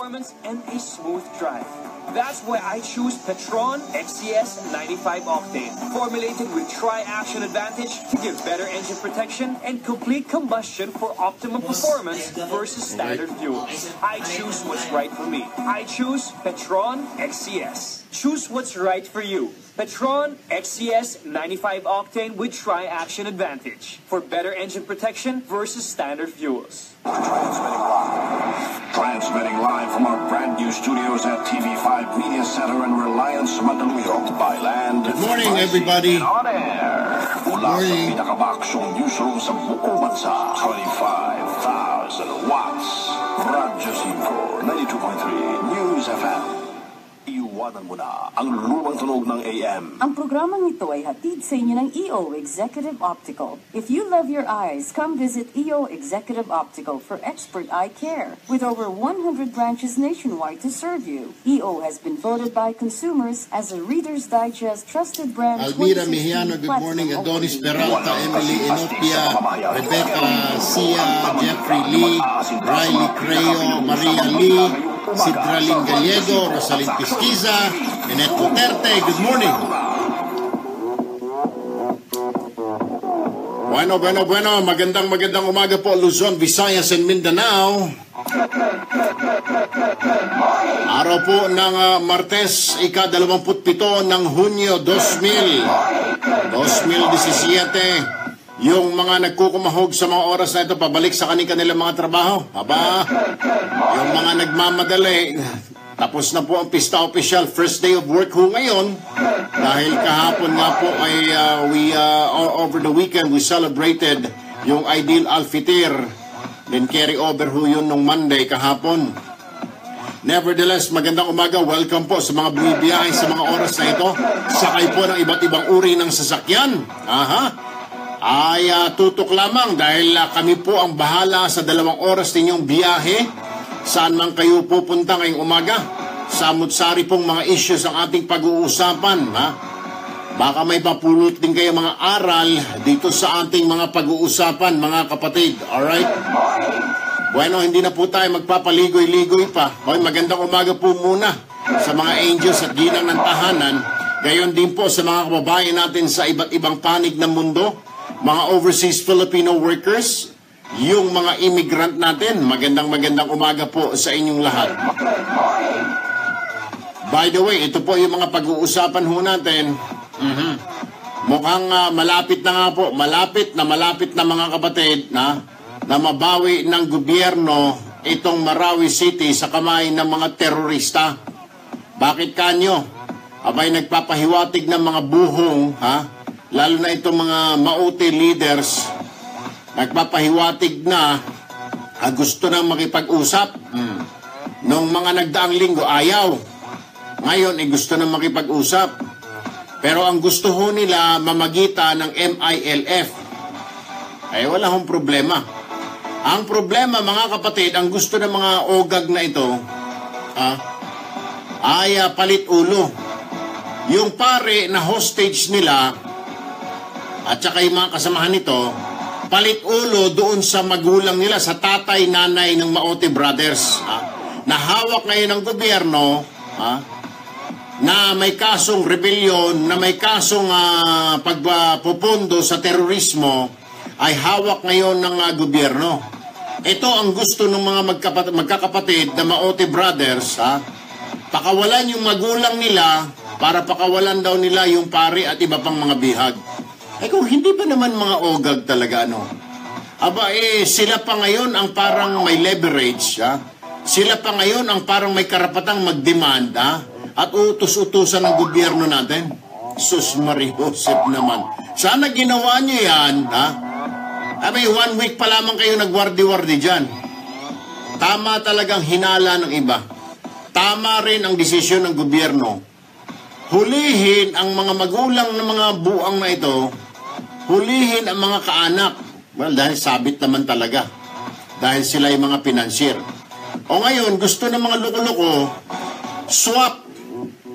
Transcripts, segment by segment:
performance and a smooth drive. That's why I choose Petron XCS 95 Octane, formulated with Tri-Action Advantage to give better engine protection and complete combustion for optimum performance versus standard fuels. I choose what's right for me. I choose Petron XCS. Choose what's right for you. Petron XCS 95 Octane with Tri-Action Advantage for better engine protection versus standard fuels. Transmitting live from our brand new studios at TV5 Media Center in Reliance, Mandaluyong by land. Good morning, everybody. On air. Mula sa pinakabaksyong newsroom sa buong bansa. 25,000 watts. Radyo 5, 92.3 News FM. Iwanan mo na ang lumang tunog ng AM. Ang programang ito ay hatid sa inyo ng EO Executive Optical. If you love your eyes, come visit EO Executive Optical for expert eye care. With over 100 branches nationwide to serve you, EO has been voted by consumers as a Reader's Digest trusted brand. Almira Mejiano, good morning. Adonis Peralta, Emily Inopia, Rebecca Sia, Jeffrey Lee, Riley Creo, Maria Lee, Sidralin Gallego, Rosalyn Pisquiza, Minette Duterte, good morning. Bueno, magandang umaga po Luzon, Visayas and Mindanao. Araw po ng Martes, ika-27 ng Hunyo 2017. Yung mga nagkukumahog sa mga oras na ito, pabalik sa kanilang mga trabaho. Aba, yung mga nagmamadali, tapos na po ang pista official, first day of work ho ngayon. Dahil kahapon nga po ay over the weekend, we celebrated yung Ideal Al-Fitir. Then carry over ho yun nung Monday kahapon. Nevertheless, magandang umaga. Welcome po sa mga bumibiyahe sa mga oras na ito. Sakay po ng iba't ibang uri ng sasakyan. Ay tutok lamang dahil kami po ang bahala sa 2 oras ninyong biyahe saan man kayo pupunta ngayong umaga. Samut-sari pong mga issues ang ating pag-uusapan. Baka may papulot din kayo mga aral dito sa ating mga pag-uusapan, mga kapatid. Alright? Bueno, hindi na po tayo magpapaligoy-ligoy pa. Okay, magandang umaga po muna sa mga angels at ginang ng tahanan. Gayon din po sa mga kababayan natin sa iba't ibang panig ng mundo. Mga overseas Filipino workers, yung mga immigrant natin, magandang umaga po sa inyong lahat. By the way, ito po yung mga pag-uusapan ho natin. Mukhang malapit na nga po, malapit na mga kapatid na mabawi ng gobyerno itong Marawi City sa kamay ng mga terorista. Bakit kanyo? Abay nagpapahiwatig ng mga buhong, lalo na itong mga Maute leaders, nagpapahiwatig na gusto nang makipag-usap. Nung mga nagdaang linggo, ayaw. Ngayon, gusto nang makipag-usap. Pero ang gusto ho nila, mamagitan ng MILF. Ay, wala hong problema. Ang problema, mga kapatid, ang gusto ng mga ogag na ito, ay palit ulo. Yung pare na hostage nila, at saka yung mga kasamahan nito, palit ulo doon sa magulang nila, sa tatay, nanay ng Maute Brothers. Na hawak ngayon ng gobyerno, na may kasong rebellion, na may kasong pagpupundo sa terorismo, ay hawak ngayon ng gobyerno. Ito ang gusto ng mga magkakapatid na Maute Brothers, pakawalan yung magulang nila para pakawalan daw nila yung pare at iba pang mga bihag. Kung hindi ba naman mga ogag talaga, sila pa ngayon ang parang may leverage, Sila pa ngayon ang parang may karapatang mag-demand, at utos-utusan ng gobyerno natin. Sus Mariosep naman. Sana ginawa nyo yan, 1 week pa lamang kayo nagwardi-wardi dyan. Tama talagang hinala ng iba. Tama rin ang desisyon ng gobyerno. Hulihin ang mga magulang ng mga buang na ito, hulihin ang mga kaanak. Well, dahil sabit naman talaga. Dahil sila yung mga financier. O ngayon, gusto ng mga loko-loko,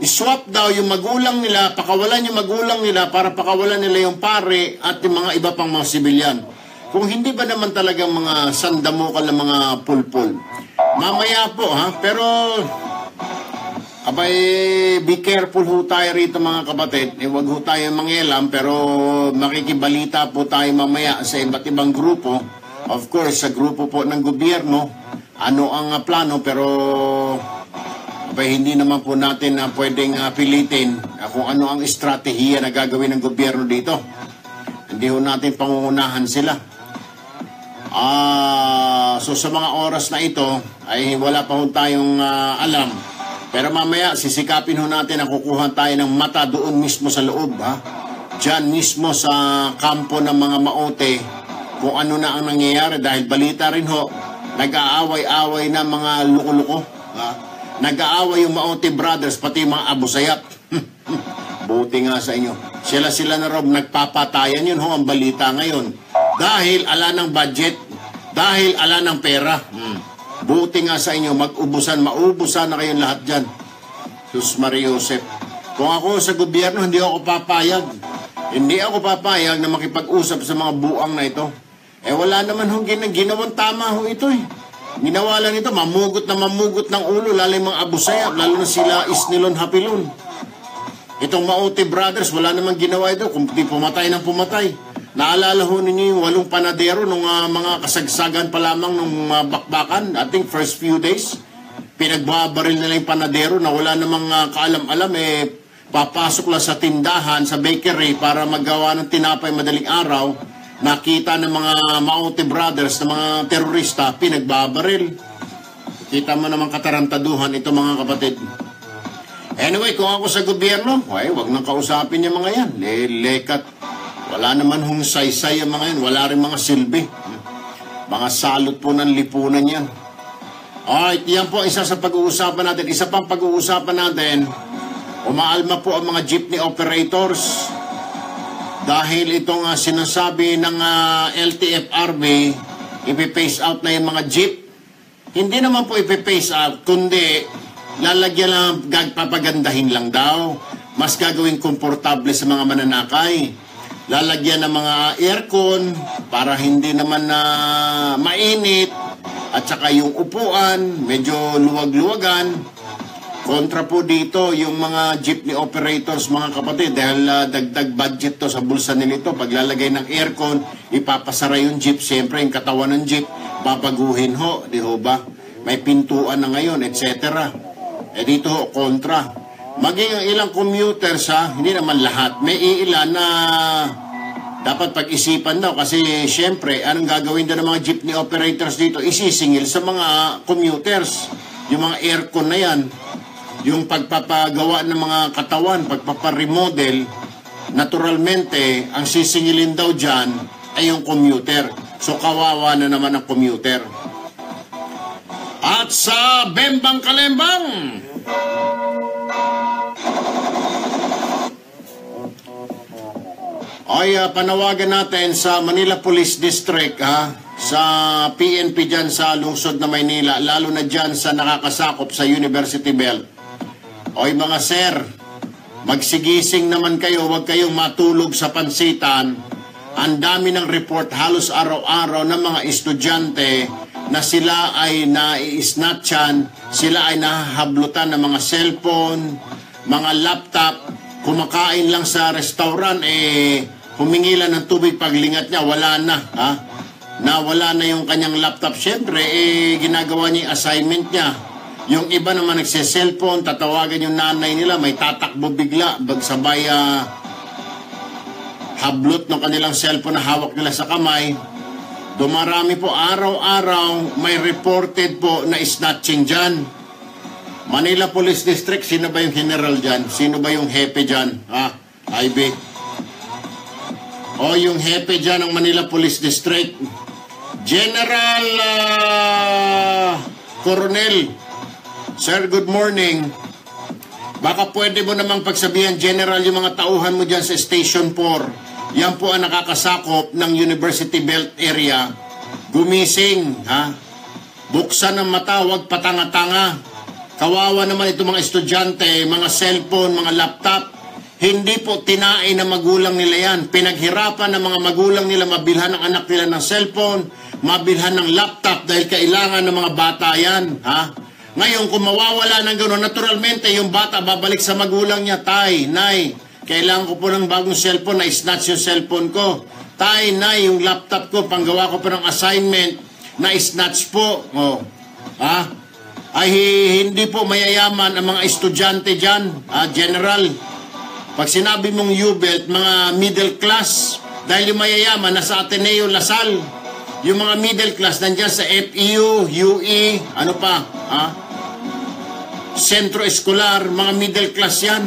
iswap daw yung magulang nila, pakawalan yung magulang nila para pakawalan nila yung pare at yung mga iba pang mga sibilyan. Kung hindi ba naman talagang mga sandamukal na mga pulpul. Mamaya po ha, pero abay, be careful ho tayo rito mga kapatid. Huwag ho tayo mangyalam, pero makikibalita po tayo mamaya sa iba't ibang grupo. Of course, sa grupo po ng gobyerno, ano ang plano, pero abay, hindi naman po natin pwedeng pilitin kung ano ang estratehiya na gagawin ng gobyerno dito. Hindi ho natin pangungunahan sila. So sa mga oras na ito ay wala pa ho tayong alam. Pero mamaya sisikapin ho natin na kukuha tayo ng mata doon mismo sa loob, ha? Diyan mismo sa kampo ng mga maote kung ano na ang nangyayari, dahil balita rin ho, nag-aaway-away na mga luko-luko, ha? Nag-aaway yung Maote Brothers pati mga Abu Sayyaf. Buti nga sa inyo. Sila na raw nagpapatayan, yun ho ang balita ngayon. Dahil ala ng budget, dahil ala ng pera. Buti nga sa inyo, maubusan na kayong lahat dyan. Sus Maria Josep. Kung ako sa gobyerno, hindi ako papayag. Hindi ako papayag na makipag-usap sa mga buang na ito. Wala naman hong ginawang tama ho ito eh. Ginawa lang ito, mamugot ng ulo, lalo yung mga Abu Sayyaf, lalo na sila Isnilon Hapilon. Itong Maote Brothers, wala namang ginawa ito, kung di pumatay ng pumatay. Naalala ho ninyo yung 8 panadero nung mga kasagsagan pa lamang nung bakbakan, I think first few days, pinagbabaril nila yung panadero na wala namang kaalam-alam, papasok lang sa tindahan, sa bakery para magawa ng tinapay madaling araw. Nakita ng mga Maote Brothers na mga terorista, pinagbabaril. Kita mo naman katarantaduhan ito mga kapatid. Anyway, kung ako sa gobyerno, wag nang kausapin yung mga yan. Lekat. Wala naman hong saysay yung mga yan. Wala rin mga silbi. Mga salot po ng lipunan yan. Alright, yan po isa sa pag-uusapan natin. Isa pang pag-uusapan natin, umaalma po ang mga jeepney operators. Dahil itong sinasabi ng LTFRB, ipipace out na yung mga jeep. Hindi naman po ipipace out, kundi lalagyan lang, papagandahin lang daw. Mas gagawing komportable sa mga mananakay. Lalagyan ng mga aircon para hindi naman mainit. At saka yung upuan, medyo luwag-luwagan. Kontra po dito yung mga jeepney operators mga kapatid, dahil dagdag budget to sa bulsa nilito. Paglalagay ng aircon, ipapasara yung jeep, siyempre yung katawan ng jeep babaguhin ho, di ho ba? May pintuan na ngayon, etc. Dito ho, kontra. Maging ang ilang commuters hindi naman lahat, may ilan na dapat pag-isipan daw, kasi siyempre anong gagawin daw ng mga jeepney operators dito? Isisingil sa mga commuters yung mga aircon na yan. Yung pagpapagawa ng mga katawan, pagpaparemodel, naturalmente, ang sisingilin daw dyan ay yung commuter. So, kawawa na naman ang commuter. At sa Bembang Kalembang, ay panawagan natin sa Manila Police District, sa PNP dyan sa lungsod na Maynila, lalo na dyan sa nakakasakop sa University Belt. Oy mga sir, magsigising naman kayo, huwag kayong matulog sa pansitan. Ang dami ng report halos araw-araw ng mga estudyante na sila ay nai-snatchan, sila ay nahahablutan ng mga cellphone, mga laptop, kumakain lang sa restaurant, humingi lang ng tubig, paglingat niya, wala na, nawala na yung kanyang laptop. Siyempre, ginagawa niya yung assignment niya. Yung iba naman nagse-cellphone, tatawagan yung nanay nila, may tatakbo bigla, bagsabay hablot ng kanilang cellphone na hawak nila sa kamay. Dumarami po, araw-araw, may reported po na snatching dyan. Manila Police District, sino ba yung general dyan? Sino ba yung hepe dyan? IB? O yung hepe dyan ng Manila Police District? General Coronel. Sir, good morning. Baka pwede mo namang pagsabihan, General, yung mga tauhan mo dyan sa Station 4. Yan po ang nakakasakop ng University Belt area. Gumising, Buksan ang mata, huwag patanga-tanga. Kawawa naman itong mga estudyante, mga cellphone, mga laptop. Hindi po tinae na magulang nila yan. Pinaghirapan ng mga magulang nila mabilhan ng anak nila ng cellphone, mabilhan ng laptop dahil kailangan ng mga bata yan. Ha? Ngayon, kung mawawala ng gano'n, naturalmente yung bata babalik sa magulang niya. Tay, nay, kailangan ko po ng bagong cellphone, na-snatch yung cellphone ko. Tay, nay, yung laptop ko, panggawa ko po ng assignment, na-snatch po. Oh. Ha? Ay hindi po mayayaman ang mga estudyante dyan, general. Pag sinabi mong U-Belt, mga middle class, dahil yung mayayaman nasa Ateneo Lasal, yung mga middle class nandyan sa FEU, UE, ano pa, Sentro Escolar, mga middle class yan.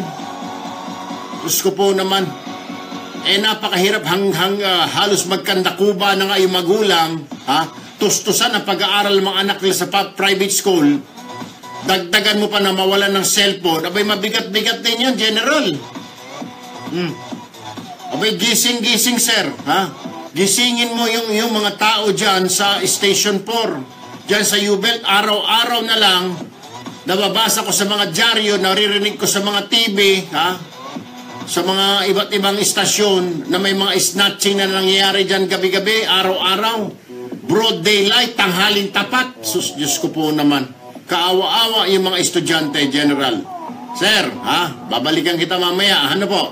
Diyos ko po naman, napakahirap halos magkandakuba na nga yung magulang, tustusan ang pag-aaral ng mga anak nila sa private school, dagdagan mo pa na mawalan ng cellphone, abay mabigat-bigat din yan, general. Abay, gising, sir. Ha? Gisingin mo yung mga tao dyan sa Station 4. Dyan sa U-Belt, araw-araw na lang, nababasa ko sa mga dyaryo, naririnig ko sa mga TV, sa mga iba't ibang istasyon na may mga snatching na nangyayari dyan gabi-gabi, araw-araw. Broad daylight, tanghaling tapat. Sus, Diyos ko po naman. Kaawa-awa yung mga estudyante, general. Sir, babalikan kita mamaya. Ano po?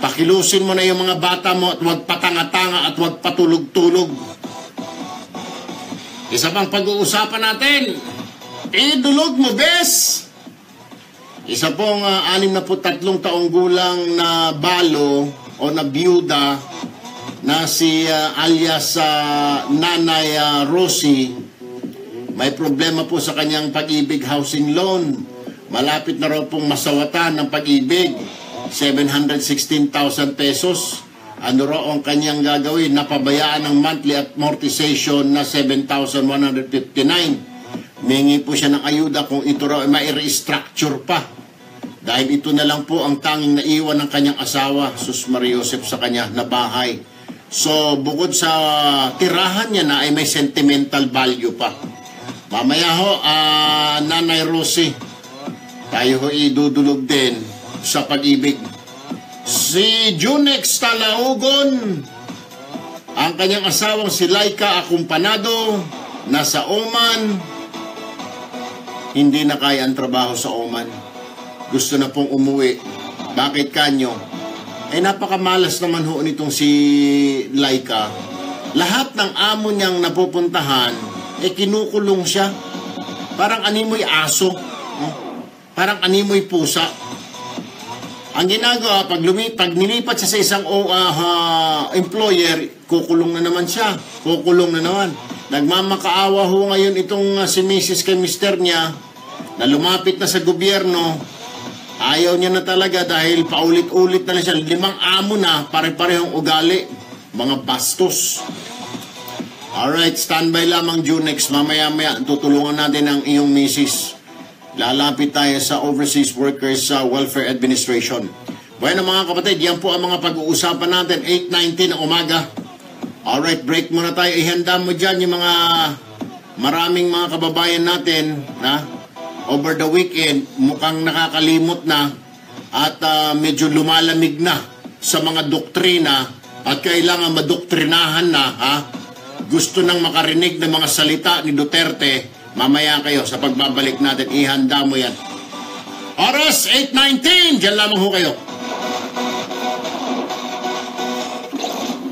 Pakilusin mo na yung mga bata mo at huwag patanga-tanga at huwag patulog-tulog. Isa pang pag-uusapan natin. Idulog mo, bes! Isa pong 63 taong gulang na balo o na biyuda na si alias Nanay Rosie, may problema po sa kanyang pag-ibig housing loan. Malapit na raw pong masawatan ng pag-ibig. 716,000 pesos. Ano raw ang kanyang gagawin? Napabayaan ng monthly amortization na 7,159. Mingi po siya ng ayuda kung ito raw ay mai-restructure pa. Dahil ito na lang po ang tanging naiwan ng kanyang asawa, Sus Maria Joseph, sa kanya na bahay. So, bukod sa tirahan niya na ay may sentimental value pa. Mamaya ho, Nanay Rosie, tayo ho idudulog din sa pag-ibig. Si Junex Talaugon, ang kanyang asawang si Laika Acumpanado, nasa Oman. Hindi na kaya ang trabaho sa Oman. Gusto na pong umuwi. Bakit kanyo? Napakamalas naman ho nitong si Laika. Lahat ng amo niyang napupuntahan, kinukulong siya. Parang animoy aso. Parang animoy pusa. Ang ginagawa, pag nilipat siya sa isang employer, kukulong na naman siya. Kukulong na naman. Nagmamakaawa ho ngayon itong si Mrs. kay Mr. niya na lumapit na sa gobyerno. Ayaw niya na talaga dahil paulit-ulit na siya. 5 amo na, pare-parehong ugali. Mga bastos. Alright, standby lamang Junex. Mamaya-maya, tutulungan natin ang iyong misis. Lalapit tayo sa Overseas Workers Welfare Administration. Bueno mga kapatid, yan po ang mga pag-uusapan natin. 8:19 ng umaga. Alright, break muna tayo. Ihanda mo dyan yung mga maraming mga kababayan natin na over the weekend mukhang nakakalimot na at medyo lumalamig na sa mga doktrina at kailangan madoktrinahan na. Gusto nang makarinig ng mga salita ni Duterte. Mamaya kayo sa pagbabalik natin, ihanda mo yan. Oras 8:19, dyan lamang ho kayo.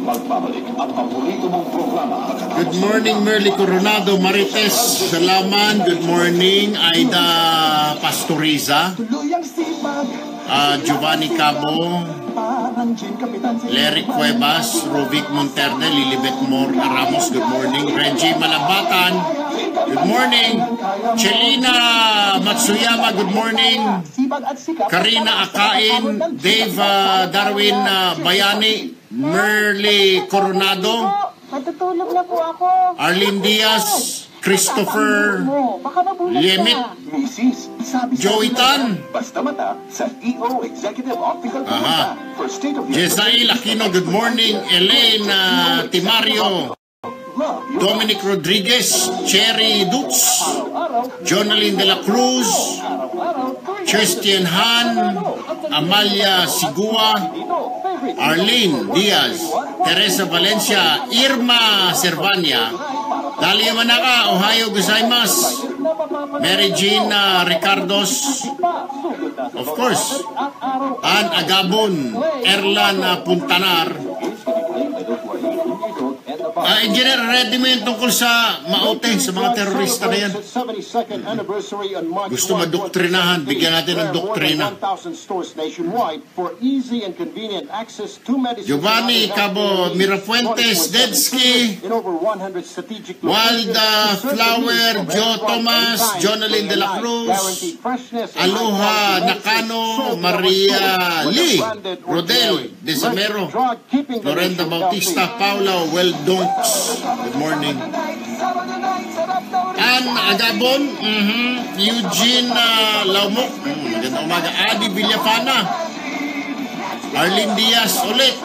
Magbabalik ang paborito mong programa. Good morning, Merly Coronado, Marites Salaman. Good morning, Aida Pastoriza, Giovanni Cabo, Larry Cuevas, Rovic Monterde, Lilibet Ramos. Good morning, Reggie Malabatan. Good morning, Chelina Matsuyama. Good morning, Karina Akain, Dave Darwin Bayani, Merly Coronado, matutulog na po ako. Arlene Diaz, Christopher Liemit, Joey Tan, Basta mata sa EO Executive Optical Pumunta for state-of-the-art. Jesail Aquino. Good morning, Elaine Timario, Dominic Rodriguez, Cherry Dutz, Jonaline de la Cruz, Christian Han, Amalia Sigua, Arlene Diaz, Teresa Valencia, Irma Servania, Dalia Manaka, Ohio gozaimasu, Mary Jean Ricardos, of course, Ann Agabon, Erlan Puntanar. Engineer, ready mo yun tungkol sa maute, sa mga terorista na yan. Gusto madoktrinahan, bigyan natin ng doktrina. Giovanni Cabo Mirafuentes, Dedsky, Walda Flower, Joe Thomas, Jonalyn De La Cruz, Aloha Nakano, Maria Lee, Rodel Desamero, Lorenda Bautista, Paula Weldonks, good morning. Ann Agabon, Eugene Laumok, magandang umaga. Adi Villafana, Arlene Diaz ulit,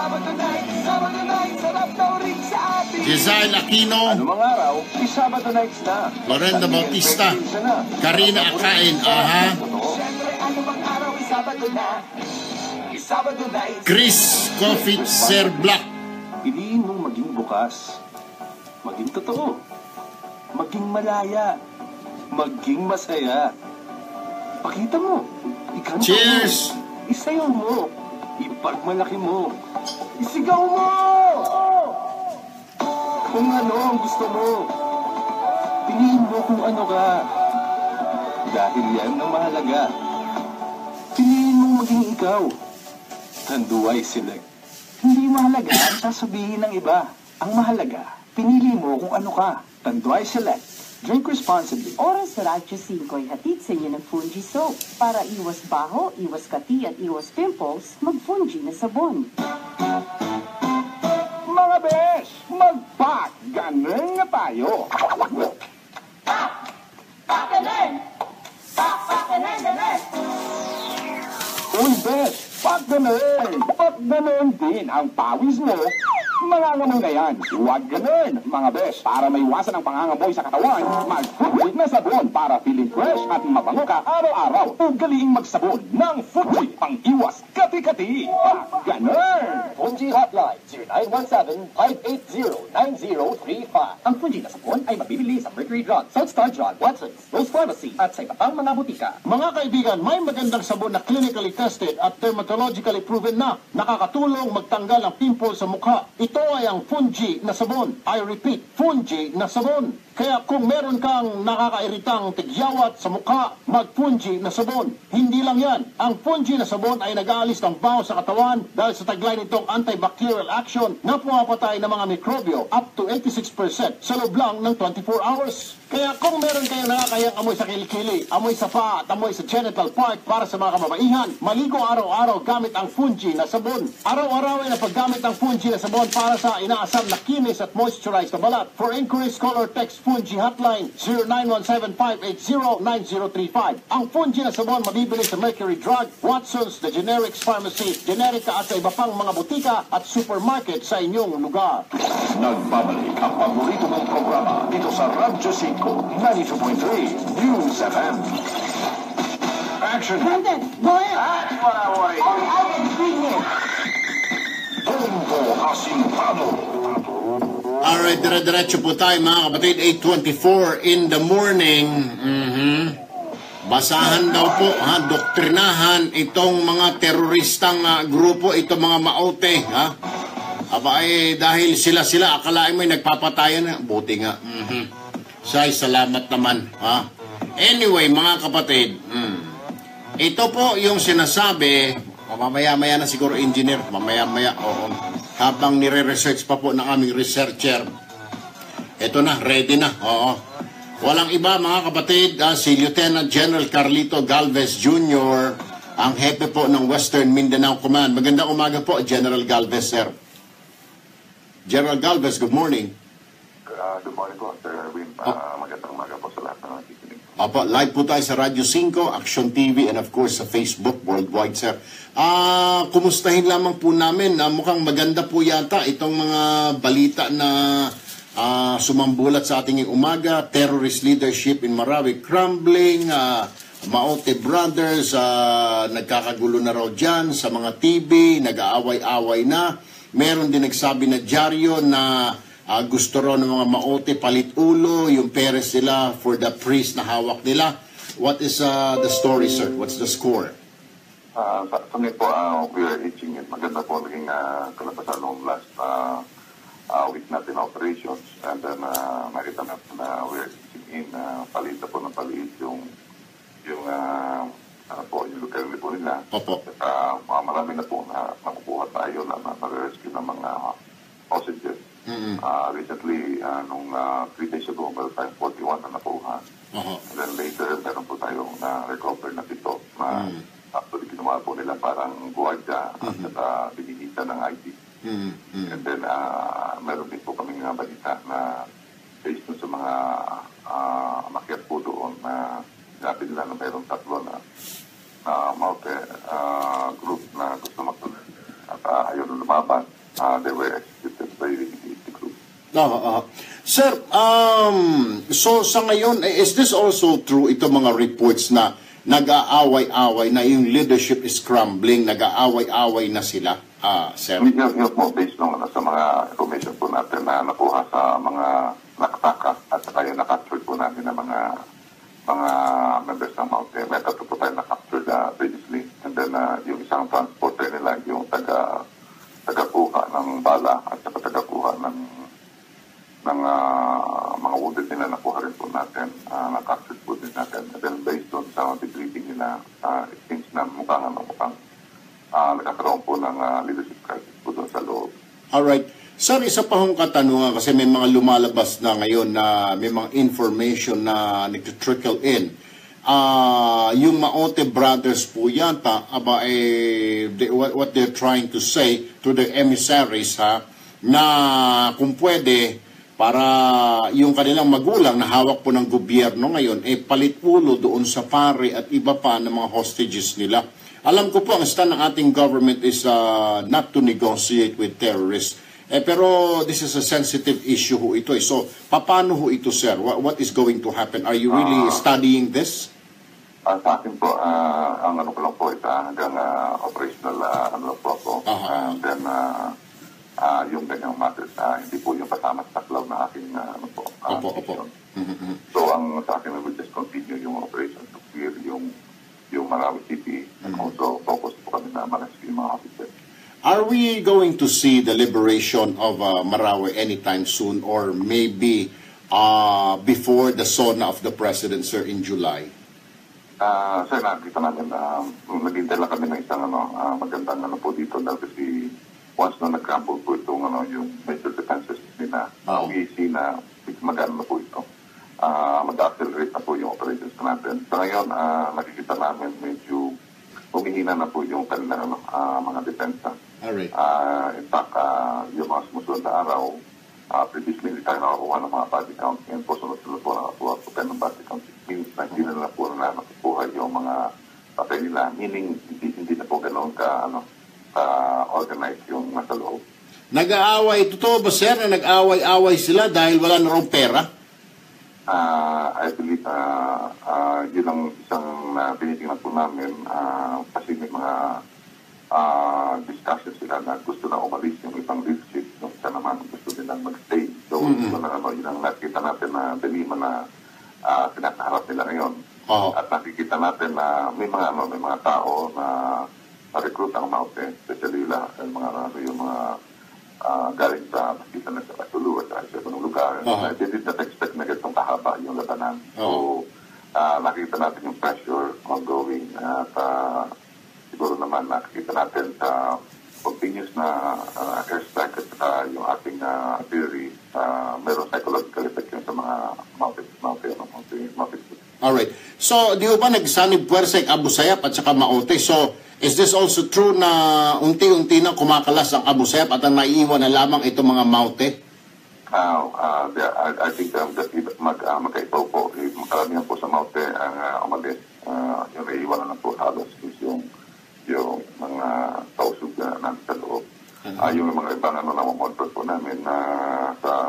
Giselle Aquino, Lorenda Bautista, Karina Akain, Chris Coffee Sir Black. Piliin mong maging bukas, maging totoo, maging malaya, maging masaya. Pakita mo, ikanta Cheers! mo, isayaw mo, ipagmalaki mo, isigaw mo! Kung ano ang gusto mo, piliin mo kung ano ka. Dahil yan ang mahalaga. Piliin mong maging ikaw. Tanduay Select. Hindi mahalaga ang sasabihin ng iba. Ang mahalaga, pinili mo kung ano ka. Tanduay Select. Drink responsibly. Oras sa Radyo 5 ay hatid sa inyo ng Fungi Soap. Para iwas baho, iwas kati at iwas pimples, mag-Fungi na sabon. Mga besh, magpaganon na tayo. Uy, besh, pagganon din ang pawis mo. Mangangamoy na yan. Huwag ganun, mga besh. Para maiwasan ang pangangamoy sa katawan, mag-Fuji na sabon para feeling fresh at mabango ka araw-araw. Ugaliing magsabon ng Fuji, pang-iwas kati-kati. Ganun! Fungi Hotline 0917-580-9035. Ang Fungi na sabon ay mabibili sa Mercury Drug, Southstar Drug, Watson's, Rose Pharmacy at sa iba pang mga butika. Mga kaibigan, may magandang sabon na clinically tested at dermatologically proven na nakakatulong magtanggal ng pimple sa mukha. Ito ay ang Fungi na sabon. I repeat, Fungi na sabon. Kaya kung meron kang nakakairitang tigyawat sa mukha, mag-Fungi na sabon. Hindi lang yan. Ang Fungi na sabon ay nag-aalis ng baho sa katawan dahil sa taglay nitong antibacterial action na pumapatay ng mga mikrobyo up to 86% sa loob lang ng 24 hours. Kaya kung meron kayong nakakayang amoy sa kilikili, amoy sa paa at amoy sa genital part para sa mga kababaihan, maligo araw-araw gamit ang Fungi na sabon. Araw-araw ay napaggamit ang Fungi na sabon para sa inaasam na kinis at moisturized na balat. For inquiries, call or text Fungi Hotline 0917-580-9035. Ang Fungi na sabon mabibili sa Mercury Drug, Watson's, The Generics Pharmacy, Generica at sa iba pang mga butika at supermarket sa inyong lugar. Nagbabalik ang paborito mong programa dito sa Radyo 5, 92.3 News FM. Action! Brandon, go ahead. That's what I want to hear. I can see him. Bongo Asintado. Alright, dire-diretso po tayo mga kapatid, 8:24 in the morning. Basahan daw po, doktrinahan itong mga teroristang grupo, itong mga maote, Aba dahil sila, akalain mo nagpapatayan na, buti nga. Say, salamat naman, Anyway, mga kapatid, ito po yung sinasabi, mamaya-maya na siguro engineer, mamaya-maya, habang nire-research pa po ng aming researcher. Ito na, ready na, Walang iba mga kapatid, si Lieutenant General Carlito Galvez Jr., ang hepe po ng Western Mindanao Command. Magandang umaga po, General Galvez, sir. General Galvez, good morning. Good morning po, Sir Erwin. Magandang umaga po sa lahat ng nakikinig. Opo, live po tayo sa Radyo 5, Action TV, and of course sa Facebook worldwide, sir. Kumustahin lamang po namin, mukhang maganda po yata itong mga balita na sumambulat sa ating umaga. Terrorist leadership in Marawi crumbling, Maote Brothers, nagkakagulo na raw dyan sa mga TV, nag-aaway-away na. Meron din nagsabi na dyaryo na gusto raw ng mga Maote palit ulo, yung peres nila for the priest na hawak nila. What is the story, sir? What's the score? Sa amin po, we are itching it. Maganda po naging kalabasan noong last week natin operations. And then nakita natin na we are itching in palit na po ng palit yung locality po nila. Opo. At marami na po na nakukuha tayo na mag-rescue ng mga hostages. Recently, nung 3 days ago, meron tayong 41 na nakuha. And then later, meron po tayong na-recover na pito na actually ginawa po nila parang guardia at saka binigita ng ID. And then, meron din po kaming balita na based sa mga makiat po doon na sinabi nila na mayroong tatlo na Maote group na gusto magtuloy. At ayaw na lumaban. They were executed by the group. Sir, so sa ngayon, is this also true, ito mga reports na nag-aaway-away, na yung leadership is crumbling, nag-aaway-away na sila, sir? Yun po, based sa mga information po natin na nakuha sa mga nakataka at saka yung nakapture po natin ng mga members ng Maote. May tatlo po tayo nakapture previously. And then yung isang transporter nila, yung taga-kuha ng bala at saka taga-kuha ng mga wounded nila nakuha rin po natin, nakapture po din natin. And then based on sa debriefing nila, it seems na mukhang nagkakaroon po ng leadership crisis po doon sa loob. Alright. Sir, isa pa hong katanungan kasi may mga lumalabas na ngayon na may mga information na nag-trickle in. Yung Maote Brothers po yata, what they're trying to say to the emissaries, na kung pwede, para yung kanilang magulang na hawak po ng gobyerno ngayon, palit ulo doon sa pare at iba pa ng mga hostages nila. Alam ko po, ang stand ng ating government is not to negotiate with terrorists. Pero this is a sensitive issue ho ito. So, paano ho ito, sir? What is going to happen? Are you really studying this? Sa akin po, ang ano ko lang po ito, hanggang operational ano po ako. And then, yung ganyang matters, hindi po yung kasama sa taklaw na aking opo. So, ang sa akin, we will just continue yung operation to clear yung Marawi City and also focus po kami na ma-rescue yung mga officers. Are we going to see the liberation of Marawi anytime soon or maybe before the SONA of the President, sir, in July? Sir, nakita namin na naghintay lang kami ng isang magandang po dito dahil kasi once na nag-crumble po itong yung major defenses nila, we see na maganda na po ito. Mag-accelerate na po yung operations natin. Sa ngayon, nakikita namin medyo humihina na po yung kanilang mga depensa. Alright. In fact, yung mga sumusunod na araw, previously hindi tayo nakakuha ng mga body count. Ngayon po, sunod-sunod po nakakuha po tayo ng body count. It means na hindi na po na nakukuha yung mga patay nila. Meaning, hindi na po ganoon ka-organize yung nasa loob. Nag-aaway, totoo ba, sir, na nag-aaway-aaway sila dahil wala na rin pera? I believe, yun ang isang tinitingnan po namin kasi may mga discussion sila na gusto na umalis yung ibang leadership, yung isa naman gusto nilang mag-stay. So, yun ang nakikita natin na dilema na kinakaharap nila ngayon. At nakikita natin na may mga tao na na-recruit ang Maote, especially yung mga galing sa makita na sa Katulu at sa ibang lugar. They did not expect na ganitong kahaba yung labanan. So, nakita natin yung pressure ongoing at siguro naman nakikita natin sa continuous na airstrike at saka yung ating theory, meron psychological effect yun sa mga Maote. Alright. So, di ba nagsanib puwersa yung Abu Sayyaf at saka Maote? So, is this also true na unti-unti na kumakalas ang Abu Sayyaf at ang naiiwan na lamang itong mga Maote? I think that magkaibaw po. Makaramihan po sa Maote ang umalis. Yung naiiwan na po halos is yung mga tausog na namin sa loob. Yung mga ibang namamonitor po namin sa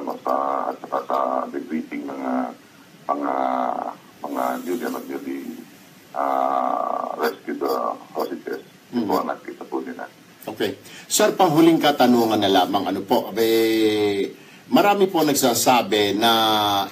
debriefing ng mga newly with the hostages. Ito ang nakita po nila. Okay. Sir, panghuling katanungan na lamang, ano po, marami po nagsasabi na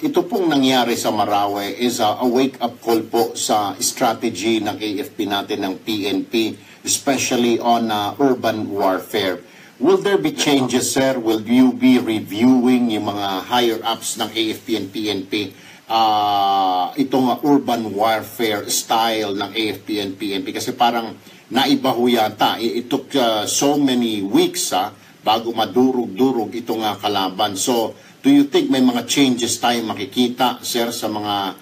ito pong nangyari sa Marawi is a wake-up call po sa strategy ng AFP natin, ng PNP, especially on urban warfare. Will there be changes, sir? Will you be reviewing yung mga higher-ups ng AFP and PNP, itong urban warfare style ng AFP and PNP? Kasi parang naiba ho yata. It took so many weeks bago madurog-durog itong kalaban. So, do you think may mga changes tayong makikita, sir, sa mga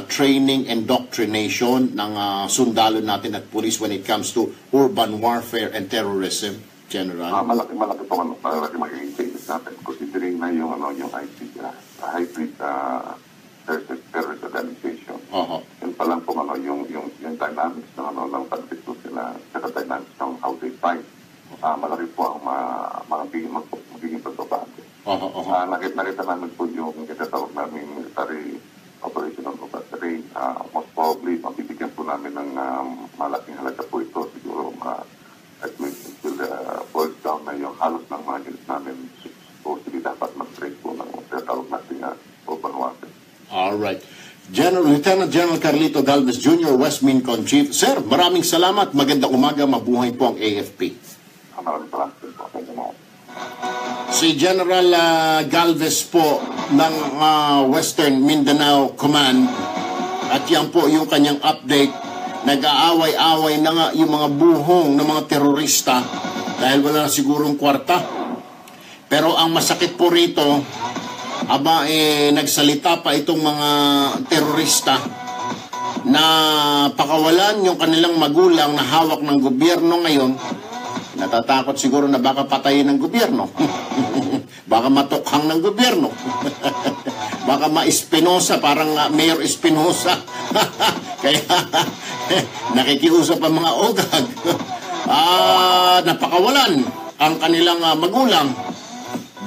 training and doctrination ng sundalo natin at police when it comes to urban warfare and terrorism, General? Malaki po malaki magiging changes natin considering na yung hybrid terrorist organization. Yun pa lang po yung dynamics ng conflict nila at dynamics ng how they fight. Malaki po ang magiging pagbabago. Nakita namin po yung itatawag namin military operational capacity. Most probably, mabibigyan po namin ng malaking halaga po ito. Siguro, at least it will boils down na yung halos ng mga units namin supposedly dapat mag-train po ng itatawag natin urban warfare. Alright. Lieutenant General Carlito Galvez Jr., West Mincon Chief. Sir, maraming salamat. Magandang umaga. Mabuhay po ang AFP. Maraming salamat po. Si General Galvez po ng Western Mindanao Command, at yan po yung kanyang update. Nag-aaway-away na nga yung mga buhong ng mga terorista dahil wala na sigurong kwarta. Pero ang masakit po rito, nagsalita pa itong mga terorista na pakawalan yung kanilang magulang na hawak ng gobyerno ngayon. Natatakot siguro na baka patayin ng gobyerno. Baka matukhang ng gobyerno. Baka ma-Espinosa, parang Mayor Espinosa. Kaya nakikiusap ang mga ogag. Napakawalan ang kanilang magulang.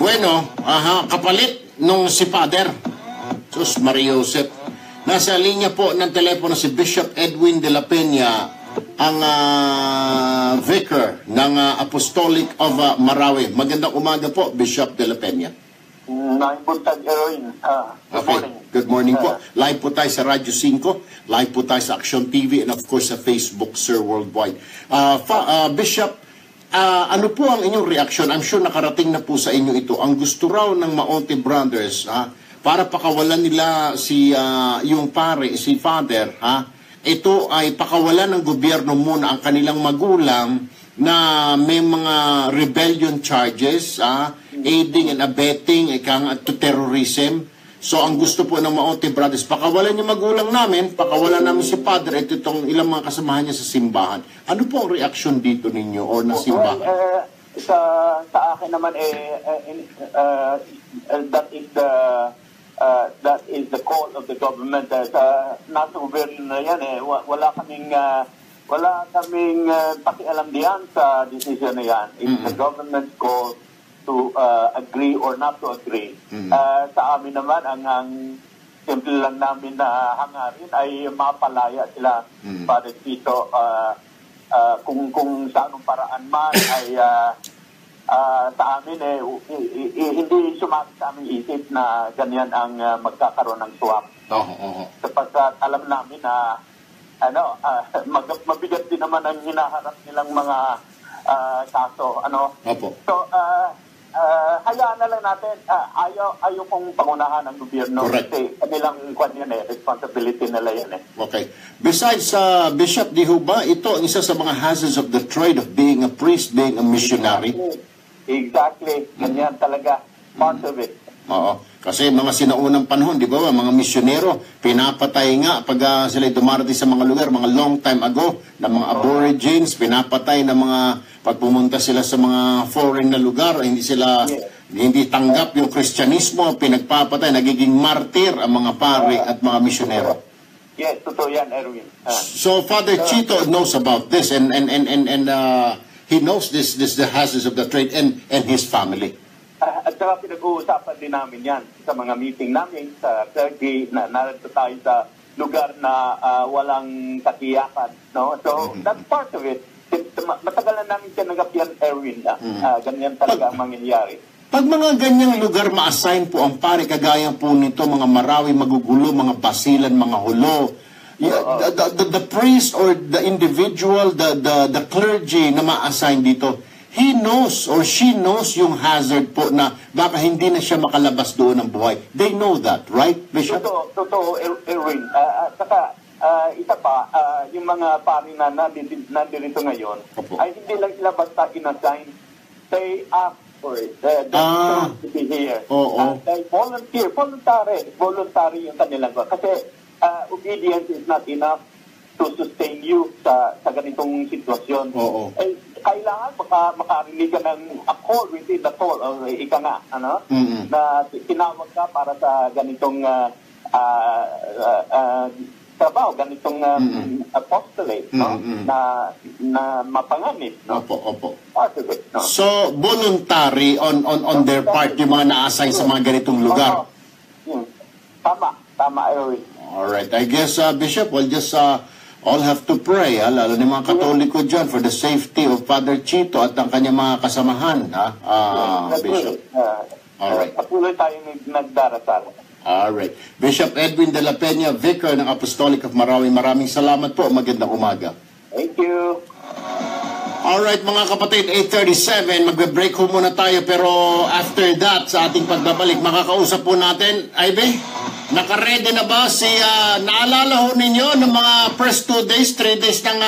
Bueno, kapalit nung si Father. Sus Maria Josep. Nasa linya po ng telepono si Bishop Edwin de la Peña, ang vicar ng Apostolic of Marawi. Magandang umaga po, Bishop de la Peña. Okay, good morning po. Live po tayo sa Radyo 5, live po tayo sa Action TV, and of course sa Facebook, Sir Worldwide. Bishop, ano po ang inyong reaction? I'm sure nakarating na po sa inyo ito. Ang gusto raw ng Maonte Brothers, para pakawalan nila yung pare, si Father, ito ay pakawalan ng gobyerno muna ang kanilang magulang na may mga rebellion charges, aiding and abetting to terrorism. So ang gusto po ng Maonte Brothers, pakawalan yung magulang namin, pakawalan namin si Padre, ito itong ilang mga kasamahan niya sa simbahan. Ano po ang reaksyon dito ninyo or na simbahan? Sa akin naman, that is the call of the government. Nasa gobyerno na yan, wala kaming pakialam diyan sa decision na yan. It's the government's call to agree or not to agree. Sa amin naman, ang simple lang namin na hangarin ay mapalaya sila para dito. Kung sa anong paraan man ay sa amin hindi sumakit sa aming isip na ganyan ang magkakaroon ng swap. Sapagkat alam namin na mabigat din naman ang hinaharap nilang mga kaso. So hayaan na lang natin. Ayaw kong pangunahan ng gobyerno. Correct. Kasi kanilang responsibility nila yan. Okay. Besides, Bishop, di ho ba ito ang isa sa mga hazards of the trade of being a priest, being a missionary? Exactly. Ganyan talaga. Part of it. Oo. Kasi mga sinaunang panahon, di ba, mga misyonero, pinapatay nga pag sila dumarating sa mga lugar, mga long time ago, na mga aborigines, pinapatay na mga, pag pumunta sila sa mga foreign na lugar, hindi tanggap yung Kristyanismo, pinagpapatay, nagiging martir ang mga pare at mga misyonero. Yes, totoo yan, Erwin. So Father Chito knows about this and he knows this the hazards of the trade and his family. At saka pinag-uusapan din namin yan sa mga meeting namin sa clergy na narito tayo sa lugar na walang katiyakan, no? So, that's part of it. Matagal na namin tinanggap yan, Erwin, ganyan talaga ang mangyayari. Pag mga ganyang lugar ma-assign po ang pare, kagaya po nito, mga Marawi, Magugulo, mga Basilan, mga Hulo, the priest or the individual, the clergy na ma-assign dito, he knows or she knows yung hazard po na baka hindi na siya makalabas doon ng buhay. They know that, right, Bishop? Totoo, Erwin. Saka, isa pa, yung mga pari na nandito ngayon, ay hindi lang sila basta in-assign. They ask for it. They want to be here. They voluntary yung kanilang go. Kasi obedience is not enough to sustain you sa ganitong sitwasyon. Kailangan makarinig ka ng a call within the call, o ika nga, na tinawag ka para sa ganitong trabaho, ganitong apostolate, no? Na mapanganib, no? Opo. Part of it, no? So, voluntary on their part yung mga na-assign sa mga ganitong lugar. Tama, Eric. Alright, I guess, Bishop, we'll just all have to pray, lalo ng mga Katoliko dyan, for the safety of Father Chito at ang kanyang mga kasamahan, Bishop. Alright. Patuloy tayong nagdarasal. Alright. Bishop Edwin de la Peña, Vicar ng Apostolic of Marawi, maraming salamat po. Magandang umaga. Thank you. Alright mga kapatid, 8:37, magbe-break ho muna tayo, pero after that, sa ating pagbabalik, makakausap po natin, Ivy, nakaredy na ba si, naalala ho ninyo ng mga first 2 days, 3 days ng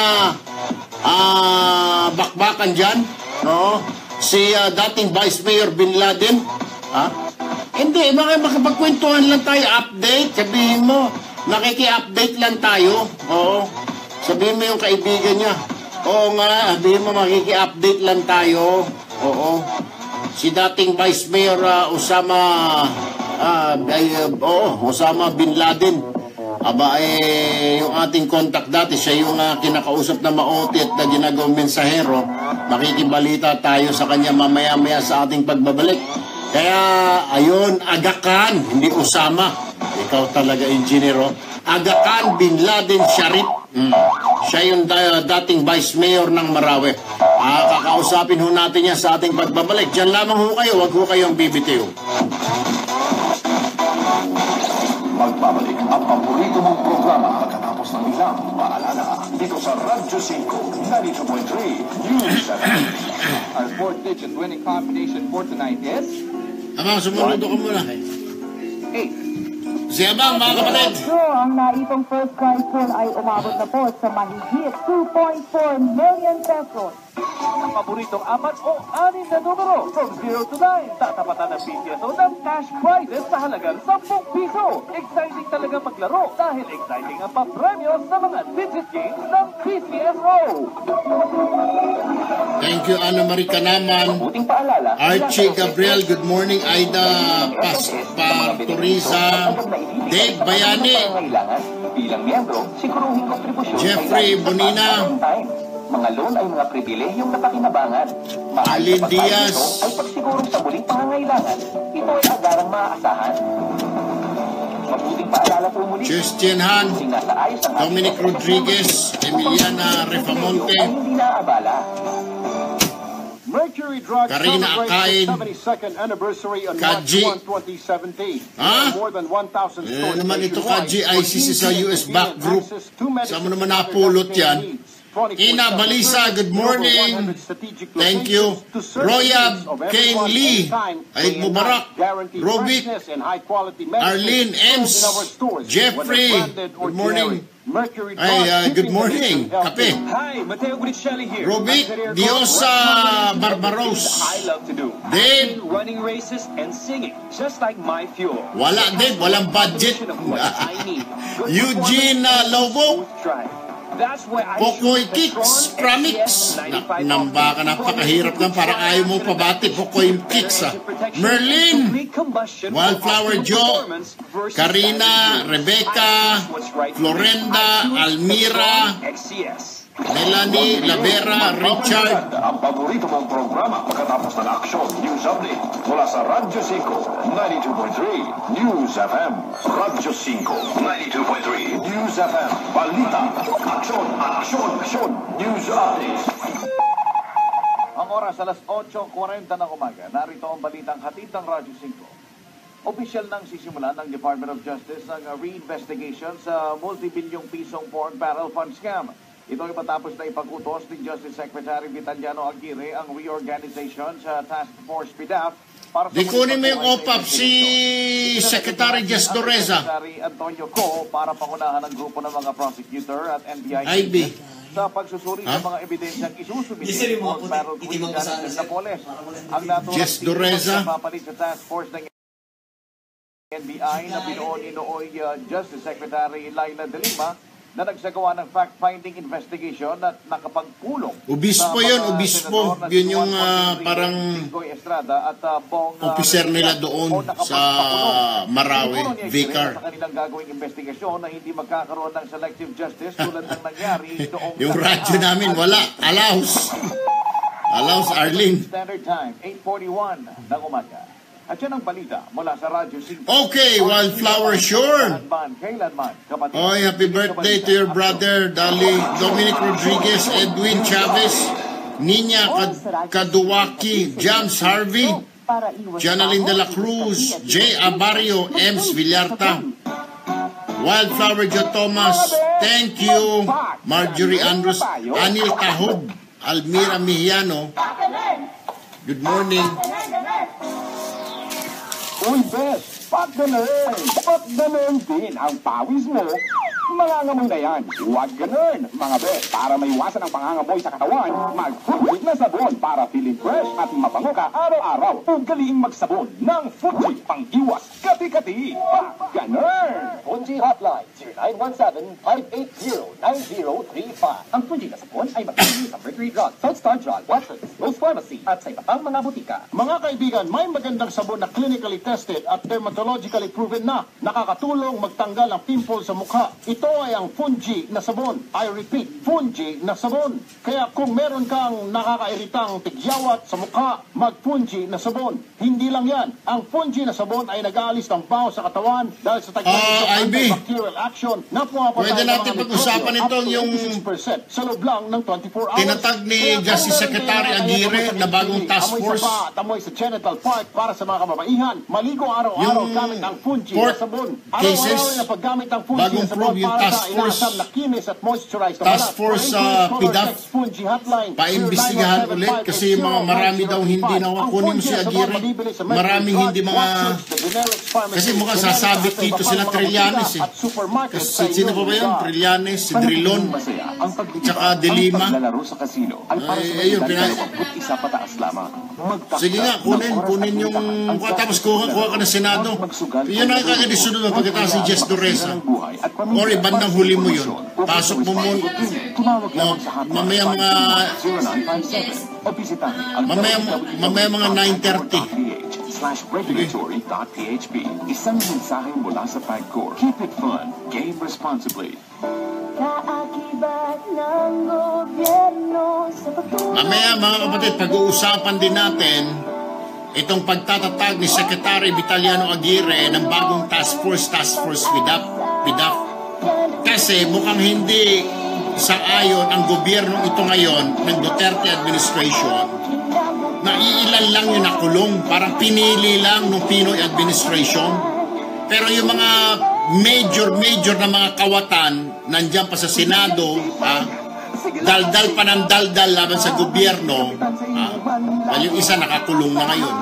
bakbakan dyan, no? Si dating Vice Mayor Bin Laden, Hindi, makapagkwentuhan lang tayo, update, sabihin mo, nakiki-update lang tayo, oo, sabihin mo yung kaibigan niya, oo nga, sabihin mo makiki-update lang tayo, oo, si dating Vice Mayor Osama Bin Laden, yung ating contact dati, siya yung kinakausap na maoti at na ginagawang mensahero, makikibalita tayo sa kanya mamaya-maya sa ating pagbabalik. Kaya, ayun, Aga Khan, hindi Osama. Ikaw talaga, engineero. Aga Khan Bin Laden Sharif. Siya yung dating Vice Mayor ng Marawi. Kakausapin ho natin yan sa ating pagbabalik. Diyan lamang ho kayo, wag ho kayong bibitiw. Magbabalik ang paborito mong programa pagkatapos ng ilang paalala dito sa Radyo 5, 92.3 News FM. Our 4-digit winning combination for tonight is... Amang, sumunudo ka muna. 8. Si Amang, mga kapatid. Ang naipong first prize pool ay umabot na po sa mahigit 2.4 million pesos. Ang paboritong 4 o 6 na numero from 0 to 9. Tatapatan ng PCSO ng cash prizes sa halagang 10 piso. Exciting talaga maglaro dahil exciting ang papremyo sa mga digit games ng PCSO. Thank you, Ana Marie Canaman. Archie Gabriel, good morning. Aida Pastoriza, Dave Bayani, Jeffrey Bonina, mga loan ay mga pribilehiyong napakinabangan. Alin Diaz, ay pagsigurong sa muling pangangailangan, ito ay agarang maaasahan. Mabuting paalala po muli. Christian Han, Dominic Rodriguez, Emiliana Refamonte, hindi naabala. Mercury Drug Karina Akain, 72nd anniversary on Kaji. March 1, 2017. More than 1,000 stores naman ito, Kaji, ICC sa US Back Group. Saan mo naman napulot yan? Ina Balisa, good morning. Thank you. Royab, Kane Lee, Aid Mubarak, Robic, Arlene Ems, Jeffrey, good morning. Ay, good morning. Kape. Hi, Mateo Guicelli here. Robic, Diosa Barbaros. Dave. Running races and singing, just like my fuel. Wala, Dave. Walang budget. Eugene Lobo. Pokoy Kicks, Pramix. Namba ka, napakahirap lang, parang ayaw mo pabati. Pokoy Kicks, Merlin, Wildflower Joe, Karina, Rebecca, Florenda, Almira, Melanie Lavera, Richard. Ang paborito mong programa pagkatapos ng aksyon, news update mula sa Radyo 5, 92.3 News FM. Radyo 5, 92.3 News FM. Balita, aksyon, aksyon, aksyon, news update. Ang oras alas 8:40 ng umaga. Narito ang balitang hatid ng Radyo 5. Opisyal nang sisimulan ng Department of Justice ang reinvestigation sa multi-bilyong pisong pork barrel fund scam. Ito ay matapos na ipag-utos ni Justice Secretary Vitaliano Aguirre ang reorganization sa Task Force PDAF para sa kunin mo yung OPAP si Secretary Jess Doreza. Secretary Antonio Co para pangunahan ng grupo ng mga prosecutor at NBI IB. sa pagsusuri sa mga ebidensyang isusumiti ng pork barrel queen ng Napoles. Ang Jess Doreza naturang papalit sa Task Force ng NBI na binuo ni nooy Justice Secretary Laila De Lima na nagsagawa ng fact-finding investigation at nakapagpulong. Obispo yun, obispo. Yun yung parang officer nila doon sa Marawi, Vicar. Sa kanilang gagawing investigasyon na hindi magkakaroon ng selective justice tulad ng nangyari noong yung radyo namin, wala. Alaus. Alaus, Arlene. Standard Time, 8:41 ng umaga. At yan ang balita mula sa Radyo 5. Okay, Wildflower Shore. Kailanman, kapatid. Oh, happy birthday to your brother, Dominic Rodriguez, Edwin Chavez, Nina Kaduwaki, James Harvey, Janalyn de la Cruz, J. Abario, Ems Villarta, Wildflower Joe Thomas, thank you, Marjorie Andrews, Anil Tahob, Almira Mihiano. Good morning. Uy, Bes, pagganun din ang pawis mo. Mangangamoy na yan. Huwag ganun, mga Bes. Para maiwasan ang pangangamoy sa katawan, mag-Fuji na sabon para feeling fresh at mabango ka araw-araw. Ugaliing magsabon ng Fuji pang-iwas kati-kati. Ganun! Fuji Hotline 0917-580-9035. Ang Fuji na sabon ay mabibili sa Mercury Drug, Southstar Drug, Watson's, Rose Pharmacy at sa iba pang mga butika. Mga kaibigan, may magandang sabon na clinically tested at dermatologically proven na nakakatulong magtanggal ng pimple sa mukha. Ito ay ang Fuji na sabon. I repeat, Fuji na sabon. Kaya kung meron kang nakakairitang tigyawat sa mukha, mag-Fuji na sabon. Hindi lang yan. Ang Fuji na sabon ay nag-aalis ng baho sa katawan dahil sa antibacterial action na pumapatay pwede natin pag-usapan itong yung sa loob lang ng 24 hours. Tinatag ni Justice Secretary Aguirre na bagong task force. Tamoy sa genital part para sa mga kababaihan. Maligo araw-araw gamit ang Fuji na sabon. Araw-araw na paggamit ang Fuji na sabon yung task force PDAF paimbestigahan ulit kasi mga marami daw hindi nakukunin si Aguirre, maraming hindi mga kasi mukhang sasabit dito sila Trillanes kasi sino pa ba yun? Trillanes, si Drilon tsaka De Lima ayun sige nga kunin yung tapos kuha ka ng Senado yun ang kakadisunod pagkatapos si Jess Doreza or ibandang huli mo yun. Pasok mo muna. Mamaya mga 9:30. Isang mensahe mula sa PAGCOR. Keep it fun. Game responsibly. Mamaya mga kapatid, pag-uusapan din natin itong pagtatatag ni Secretary Vitaliano Aguirre ng bagong task force PDAF. Kasi mukhang hindi sang-ayon ang gobyerno ito ngayon ng Duterte administration na iilan lang yung nakulong, parang pinili lang ng Pinoy administration. Pero yung mga major na mga kawatan nandiyan pa sa Senado, daldal pa ng daldal laban sa gobyerno, yung isa nakakulong na ngayon.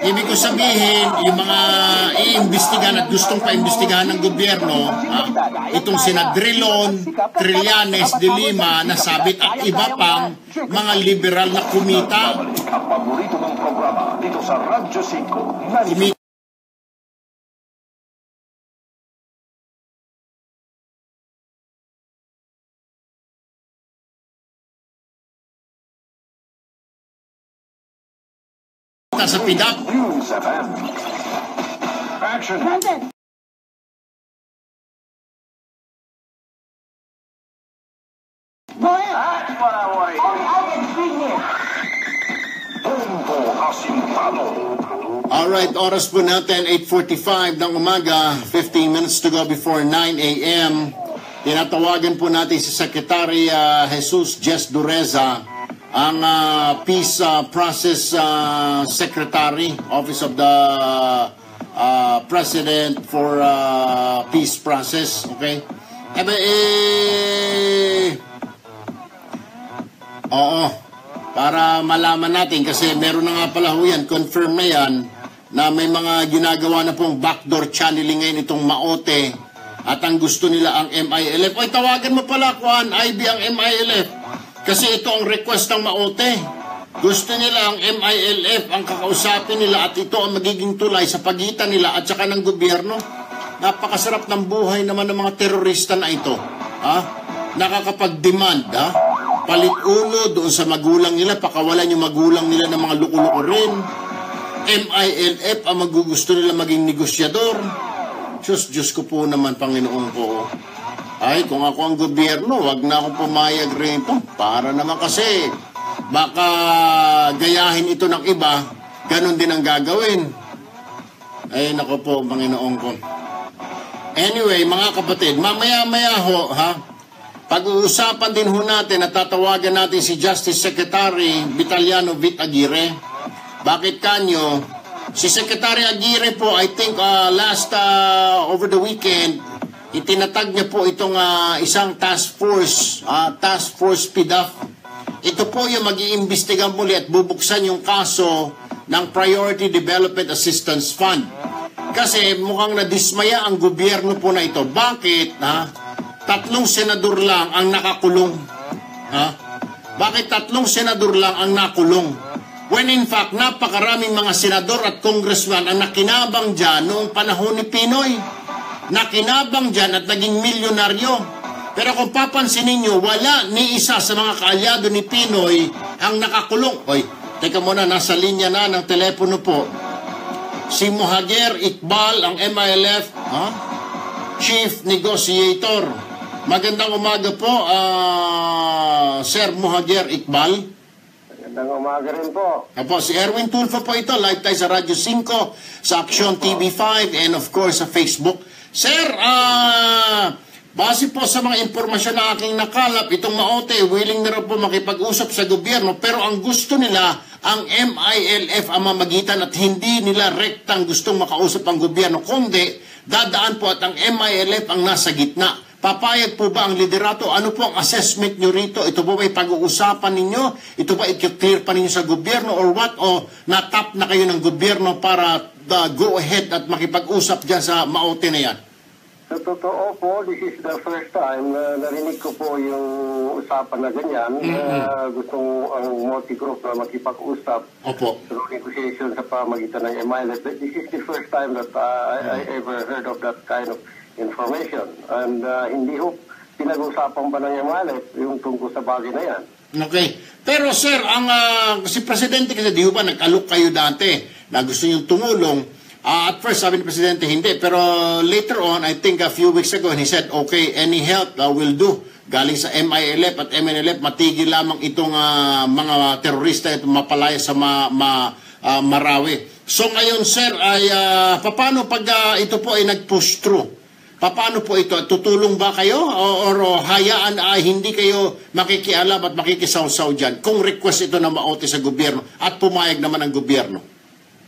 Ibig ko sabihin, yung mga iimbestigahan at gustong paimbestigahan ng gobyerno, itong sina Drilon, Trillanes, De Lima, nasabit at iba pang mga liberal na kumita. Ang paborito mong programa dito sa Radyo 5. Sa PDAF. News FM. Action. Go ahead. That's what I want to hear. I'll get screen here. Punto Asintado. Alright, oras po natin, 8:45 ng umaga, 15 minutes to go before 9 a.m. Tinatawagan po natin si Secretary Jesus Jess Dureza, ang Peace Process Secretary, Office of the President for Peace Process, okay? Oo, para malaman natin, kasi meron na nga pala ho yan, confirm na yan, na may mga ginagawa na pong backdoor channeling ngayon itong Maote, at ang gusto nila ang MILF. Oy, tawagan mo pala, Juan, IB ang MILF, kasi ito ang request ng Maote. Gusto nila ang MILF ang kakausapin nila, at ito ang magiging tulay sa pagitan nila at saka ng gobyerno. Napakasarap ng buhay naman ng mga terorista na ito. Nakakapag-demand, palit ulo doon sa magulang nila, pakawalan yung magulang nila ng mga luko-luko rin. MILF ang magugusto nila maging negosyador. Diyos ko po naman, Panginoon ko. Ay, kung ako ang gobyerno, wag na akong pumayag rito. Para naman kasi, baka gayahin ito ng iba, ganun din ang gagawin. Ay, nako po, Panginoon ko. Anyway, mga kapatid, mamaya-maya ho, pag-uusapan din ho natin at tatawagan natin si Justice Secretary Vitaliano Vit Aguirre. Bakit kanyo? Si Secretary Aguirre po, I think over the weekend, itinatag niya po itong isang task force PDAF. Ito po yung mag-iimbestiga muli at bubuksan yung kaso ng Priority Development Assistance Fund. Kasi mukhang nadismaya ang gobyerno po na ito. Bakit? 3 senador lang ang nakakulong. Bakit 3 senador lang ang nakulong? When in fact, napakaraming mga senador at congressman ang nakinabang dyan noong panahon ni Pinoy. Nakinabang dyan at naging milyonaryo. Pero kung papansinin nyo, wala ni isa sa mga kaalyado ni Pinoy ang nakakulong. Oy, teka muna, nasa linya na ng telepono po. Si Muhajer Iqbal, ang MILF, Chief Negotiator. Magandang umaga po, Sir Muhajer Iqbal. Magandang umaga rin po. Apo, si Erwin Tulfo po ito, live tayo sa Radyo 5, sa Action TV5, and of course sa Facebook. Sir, base po sa mga impormasyon na aking nakalap, itong Maote, willing na rin po makipag-usap sa gobyerno, pero ang gusto nila, ang MILF ang mamagitan at hindi nila rektang gustong makausap ang gobyerno, kundi dadaan po at ang MILF ang nasa gitna. Papayag po ba ang liderato? Ano po ang assessment nyo rito? Ito po ba pag-uusapan ninyo? Ito ba i-clear pa ninyo sa gobyerno or what? O natap na kayo ng gobyerno para go ahead at makipag-usap dyan sa Maote na yan? Sa totoo po, this is the first time na narinig ko po yung usapan na ganyan. Gustong ang multi-group na makipag-usap through negotiation sa pamagitan ng MILF. This is the first time that I ever heard of that kind of information. And hindi ho pinag-usapan pa ng MILF yung tungkol sa bagay na yan. Okay. Pero sir, si Presidente kasi di ba nag-alok kayo dati na gusto niyong tumulong. At first, sabi ni Presidente, hindi. Pero later on, I think a few weeks ago, he said, okay, any help will do. Galing sa MILF at MNLF, matigil lamang itong mga terorista at mapalaya sa Marawi. So ngayon, sir, ay paano pag ito po ay nag-push through? Paano po ito? Tutulong ba kayo? Or hayaan hindi kayo makikialam at makikisaw-saw dyan kung request ito na Maote sa gobyerno at pumayag naman ang gobyerno?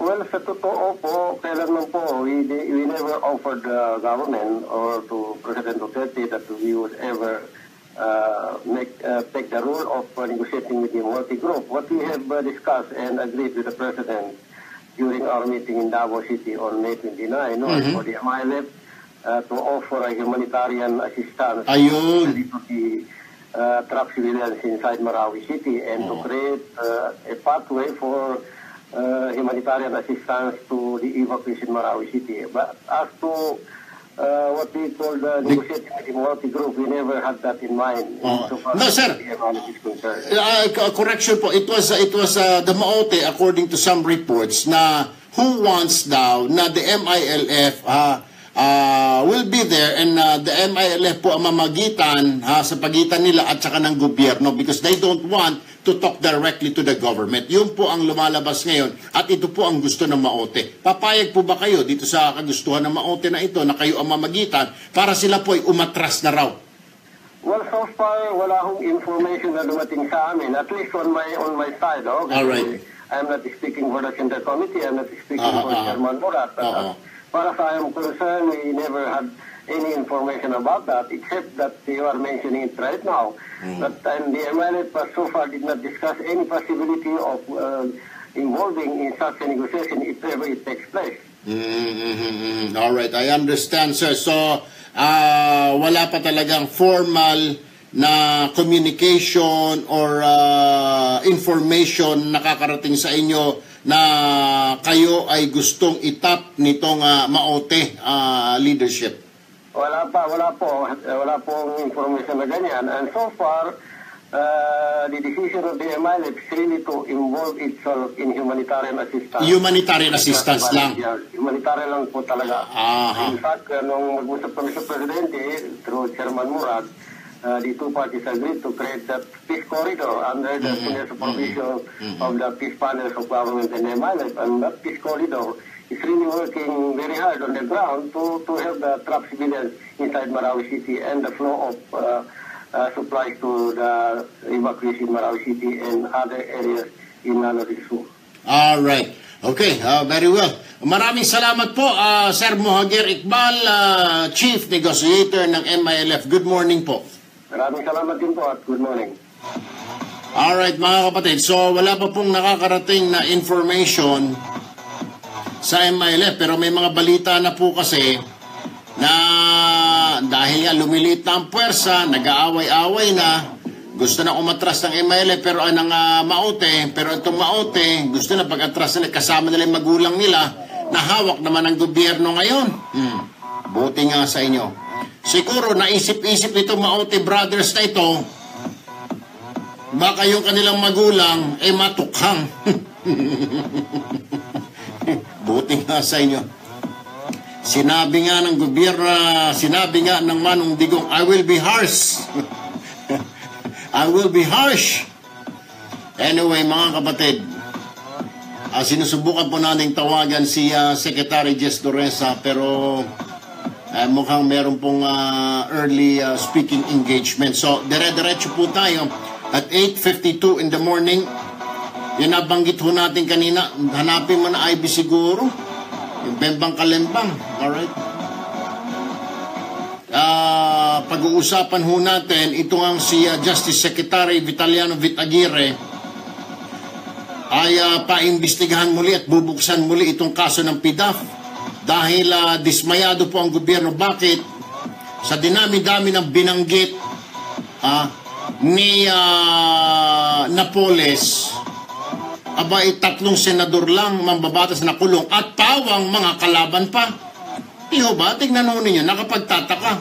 Well, sa totoo po, kailanman po, we never offered the government or to President Duterte that we would ever take the role of negotiating with the multi-group. What we have discussed and agreed with the President during our meeting in Davao City on May 29 was for the MILF to offer a humanitarian assistance to the trapped civilians inside Marawi City and to create a pathway for humanitarian assistance to the evacuation Marawi City. But as to what we call the negotiating with the multi-group, we never had that in mind. So far no, sir. Correction po. It was the Maote, according to some reports, na who wants daw na the MILF will be there, and the MILF po ang mamagitan sa pagitan nila at saka ng gobyerno, because they don't want to talk directly to the government. Yun po ang lumalabas ngayon, at ito po ang gusto ng Maote. Papayag po ba kayo dito sa kagustuhan ng Maote na ito na kayo ang mamagitan para sila po ay umatras na raw? Well, so far, wala akong information na dumating sa amin, at least on my side. Oh, all right. I'm not speaking for the Center Committee, I'm not speaking for Chairman Murat. As far as I am concerned, we never had any information about that, except that you are mentioning it right now. That and the MILF so far did not discuss any possibility of involving in such a negotiation if ever it takes place. All right, I understand, sir. So, wala pa talagang formal na communication or information nakakarating sa inyo na kayo ay gustong itap nitong Maote leadership? Wala pong information na ganyan. And so far, the decision of the MILF is really to involve itself in humanitarian assistance. Humanitarian assistance lang? Humanitarian lang po talaga. In fact, nung mag-usap kami sa Presidente, through Chairman Murat, the two parties agreed to create that peace corridor under the senior supervision of the peace panels of government and MILF. And that peace corridor is really working very hard on the ground to help the trapped civilians inside Marawi City and the flow of supplies to the evacuation in Marawi City and other areas in Nanarisu. All right. Okay, very well. Maraming salamat po, Sir Mohagir Iqbal, Chief Negotiator ng MILF. Good morning po. Maraming salamat din po at good morning. Alright mga kapatid, so wala pa pong nakakarating na information sa MILF, pero may mga balita na po kasi na dahil nga lumiliit na ang puwersa, nag-aaway-aaway na, gusto na umatras ng MILF pero ng Maote, pero itong Maote gusto na pag-atras nila, kasama nila yung magulang nila na hawak naman ng gobyerno ngayon. Buti nga sa inyo. Siguro naisip-isip itong Maote brothers na ito, baka yung kanilang magulang ay matukhang. Buti nga sa inyo. Sinabi nga ng gobyerno, sinabi nga ng Manong Digong, I will be harsh. I will be harsh. Anyway, mga kapatid, sinusubukan po natin tawagan si Secretary Jess Doresa, pero mukhang meron pong early speaking engagement. So, dire-diretso po tayo at 8:52 in the morning. Yan nabanggit ho natin kanina. Hanapin mo na IB siguro. Yung Bembang Kalembang. Alright. Pag-uusapan ho natin, ito ang si Justice Secretary Vitaliano Vitaguirre ay paimbestigahan muli at bubuksan muli itong kaso ng PDAF. Dahil dismayado po ang gobyerno. Bakit? Sa dinami-dami ng binanggit ni Napoles, abay 3 senador lang mambabatas na kulong at pawang mga kalaban pa. Iho ba? Tignan ho ninyo, nakapagtataka.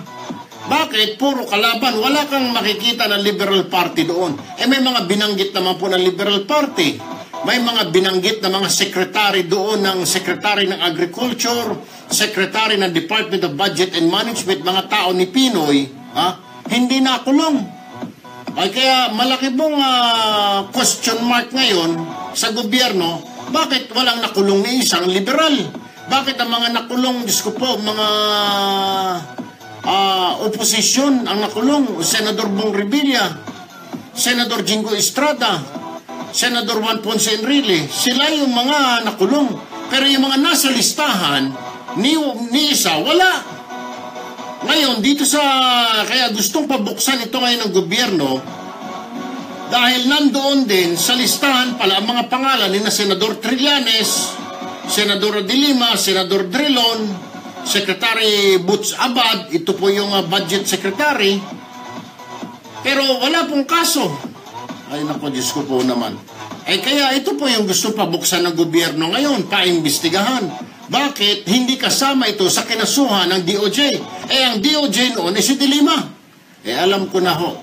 Bakit? Puro kalaban. Wala kang makikita na Liberal Party doon. May mga binanggit naman po ng Liberal Party. May mga binanggit na mga secretary doon ng Secretary ng Agriculture, Secretary ng Department of Budget and Management, mga tao ni Pinoy, hindi nakulong. Ay kaya malaki pong question mark ngayon sa gobyerno, bakit walang nakulong ni isang liberal? Bakit ang mga nakulong, Diyos ko po, mga oposisyon ang nakulong? Senador Bong Revilla, Senador Jingo Estrada, Senador Juan Ponce Enrile, sila yung mga nakulong. Pero yung mga nasa listahan, ni isa, wala. Ngayon, dito kaya gustong pabuksan ito ngayon ng gobyerno, dahil nandoon din sa listahan pala ang mga pangalan ni na Senador Trillanes, Senador De Lima, Senador Drilon, Secretary Butch Abad, ito po yung budget secretary, pero wala pong kaso. Ay naku, Diyos ko po naman. Kaya ito po yung gusto pabuksan ng gobyerno ngayon, paimbestigahan. Bakit hindi kasama ito sa kinasuhan ng DOJ? Ang DOJ noon si De Lima. Alam ko na ho,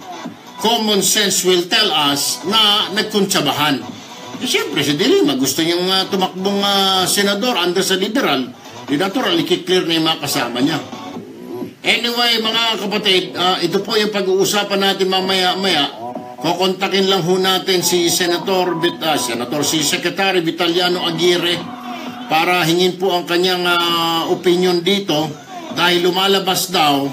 common sense will tell us na nagkuntsabahan. Siyempre si De Lima, gusto niyang tumakbong senador under sa liberal. Di natural, i-clear na yung mga kasama niya. Anyway, mga kapatid, ito po yung pag-uusapan natin mamaya-maya. Kukontakin lang ho natin si si Secretary Vitaliano Aguirre para hingin po ang kanyang opinion dito dahil lumalabas daw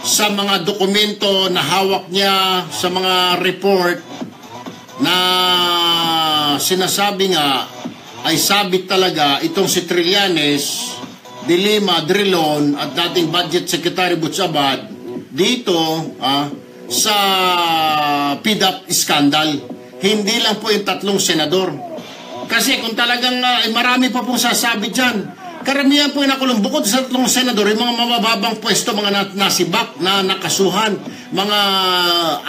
sa mga dokumento na hawak niya, sa mga report na sinasabi nga ay sabit talaga itong si Trillanes, De Lima, Drilon at dating Budget Secretary Butch Abad dito sa PDAP scandal. Hindi lang po yung 3 senador. Kasi kung talagang marami pa pong sasabi dyan, karamihan po yung nakulong. Bukod sa 3 senador, yung mga mabababang pwesto, mga nasibak na nakasuhan, mga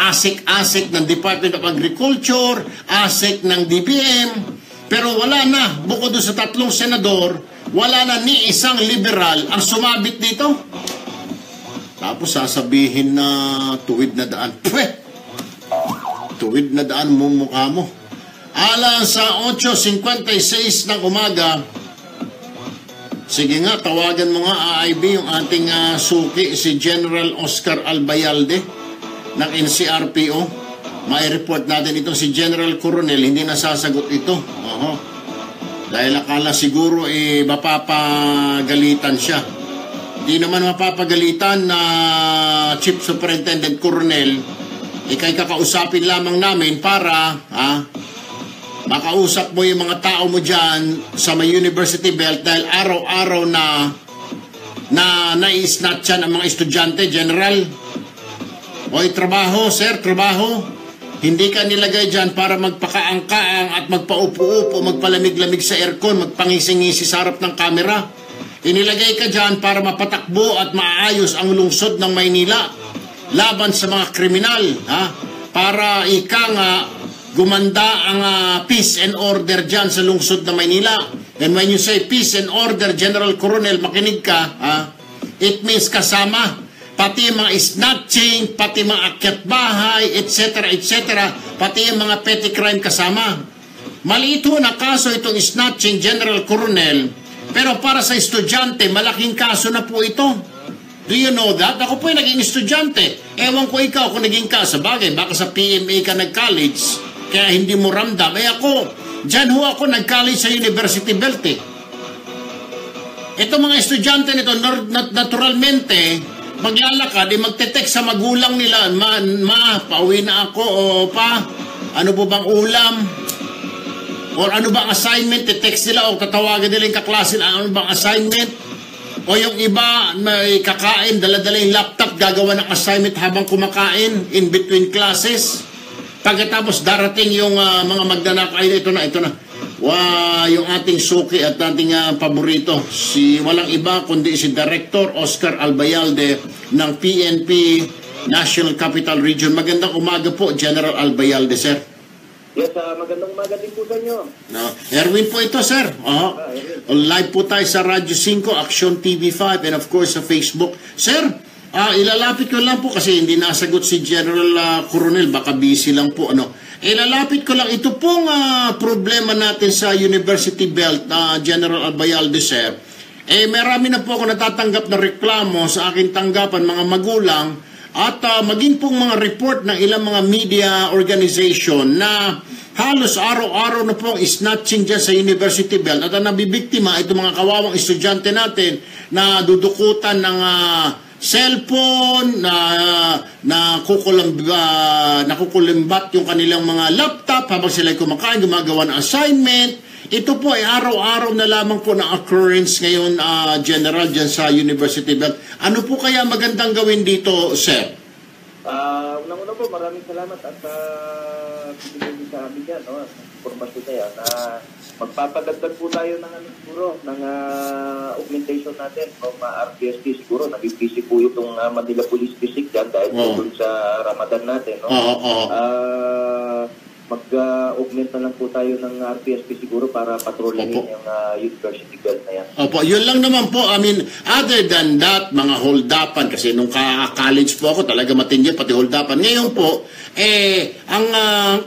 asik-asik ng Department of Agriculture, asik ng DBM, pero wala na, bukod doon sa 3 senador, wala na ni isang liberal ang sumabit dito. Tapos sasabihin na tuwid na daan. Tuwid na daan mo mukha mo. Alang sa 8:56 ng umaga, sige nga, tawagan mo nga AIB yung ating suki, si General Oscar Albayalde ng NCRPO. May report natin itong si General Coronel, hindi nasasagot ito. Dahil akala siguro mapapagalitan siya. Hindi naman mapapagalitan na Chief Superintendent Coronel. Ika'y kakausapin lamang namin para makausap mo yung mga tao mo dyan sa may University Belt dahil araw-araw na nai-snatchan ang mga estudyante, General. Oy, trabaho, sir, trabaho. Hindi ka nilagay dyan para magpakaangkaang at magpaupo-upo, magpalamig-lamig sa aircon, magpangisi-ngisi sa harap ng kamera. Inilagay ka dyan para mapatakbo at maayos ang lungsod ng Maynila laban sa mga kriminal, para gumanda ang peace and order dyan sa lungsod ng Maynila. And when you say peace and order, General Coronel, makinig ka, it means kasama pati mga snatching, pati mga akyat bahay, etc., pati yung mga petty crime kasama. Maliit ho na kaso itong snatching, General Coronel, pero para sa estudyante, malaking kaso na po ito. Do you know that? Ako po yung naging estudyante. Ewan ko ikaw kung naging kaso. Bagay, baka sa PMA ka nag-college, kaya hindi mo ramdam. Ako, dyan ho ako nag-college sa University Belt. Ito mga estudyante nito, naturalmente, maglalakad, magte-text sa magulang nila, pauwi na ako, o pa, ano po bang ulam? Or ano bang assignment? Te-text nila o tatawagan nila yung kaklase na ano bang assignment? O yung iba, may kakain, dala-dala yung laptop, gagawa ng assignment habang kumakain, in between classes. Pagkatapos darating yung mga magdanak, ay ito na. Yung ating suki at ating paborito, walang iba kundi si Director Oscar Albayalde ng PNP National Capital Region. Magandang umaga po, General Albayalde, sir. Yes, magandang umaga din po sa inyo. Erwin po ito, sir. Live po tayo sa Radyo 5, Action TV5, and of course sa Facebook. Sir, ilalapit ko lang po kasi hindi nasagot si General Coronel, baka busy lang po. Ilalapit ko lang, ito pong problema natin sa University Belt, General Albayalde, sir. Marami na po ako natatanggap na reklamo sa aking tanggapan, mga magulang, at maging pong mga report ng ilang mga media organization na halos araw-araw na pong snatching dyan sa University Belt at nabibiktima itong mga kawawang estudyante natin na dudukutan ng cellphone, nakukulimbat yung kanilang mga laptop habang sila kumakain, gumagawa ng assignment. Ito po ay araw-araw na lamang po na occurrence ngayon, General, dyan sa University Belt. Ano po kaya magandang gawin dito, sir? Unang-una po, maraming salamat at pinigay sa amin yan, informasyon na yan. Magpapadagdag po tayo ng augmentation natin ng RPSP siguro. Nag-busy po itong Manila Police District dyan dahil po sa Ramadan natin. mag-augment na lang po tayo ng RPSP siguro para patrolingin yung university girls na yan. Opo, yun lang naman po. I mean, other than that, mga hold-upan, kasi nung college po ako, talaga matindi, pati hold-upan. Ngayon po,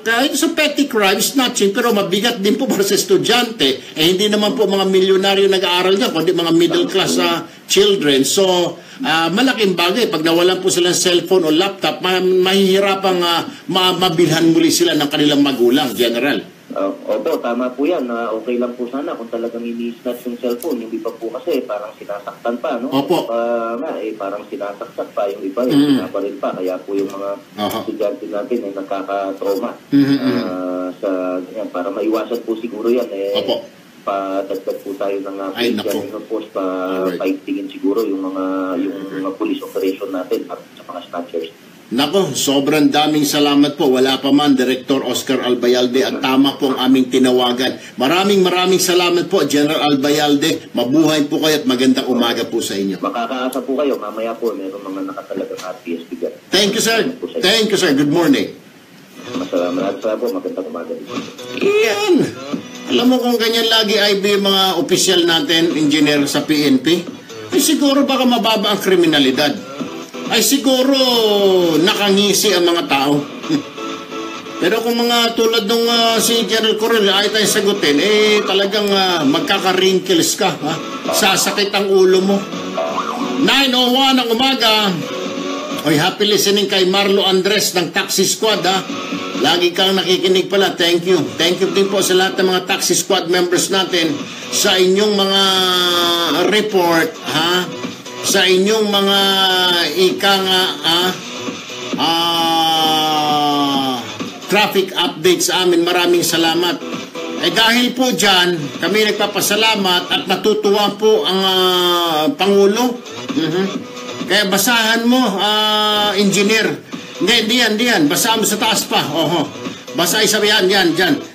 kahit sa petty crimes, snatching, pero mabigat din po para sa estudyante. Hindi naman po mga milyonaryo nag-aaral niya, kundi mga middle class children. So, malaking bagay. Pag nawalan po sila ng cellphone o laptop, mahihirapang mabilhan muli sila ng kanilang magulang, General. Opo, tama po yan. Okay lang po sana kung talagang ini-snatch yung cellphone. Yung iba po kasi parang sinasaktan pa, no? Opo. Parang sinasaksak pa yung iba, yung sinabaril pa. Kaya po yung mga estudyante natin ay nagkakatrauma. Para maiwasan po siguro yan. Opo. Padagdag po tayo ng post paigtingin siguro yung mga police operation natin at sa mga snatchers. Nako, sobrang daming salamat po. Wala pa man, Director Oscar Albayalde, at tama po ang aming tinawagan. Maraming salamat po, General Albayalde. Mabuhay po kayo at magandang umaga po sa inyo. Makakaasa po kayo. Mamaya po, meron mga nakatalagang RPSP dyan. Thank you, sir. Thank you, sir. Good morning. Maraming salamat po. Magandang umaga. Iyan. Alam mo kung ganyan lagi ay mga opisyal natin, engineer sa PNP, ay siguro baka mababa ang kriminalidad. Ay siguro nakangisi ang mga tao. Pero kung mga tulad nung si General Coronel ay tayo sagutin, talagang magkaka-wrinkles ka. Sasakit ang ulo mo. 9:01 ng umaga. Oy, happy listening kay Marlo Andres ng Taxi Squad, Lagi kang nakikinig pala. Thank you. Thank you din po sa lahat ng mga Taxi Squad members natin sa inyong mga report, sa inyong mga traffic updates sa amin. Maraming salamat. Dahil po dyan, kami nagpapasalamat at natutuwa po ang Pangulo. Kaya basahan mo, engineer. Hindi yan. Basahan mo sa taas pa. Basa isabi yan.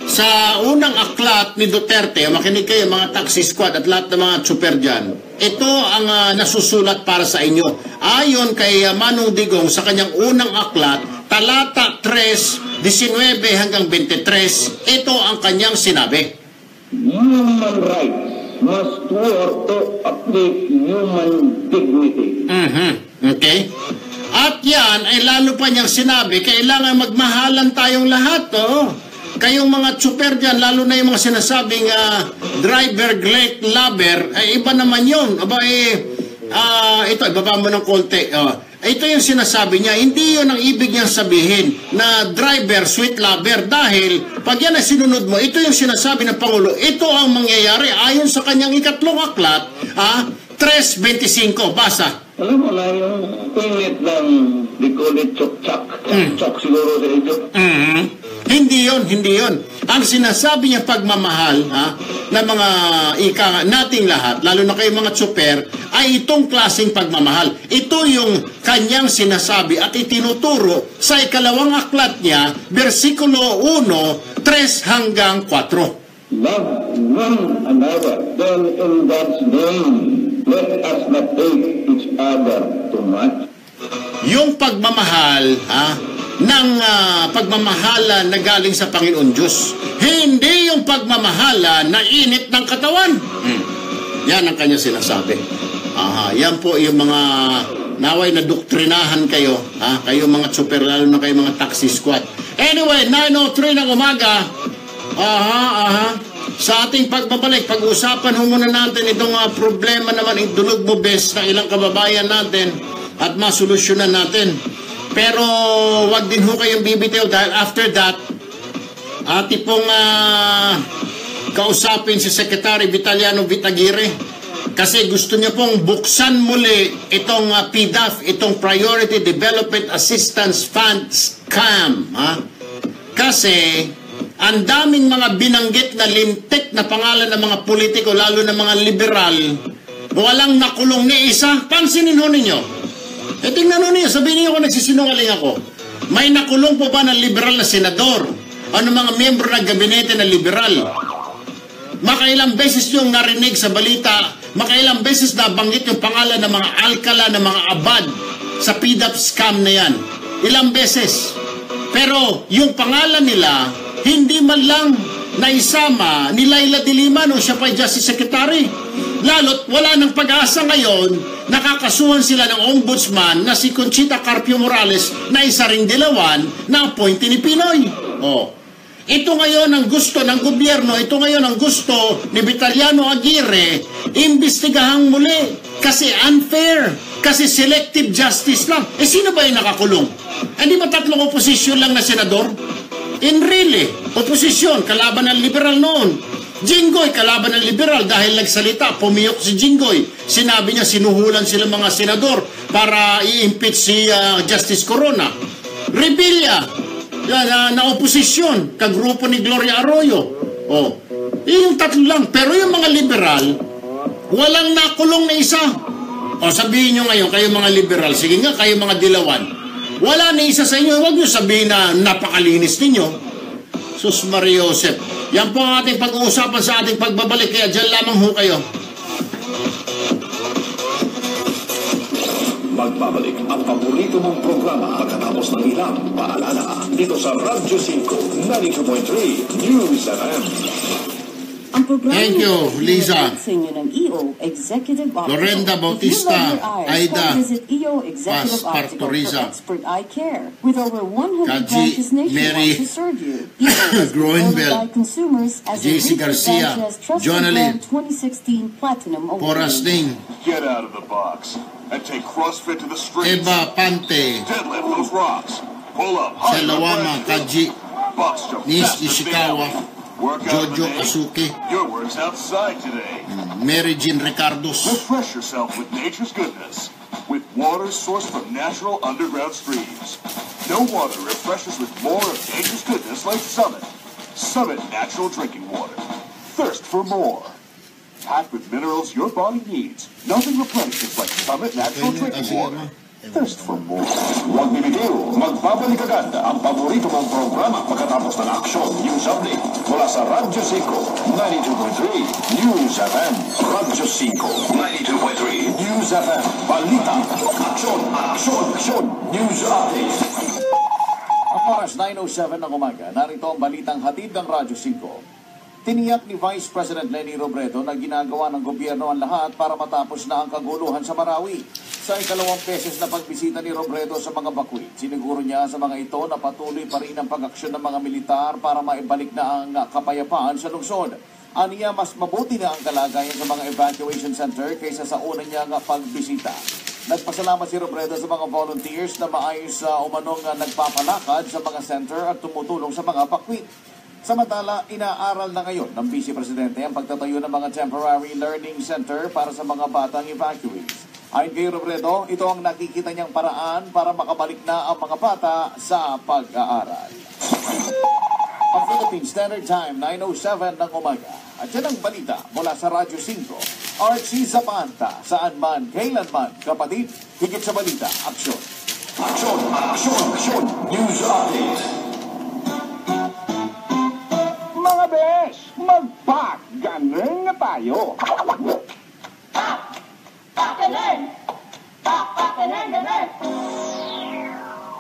Sa unang aklat ni Duterte, makinig kayo mga Taxi Squad at lahat ng mga super dyan. Ito ang nasusulat para sa inyo. Ayon kay Manong Digong sa kanyang unang aklat, talata 3, 19 hanggang 23, ito ang kanyang sinabi. Human rights must work to uplift human dignity. Okay? At yan ay lalo pa niyang sinabi, kailangan magmahalan tayong lahat. Kayong mga super dyan, lalo na yung mga sinasabing driver, great lover, ay iba naman yun. Ito, ibaba mo ng konti. Ito yung sinasabi niya, hindi yun ang ibig niyang sabihin na driver, sweet lover, dahil pag yan ay sinunod mo, ito yung sinasabi ng Pangulo, ito ang mangyayari ayon sa kanyang ikatlong aklat, 3:25, basa. Alam mo na yung pinit ng they call it chok-chak. Chok siguro sa inyo. Hindi yun. Ang sinasabi niya pagmamahal na mga nating lahat, lalo na kayo mga super, ay itong klaseng pagmamahal. Ito yung kanyang sinasabi at itinuturo sa ikalawang aklat niya, versikulo 1, 3 hanggang 4. Love one another, then in God's name, let us not hate each other too much. Yung pagmamahal, ng pagmamahala na galing sa Panginoon Diyos. Hindi yung pagmamahala na init ng katawan. Yan ang kanya sinasabi. Yan po yung mga naway na doktrinahan kayo. Kayo mga super, lalo na kayo mga Taxi Squad. Anyway, 9:03 ng umaga. Sa ating pagbabalik, pag-usapan muna natin itong problema naman, yung dunog mo bes ng ilang kababayan natin at masolusyonan natin. Pero wag din ho kayong bibitaw dahil after that, ati pong kausapin si Secretary Vitaliano Vitaguirre kasi gusto niya pong buksan muli itong PDAF, itong Priority Development Assistance Fund scam. Kasi ang daming mga binanggit na lintik na pangalan ng mga politiko, lalo na mga liberal, walang nakulong ni isa. Pansinin ho ninyo. Tingnan niyo, sabihin niyo kung nagsisinungaling ako. May nakulong po ba ng liberal na senador? Ano mga miyembro ng gabinete na liberal? Makailang beses yung narinig sa balita, makailang beses nabanggit yung pangalan ng mga alkala, ng mga abad sa PDAP scam na yan. Ilang beses? Pero yung pangalan nila, hindi man lang naisama ni Laila de Lima nung siya pa Justice Secretary. Lalo't wala ng pag-asa ngayon, nakakasuhan sila ng ombudsman na si Conchita Carpio Morales na isa ring dilawan na appointee ni Pinoy. Ito ngayon ang gusto ng gobyerno, ito ngayon ang gusto ni Vitaliano Aguirre, imbestigahang muli. Kasi unfair, kasi selective justice lang. Sino ba yung nakakulong? Hindi ba tatlong oposisyon lang na senador? In really, oposisyon, kalaban ng liberal noon. Jinggoy, kalaban ng liberal dahil nagsalita, pumiyok si Jinggoy. Sinabi niya, sinuhulan sila mga senador para i-impeach si Justice Corona. Rebilla, na oposisyon, kagrupo ni Gloria Arroyo. Yung tatlo lang. Pero yung mga liberal, walang nakulong na isa. Sabihin nyo ngayon, kayo mga liberal, sige nga, kayo mga dilawan. Wala na isa sa inyo, huwag nyo sabihin na napakalinis ninyo. Sus Maria Josep. Yan po ang ating pag-uusapan sa ating pagbabalik, kaya dyan lamang ho kayo. Magbabalik ang paborito mong programa pagkatapos ng ilang paalala dito sa Radyo 5 92.3 News FM. Thank you, Liza. Lorenda Bautista, Aida Paspartoriza, Kaji Mary Groenbel, JC Garcia, Jonalyn, Poras Ding, Get out of the box and take CrossFit to the streets. Eva Pante, Deadlift those rocks. Pull up. Selawama Kaji, Box jump. Nis Ishikawa, Jojo Asuki, Your work's outside today. Mary Jean Ricardos. Refresh yourself with nature's goodness. With water sourced from natural underground streams. No water refreshes with more of nature's goodness like Summit. Summit Natural Drinking Water. Thirst for more. Packed with minerals your body needs. Nothing replenishes like Summit Natural Drinking Water. Thirst for more. Huwag bibitiw, magbabalik agad ang paborito mong programa pagkatapos ng aksyon news update mula sa Radyo 5 92.3 News FM. Radyo 5 92.3 News FM. Balita, aksyon, aksyon, aksyon, news update. Ang oras 9:07 ng umaga, narito ang balitang hatid ng Radyo 5. Tiniyak ni Vice President Leni Robredo na ginagawa ng gobyerno ang lahat para matapos na ang kaguluhan sa Marawi. Sa ikalawang beses na pagbisita ni Robredo sa mga bakwit, siniguro niya sa mga ito na patuloy pa rin ang pag-aksyon ng mga militar para maibalik na ang kapayapaan sa lungsod. Aniya, mas mabuti na ang kalagayan sa mga evacuation center kaysa sa una niyang pagbisita. Nagpasalamat si Robredo sa mga volunteers na maayos umanong nagpapalakad sa mga center at tumutulong sa mga bakwit. Samantala, inaaral na ngayon ng Vice Presidente ang pagtatayo ng mga temporary learning center para sa mga batang evacuees. Ayon kay Robredo, ito ang nakikita niyang paraan para makabalik na ang mga bata sa pag-aaral. Ang Philippine Standard Time, 9:07 ng umaga. At yan ang balita mula sa Radyo 5. Archie Zapanta, saan man, kailanman, kapatid, higit sa balita, aksyon. Aksyon, aksyon, aksyon, news update. Mga besh, magpag-ganon na tayo.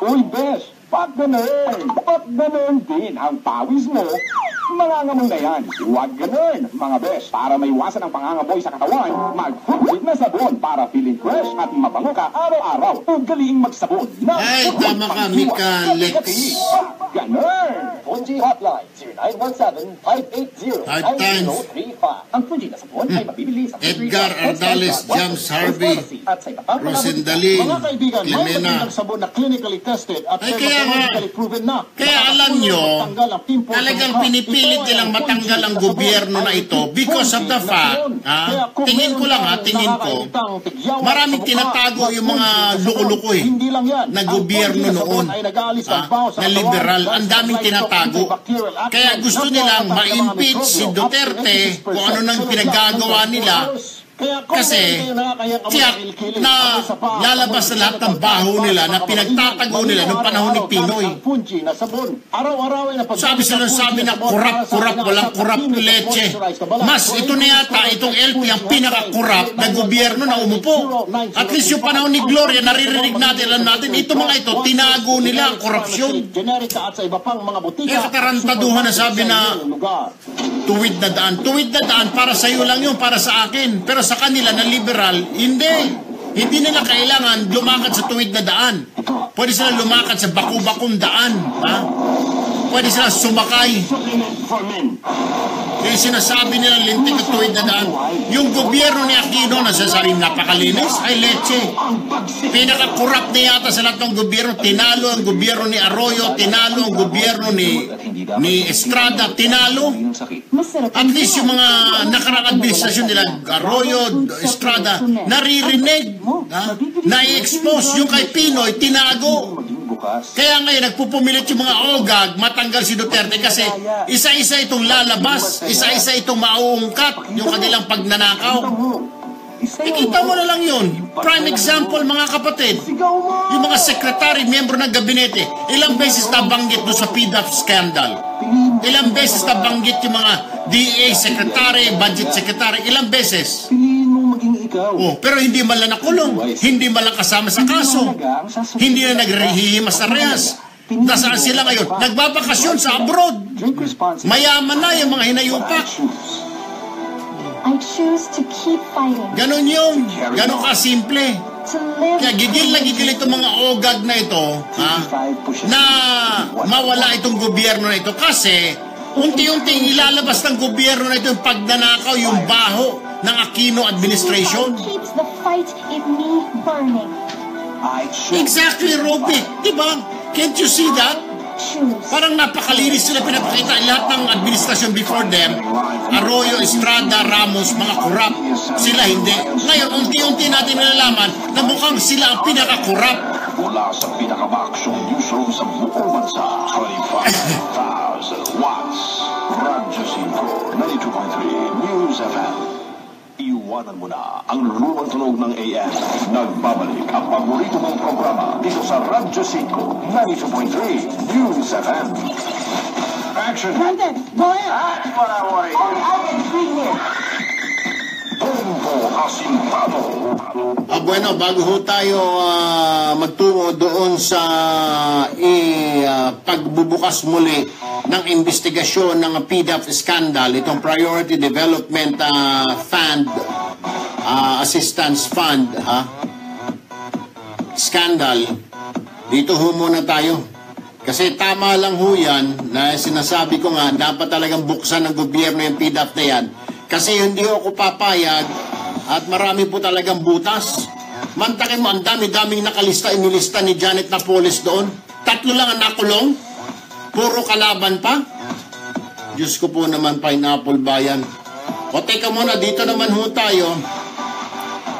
Uy, besh, pag-ganon din ang pawis mo. Mangangamoy na yan. Huwag ganun, mga besh. Para maiwasan ang pangangamoy sa katawan, mag-fruit na sabon para feeling fresh at mabango ka araw-araw. Ugaliing magsabon. Ay, tama ka, Mika Lex. Ganun! Fungi Hotline 0917-580-9035. Ang Fungi na sabon ay mabibili sa Edgar Ardales, James Harvey, Rosendali, Clemena. Sabon na clinically tested at kaya proven na. Kaya alam nyo, talagang pinipilit nilang matanggal ang gobyerno na ito because of the fact, tingin ko lang tingin ko, maraming tinatago yung mga luko-luko na gobyerno noon, na liberal, ang daming tinatago. Kaya gusto nilang ma-impeach si Duterte kung ano nang pinagagawa nila Kasi tiyak na lalabas na lahat ng baho nila na pinagtatago nila noong panahon ni Pinoy. Sabi na kurap, walang kurap leche. Mas ito na yata, itong LP ang pinaka-kurap na gobyerno na umupo. At least yung panahon ni Gloria, naririnig natin, alam natin, ito mga ito, tinago nila ang korupsyon. Kaya katarantaduhan na sabi na tuwid na daan. Tuwid na daan, para sa iyo lang yun, para sa akin. Pero sa kanila na liberal, hindi nila kailangan lumakad sa tuwid na daan. Pwede sila lumakad sa baku-bakong daan. Ha? Pwede sila sumakay. Kaya sinasabi nila lintik at tuwid na daan. Yung gobyerno ni Aquino nasasabing napakalinis, ay leche. Pinaka-corrupt na yata sa lahat ng gobyerno. Tinalo ang gobyerno ni Arroyo, tinalo ang gobyerno ni Estrada, tinalo. At least yung mga nakarang administrasyon nila, Arroyo, Estrada, naririnig, na-expose. Yung kay Pinoy, tinago. Kaya ngayon, nagpupumilit yung mga ogag, matanggal si Duterte kasi isa-isa itong lalabas, isa-isa itong mauungkat, yung kanilang pagnanakaw. Ikita mo na lang yun. Prime example, mga kapatid, yung mga sekretary, miyembro ng gabinete, ilang beses nabanggit doon sa PDAP scandal. Ilang beses nabanggit yung mga DA secretary, budget secretary, ilang beses. Oh, pero hindi man lang nakulong, hindi man lang kasama sa kaso, hindi na nagrehihimas sa rehas. Nasaan sila ngayon? Nagbabakasyon sa abroad. Mayaman na yung mga hinayupak. I choose to keep fighting. Ganon yun. Ganon kasimple. Kaya gigil na gigil itong mga ogag na ito, na mawala itong gobyerno na ito kasi unti-unting ilalabas ng gobyerno na ito yung pagnanakaw, yung baho ng Aquino administration. Keeps the fight in me burning. Exactly, Robby. Diba? Can't you see that? Parang napakalinis sila pinapakita lahat ng administrasyon before them. Arroyo, Estrada, Ramos, mga kurap. Sila hindi. Ngayon, unti-unti natin nalalaman na mukhang sila ang pinaka-kurap. Mula sa pinaka-baksyong newsroom sa buong bansa, 25,000 watts. Radyo 5, 92.3 News FM. Iwanan mo na ang lumang tunog ng AM. Nagbabalik ang paborito mong programa dito sa Radyo 5, 92.3 News FM. Action! Brandon, go ahead. That's what I wanted. Only I can screen here. Bombo Asintado. Bueno, bago ho tayo magtungo doon sa pagbubukas muli ng investigasyon ng PDAP scandal, itong Priority Development Fund, Assistance Fund, scandal, dito ho muna tayo. Kasi tama lang ho yan, na sinasabi ko nga, dapat talagang buksan ng gobyerno yung PDAP na yan. Kasi hindi ako papayag at marami po talagang butas. Mantakin mo, ang dami-daming nakalista, inilista ni Janet Napoles doon. 3 lang ang nakulong. Puro kalaban pa. Diyos ko po naman, Pineapple Bayan. O teka muna, dito naman ho tayo.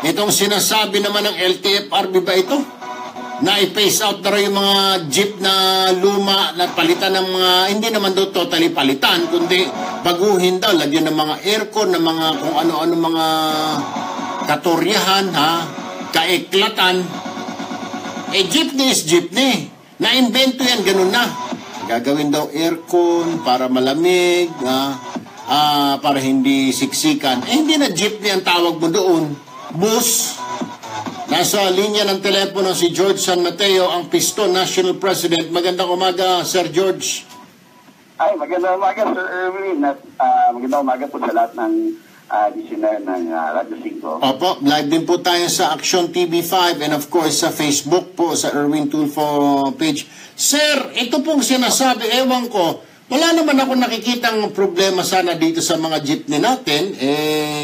Itong sinasabi naman ng LTFRB ba ito? Na i-phase out na rin yung mga jeep na luma na palitan ng mga, hindi naman daw totally palitan, kundi baguhin daw, lagyan ng mga aircon, ng mga kung ano-ano mga katoryahan, kaiklatan. Jeepney is jeepney. Na-invento yan, ganun na. Gagawin daw aircon para malamig, para hindi siksikan. Hindi na jeepney ang tawag mo doon. Bus. Nasa linya ng telepono si George San Mateo, ang Piston National President. Magandang umaga, Sir George. Ay, magandang umaga, Sir Erwin. At magandang umaga po sa lahat ng listener ng Radyo 5. Opo, live din po tayo sa Action TV5 and of course sa Facebook po, sa Erwin Tulfo page. Sir, ito pong sinasabi, ewan ko, wala naman ako nakikitang problema sana dito sa mga jeepney natin,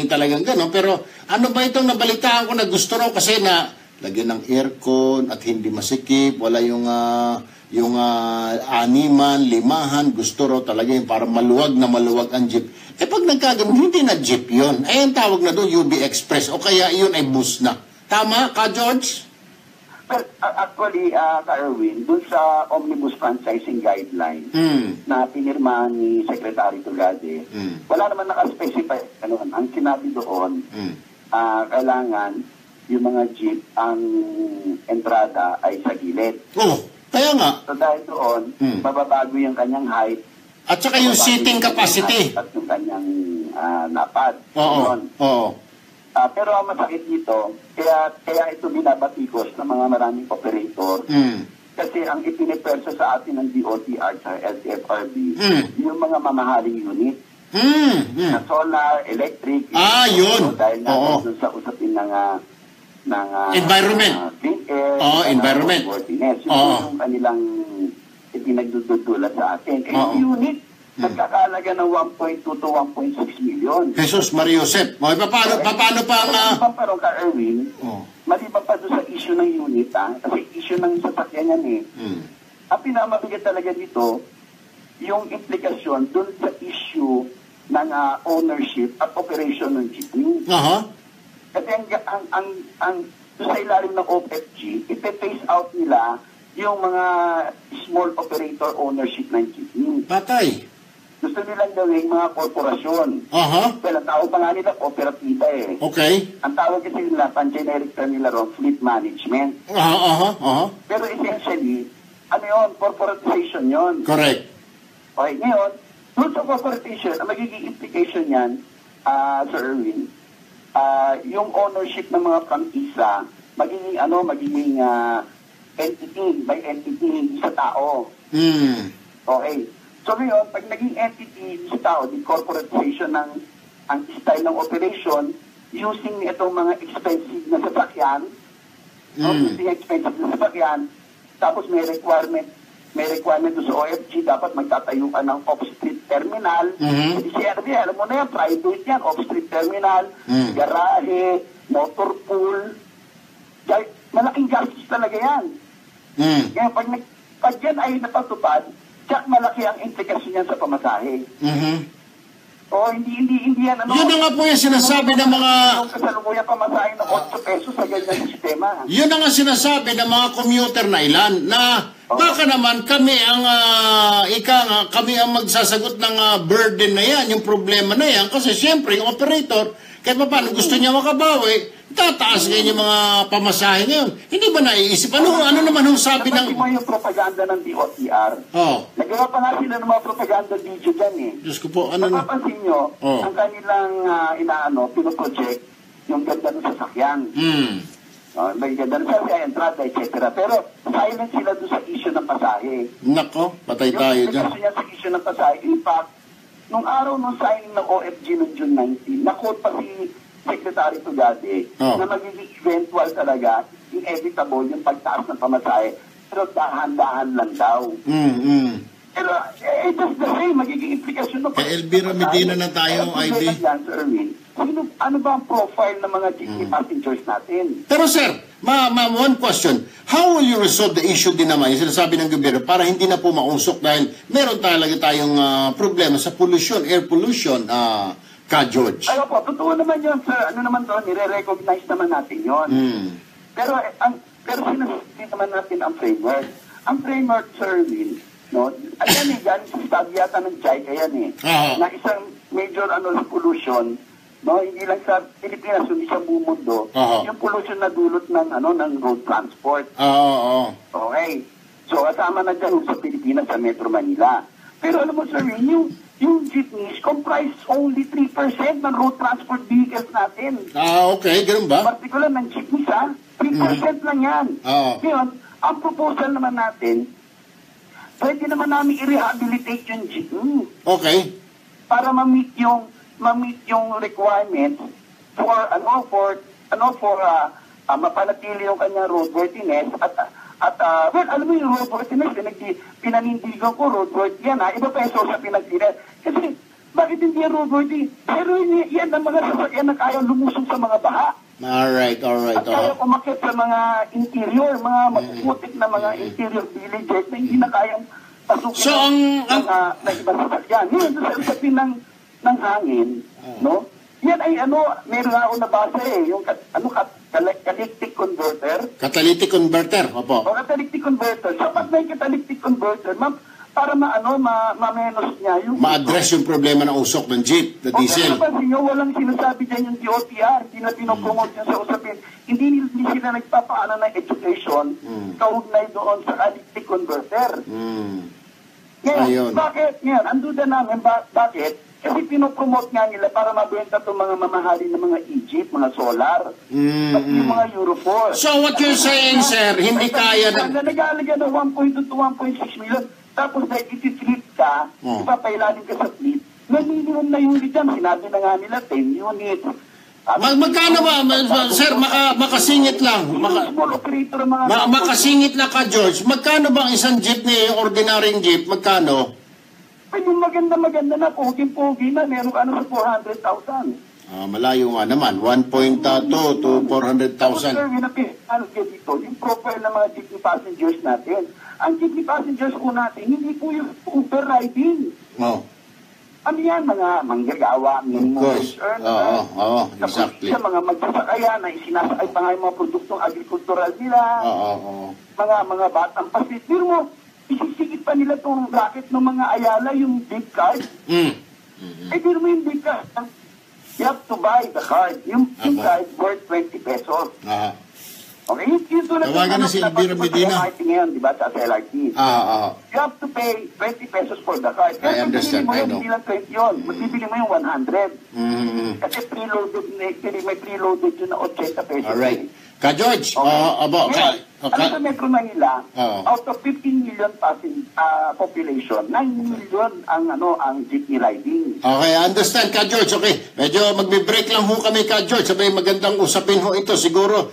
talagang gano'n. Pero ano ba itong nabalitaan ko na gusto raw kasi na lagyan ng aircon at hindi masikip, wala yung animan, limahan, gusto raw talaga yung para maluwag na maluwag ang jeep. Pag nagkaganon, hindi na jeep yun. Ang tawag na doon, UB Express, o kaya yun ay bus na. Tama ka, George? Well, actually, Erwin, dun sa Omnibus Franchising Guidelines na pinirma ni Secretary Tugade, wala naman nakaspecify. Ang sinabi doon, kailangan yung mga jeep ang entrada ay sa gilid. Kaya nga. So dahil doon, mababago yung kanyang height. At saka yung seating capacity. At yung kanyang napad. Oo. Pero ang masakit dito, kaya ito binabatikos ng mga maraming operator. Kasi ang ipiniperso sa atin ng DOTR sa LTFRB, yung mga mamahaling unit. Na solar, electric. Yun. Dahil natin sa usapin ng environment. Clean air. Environment. Yung kanilang ipinagdudulat sa atin. Kaya yung unit, nagkakalaga ng 1.2 to 1.6 million. Jesus Maria Josep. Paano pa ang... Maliban pa rin ka, Erwin, maliban pa doon sa issue ng unit, kasi issue ng sasakyan yan ang pinamabigat talaga dito, yung implikasyon doon sa issue ng ownership at operation ng jeepney. Kasi ang sa ilalim ng OFG, ipe-phase out nila yung mga small operator ownership ng jeepney. Patay. Gusto nilang gawing mga korporasyon. Well, ang tawag pa nga nila, kooperatiba Okay. Ang tawag kasi nila, pan-generic term nila ron, fleet management. Pero essentially, ano yun? Corporatization yun. Correct. Okay, ngayon, doon sa corporatization, ang magiging implication yan, Sir Erwin, yung ownership ng mga prangkisa, magiging entity, by entity, hindi sa tao. Okay. So ngayon, pag naging entity sa tao, di corporatization ng ang style ng operation, using itong mga expensive na sasakyan, using expensive na sasakyan, tapos may requirement doon sa OFG, dapat magtatayo ka ng off-street terminal. Kasi CRB, alam mo na yan, private yan, off-street terminal, garahe, motor pool. Malaking gastos talaga yan. Kaya pag yan ay napatupad, tsak malaki ang implikasyon yan sa pamasahe. Hindi yan Yun na nga po yung sinasabi ng mga... Kasalukuyang pamasahe ng 8 pesos sa ganyan sistema. Yun na nga sinasabi ng mga commuter na ilan na baka naman kami ang kami ang magsasagot ng burden na yan, yung problema na yan. Kasi siyempre yung operator, kahit pa paano gusto niya makabawi, tataas ngayon yung mga pamasahe ngayon. Hindi ba naiisip? Ano naman yung sabi ng... Napansin mo yung propaganda ng DOTR? Nagawa pa nga sila ng mga propaganda video dyan Diyos ko po, napapansin nyo, ang kanilang pinoproject, yung ganda ng sasakyan. May ganda ng sasakyan, entrada, etc. Pero silent sila doon sa issue ng pasahe. Nako, patay tayo dyan. Yung niya sa issue ng pasahe. In fact, nung araw ng signing ng OFG noong June 19, na-quote pa si Secretary Tugade na magiging eventual talaga, inevitable yung pagtaas ng pamasahe, pero dahan-dahan lang daw. Pero just the same, magiging implikasyon ng pamasahe. Elvira Medina na tayo, ID. Ano ba ang profile ng mga jeepney passengers natin? Pero sir, one question. How will you resolve the issue din naman, yung sinasabi ng gobyerno, para hindi na po mausok dahil meron talaga tayong problema sa pollution, air pollution, Ka George? Ay, opo, totoo naman yun, sir. Ano naman doon, nire-recognize naman natin yun. Pero sinasabi naman natin ang framework. Ang framework, Sir Will, ayan galing sa study yata ng JICA yan na isang major pollution, hindi lang sa Pilipinas, hindi sa buong mundo, yung pollution na dulot ng road transport. Okay. So, kasama na dyan sa Pilipinas, sa Metro Manila. Pero alam mo, Sir Will, yung jeepneys comprise only 3% ng road transport vehicles natin. Okay. Ganun ba? Particular ng jeepneys, 3% lang yan. Ngayon, ang proposal naman natin, pwede naman namin i-rehabilitate yung jeepney. Okay. Para ma-meet yung requirements for mapanatili yung kanyang roadworthiness at alam mo yung roadworthiness, pinanindigan ko roadworthy yan, iba pa yung sa pinagsinan. Kasi, bakit hindi yan roadworthy? Pero yan ang mga sasakyan na kaya lumusong sa mga baha. Alright. At kaya umakit sa mga interior, mga mapuputik na mga interior villages na hindi na kayang pasukin ng ibang sasakyan. Ngayon, sa usapin ng hangin, yan ay meron ako nabasa yung catalytic converter. Catalytic converter, opo. O catalytic converter. Sapat na yung catalytic converter, para ma-menos niya yung ma-address yung problema ng usok ng jeep, na diesel. Kung napansin nyo, walang sinasabi dyan yung DOTR, hindi na pinopromote yun sa usapin. Hindi sila nagpapaano ng education kaugnay doon sa electric converter. Ngayon, bakit? Ngayon, anduda namin, bakit? Kasi pinopromote nga nila para mabenta itong mga mamahalin ng mga Egypt, mga solar, at yung mga Euro 4. So what you're saying, sir, hindi kaya na... Nag-aalaga ng 1.2 to 1.6 million, tapos dahil iti-treat ka, ipapailalim ka sa fleet, may minimum na unit yan, sinabi na nga nila, 10 units. Magkano ba, sir, makasingit lang. Makasingit lang ka, George. Magkano ba ang isang jeepney, ordinaryong jeep, magkano? Ay, yung maganda na, pogi-pogi na, meron ka sa 400,000. Malayo nga naman, 1.2 to 400,000. Tapos, sir, dito, yung profile ng mga jeepney passengers natin. Ang jeepney passengers po natin, hindi po yung Uber riding. Ano yan, mga manggagawa, minimum wage earner. Exactly. Sa mga magsasakaya na isinasakay pa nga yung mga produktong agricultural nila. Mga batang pasit. Pero mo, isisigit pa nila itong bracket ng mga Ayala, yung big card. Pero mo yung big card. You have to buy the card. Yung card worth 20 pesos. Okay, yung tulad tawagan na si Elvira Medina. Ngayon, di ba, sa LRT. You have to pay 20 pesos for the card. I understand, I know. Hindi lang 20 yun. Magbibili mo yung 100. Kasi preloaded, may preloaded yun na 80 pesos. Alright. Ka-George, sa Metro Manila, out of 15 million population, 9 million ang jeepney riding. Okay, understand, Ka-George. Okay, medyo magbe-break lang ho kami, Ka-George. Sabay magandang usapin ho ito. Siguro,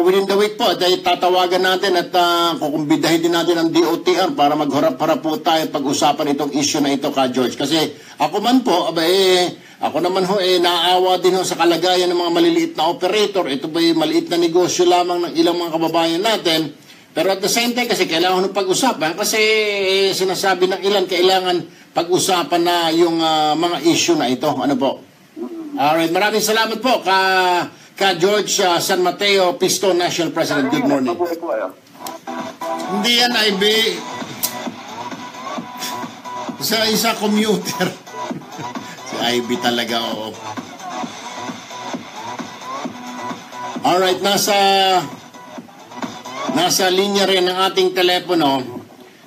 within the week po, dahil tatawagan natin at kukumbidahin din natin ang DOTR para magharap-harap po tayo pag-usapan itong issue na ito, Ka-George. Kasi ako man po, ako naman ho, naawa din ho sa kalagayan ng mga maliliit na operator. Ito ba yung maliit na negosyo lamang ng ilang mga kababayan natin. Pero at the same time, kasi kailangan ng pag-usapan. Kasi sinasabi ng ilan, kailangan pag-usapan na yung mga issue na ito. Ano po? Alright, maraming salamat po ka George San Mateo, Piston National President. Good morning. Hindi yan, IB. Isa commuter. IB talaga, oo. Alright, nasa linya rin ng ating telepono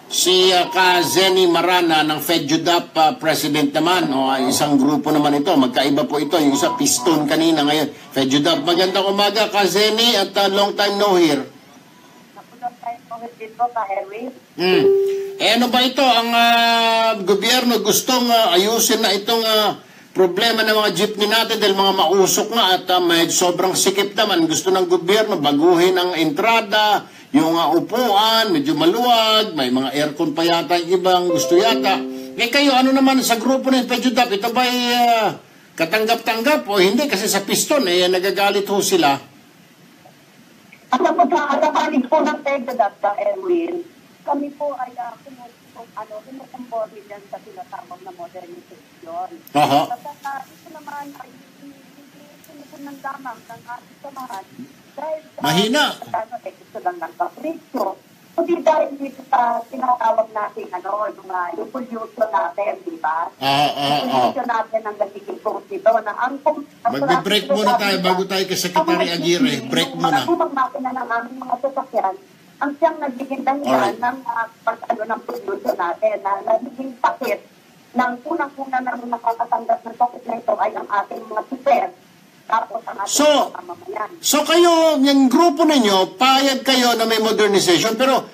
si Zenny Marana ng FEDUDAP president naman, isang grupo naman ito, magkaiba po ito, yung isa Piston kanina, ngayon FEDUDAP. Magandang umaga ka Zenny at long time no hear. Long time no hear dito ka Erwin. Ano ba ito, ang gobyerno gustong ayusin na itong problema ng mga jeepney natin dahil mga mausok nga at may sobrang sikip naman. Gusto ng gobyerno baguhin ang entrada, yung upuan, medyo maluwag, may mga aircon pa yata yung ibang gusto yata. Kayo, ano naman sa grupo ng FEDUDAP, ito ba katanggap-tanggap o hindi? Kasi sa Piston, nagagalit ho sila. Alam mo sa alamanin po ng FEDUDAP sa Erwin, kami po ay kumukonforme dyan sa tinatawag na modernization. Ito naman ay hindi ng damang ng ating samahan dahil mahina. Gusto lang ng kapritsyo. Hindi dahil dito sa tinatawag natin yung pollution natin, di ba? Pollution natin ang nagiging source dito na magbe-break muna tayo bago tayo kay Secretary Aguirre. Break muna. Ang makina ng aming mga sasakyan ang siyang nagiging dahilan ng ng pollution natin na nagiging sakit ng unang-una na nakakatanggap ng sakit na ito ay ang ating mga super. Tapos ang ating mga mamamayan. So kayo, yung grupo ninyo, payag kayo na may modernization, pero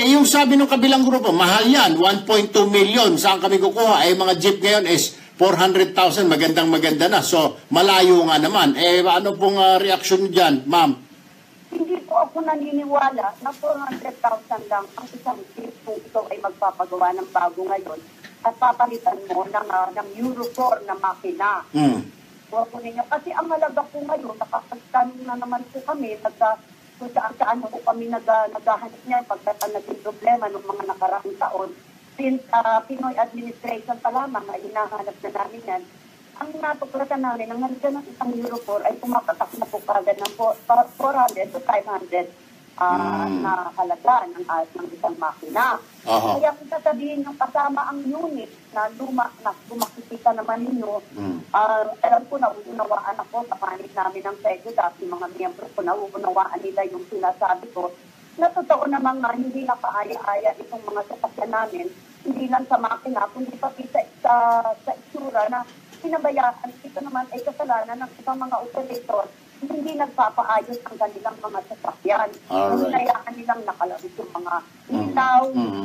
yung sabi ng kabilang grupo, mahal yan, 1.2 million. Saan kami kukuha? Mga jeep ngayon is 400,000, magandang-maganda na. So, malayo nga naman. Ano pong reaction dyan, ma'am? Hindi po ako naniniwala na 400,000 lang ang isang jeep kung ito ay magpapagawa ng bago ngayon at papalitan mo ng Euro 4 na makina. Po ninyo. Kasi ang halaga po ngayon, nakapagtanong na naman po kami, kung saan po kami naghahanap niya pagkatan naging problema ng mga nakaraang taon. Since Pinoy administration pa lamang ay hinahanap na namin yan, ang natuklasan namin, ang halaga ng isang Euro 4 ay pumapatak na po kagad ng 400 to 500 na halaga ng isang makina. Kaya kung sasabihin yung kasama ang unit na makikita naman ninyo, alam ko na uunawaan ako sa panig namin ng PEDUDAP, yung mga miyembro ko na uunawaan nila yung sinasabi ko, na totoo namang hindi nakaaya-aya itong mga sasakyan namin, hindi lang sa makina, kundi pati sa itsura na pinabayaan. Ito naman ay kasalanan ng isang mga operator, hindi nagpapaayos ang kanilang mga sasakyan. Hinayaan nilang nakalabit yung mga ilaw,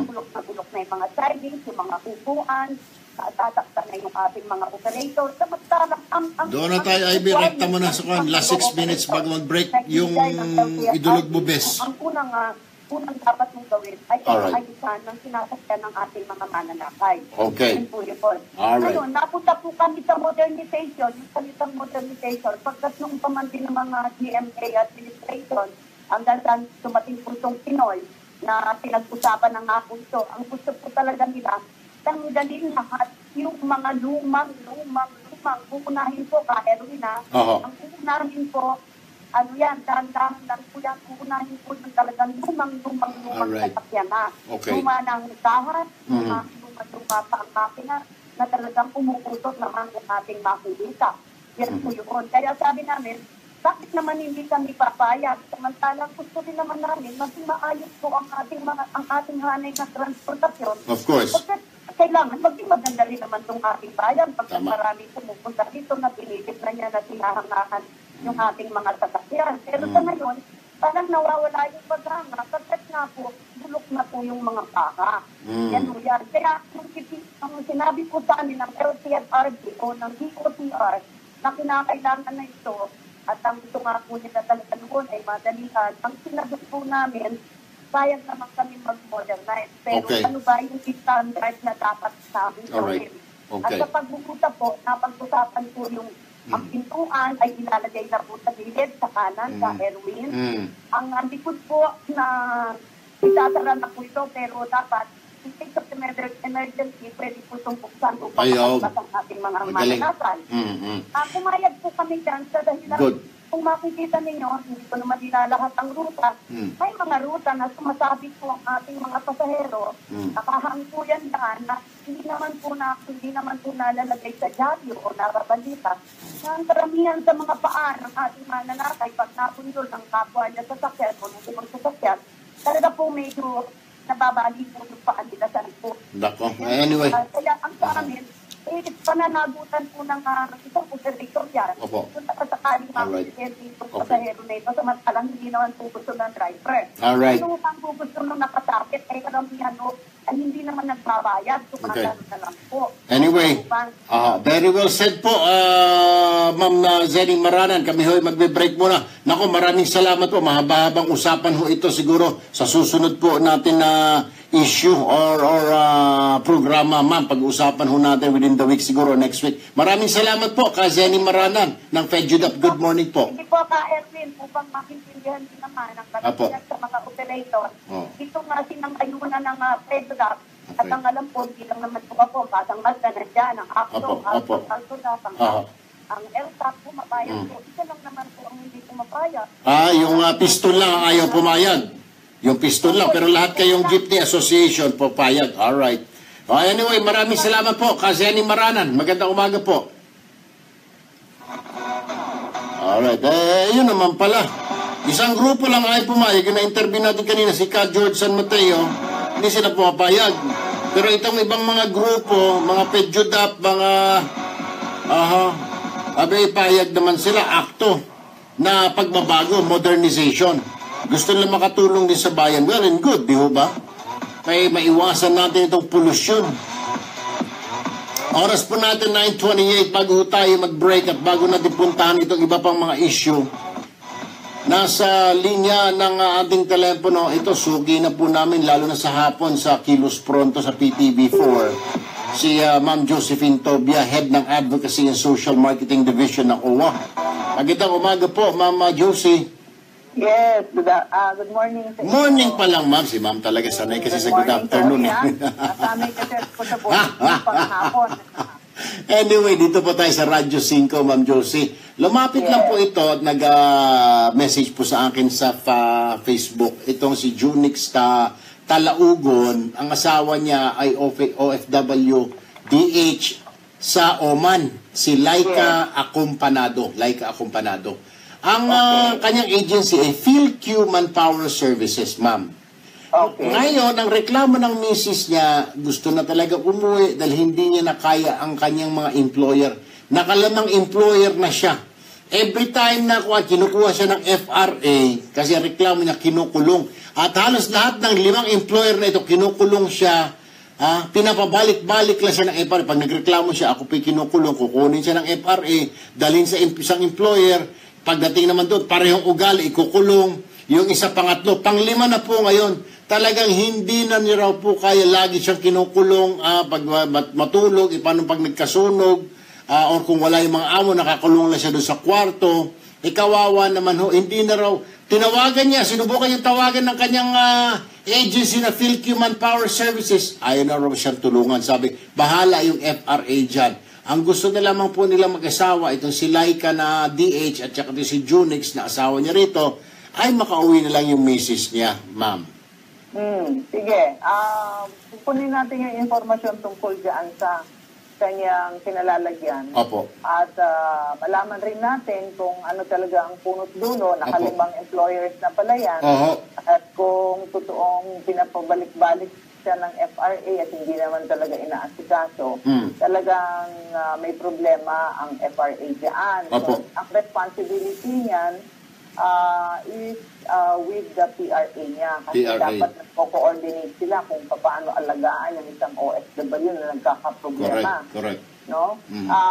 bulok na yung mga sidings, yung mga upuan, tatakta na yung ating mga operator. Samantalang doon na tayo, Ivy, rekta mo na sa kwan. Last 6 minutes bago mag-break yung idulog mo, bes. Ang unang dapat mong gawin ay ayusan ng sinasakyan ng ating mga mananakay. Okay. Ngayon, napunta po kami sa modernization, yung salitang modernization, pagkat nung pamantin ng mga GMA administration, hanggang saan tumating po itong Pinoy na pinag-usapan ng nga po ito. Ang gusto po talaga nila, tanggalin lahat yung mga lumang, uunahin po, Erwin, ang uunahin po, dahan-dahan lang po yan, uunahin po yung talagang lumang sasakyan na. Luma ng dahan, luma pa ang makina, na talagang umuusot naman ang ating makikita. Yan po yun. Kaya sabi namin, bakit naman hindi kami papayag? Samantalang gusto din naman namin, maging maayos po ang ating hanay na transportasyon. Of course. Kasi kailangan maging maganda rin naman itong ating bayan. Pagka marami pumupunta dito na pinilip na niya na sinahangahan yung ating mga sasakyan. Pero sa ngayon, parang nawawala yung paghanga. Kapag nga po, bulok na po yung mga baka. Yan o yan. Kaya ang sinabi po sa amin ng LTFRB o ng DOTR na kinakailangan na ito at ang gusto nga po nila talaga noon ay madalihan. Ang sinagot po namin, sayang naman kami mag-modernize. Pero ano ba yung standard na dapat sa amin gawin? At sa pagbubuta po, napag-usapan po yung ang pintuan ay ilalagay na po sa gilid, sa kanan, sa Erwin. Ang likod po na itatara na po ito, pero dapat in case of emergency, pwede po itong buksan upang makakas ang ating mga mananasan. Pumayag po kami dyan sa dahilan. Kung makikita ninyo, hindi ko naman dinalahat ang ruta. May mga ruta na sumasabi po ang ating mga pasahero, nakahang po yan daan na hindi naman po nalalagay sa dyaryo o narabalita. Na ang karamihan sa mga paan ng ating mananakay, pag napundol ng kapwa niya sa sakyan o ng ibang sasakyan, talaga po medyo nababali po yung paan nila sa po. Anyway. Kaya ang sa amin, pananagutan po ng isang operator yan. Kung sakasakaling makikita dito sa pasahero na ito, samantalang hindi naman po gusto ng driver. Kung ang po gusto nung nakasakit, ay karamihan ay hindi naman nagbabayad. Sumakano na lang po. Anyway, very well said po, Ma'am Zenny Maranan. Kami ho'y magbe-break muna. Naku, maraming salamat po. Mahaba-habang usapan ho ito siguro sa susunod po natin na issue or programa, ma'am. Pag-usapan ho natin within the week siguro, next week. Maraming salamat po ka Zenny Maranan ng PEDUDAP. Good morning po. Hindi po ka Erwin, upang makintindihan din naman ang kanilang sa mga operator. Ito nga sinangayunan ng PEDUDAP. At ang alam po, hindi lang naman po ako, pasang magda na dyan, ang ACTO, ang LTAP po mapayag po. Isa lang naman po ang hindi po mapayag. Yung pistol lang ang ayaw pumayag. Yung pistol lang, pero lahat kayong Jeepney Association po payag. Alright. Anyway, maraming salamat po, Zenny Maranan. Magandang umaga po. Alright. Yun naman pala. Isang grupo lang ay pumayag. Na-interview natin kanina, si Ka George San Mateo. Hindi sila pumapayag. Pero itong ibang mga grupo, mga PEDUDAP, mga payag naman sila, ACTO, na pagbabago, modernization. Gusto nila makatulong din sa bayan. Well and good, di ba? Kaya maiwasan natin itong pollution. Oras po natin 9:28 bago tayo mag-break at bago natin puntahan itong iba pang mga issue. Nasa linya ng ating telepono, ito sugi na po namin lalo na sa hapon sa Kilos Pronto sa PTV4. Si Ma'am Josephine Tobia, Head ng Advocacy and Social Marketing Division ng OWA. Magandang umaga po, Ma'am Josie. Yes, good morning. Morning pa lang, ma'am. Si ma'am talaga sanay kasi sa good afternoon. Sanay kasi po sa hapon. Anyway, dito po tayo sa Radyo 5, Ma'am Josie. Lumapit lang po ito at nag-message po sa akin sa Facebook. Itong si Junix Talaugon, ang asawa niya ay OFW DH sa Oman, si Laika Acompanado. Ang kanyang agency ay PhilQ Manpower Services, ma'am. Okay. Ngayon, ang reklamo ng misis niya, gusto na talaga umuwi dahil hindi niya nakaya ang kanyang mga employer. Nakalamang employer na siya. Every time na kinukuha siya ng FRA, kasi reklamo niya kinukulong. At halos lahat ng 5 employer na ito, kinukulong siya. Pinapabalik-balik lang siya ng FRA. Pag nagreklamo siya, ako po'y kinukulong, kukunin siya ng FRA, dalhin sa isang employer. Pagdating naman doon, parehong ugali, ikukulong. Yung isa pangatlo, 5 na po ngayon. Talagang hindi na niya raw po kaya lagi siyang kinukulong pag matulog, paano pag nagkasunog. Or kung wala yung mga amo, nakakulong lang siya doon sa kwarto. Kawawa naman ho, hindi na raw. Tinawagan niya, sinubukan yung tawagan ng kanyang agency na PhilQ Manpower Services. Ayaw na raw siyang tulungan. Sabi, bahala yung FRA dyan. Ang gusto na lamang po nila mag-asawa, itong si Laika na DH at saka si Junix na asawa niya rito, ay makauwi na lang yung misis niya, ma'am. Sige. Pupunin natin yung informasyon tungkol dyan sa kanyang kinalalagyan. Opo. At malaman rin natin kung ano talaga ang punot dulo, nakalimang employers na pala yan. At kung totoong pinapabalik-balik siya ng FRA at hindi naman talaga inaasikaso, talagang may problema ang FRA dyan. So, ang responsibility niyan is with the PRA niya. Kasi dapat nagko-coordinate sila kung paano alagaan yung isang OFW na nagkakaproblema. Correct. No?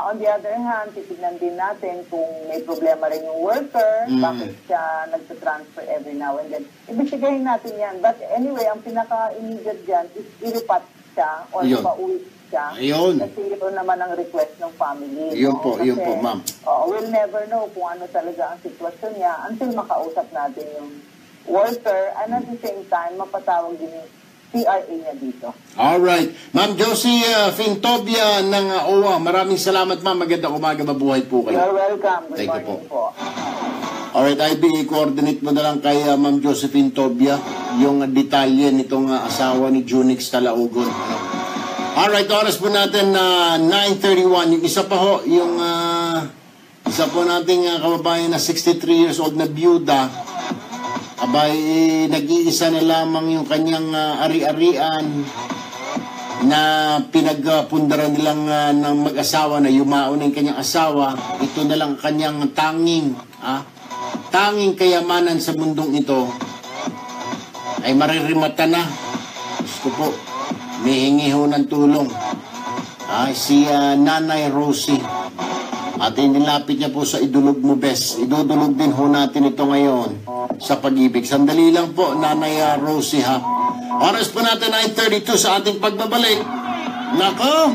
On the other hand, titignan din natin kung may problema rin yung worker, bakit siya nagtatransfer every now and then. Ibisigahin natin yan. But anyway, ang pinaka-immediate dyan is ilipat siya or pauwi siya. Kasi ito naman ang request ng family. Yun po, ma'am. We'll never know kung ano talaga ang sitwasyon niya until makausap natin yung worker and at the same time, mapatawag din yung PRA niya dito. Alright. Ma'am Josie Fintobia ng OWA, maraming salamat ma'am. Magandang umaga, mabuhay po kayo. You're welcome. Good morning po. Alright, IB, i-coordinate mo na lang kay Ma'am Josephine Tobia yung detalye nitong asawa ni Junix Talaugon. Alright, oras po natin na 9:31. Yung isa pa ho, yung isa po nating kababayan na 63 years old na byuda, abay, nag-iisa na lamang yung kanyang ari-arian na pinagpundaran nilang ng mag-asawa na yumaon ng kanyang asawa. Ito na lang kanyang tanging kayamanan sa mundong ito ay maririmata na. Gusto po, mihingi ho ng tulong. Si Nanay Rosie. At inilapit niya po sa Idulog Mo Bes. Idudulog din ho natin ito ngayon sa pag-ibig. Sandali lang po, Nanay Rosie ha. Oras po natin 9:32 sa ating pagbabalik. Nako,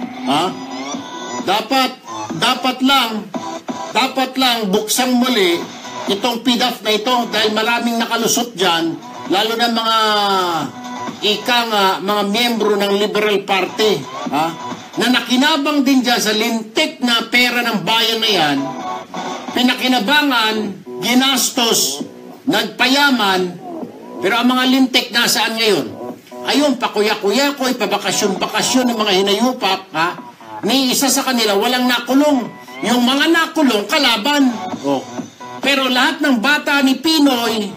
dapat lang buksang muli itong PDAF na ito dahil maraming nakalusot dyan, lalo na mga miyembro ng Liberal Party, na nakinabang din dyan sa lintik na pera ng bayan na yan, pinakinabangan, ginastos, nagpayaman, pero ang mga lintik nasaan ngayon? Ayun, pakuya-kuya ko, pabakasyon-bakasyon ng mga hinayupak, ni isa sa kanila walang nakulong. Yung mga nakulong, kalaban. Pero lahat ng bata ni Pinoy,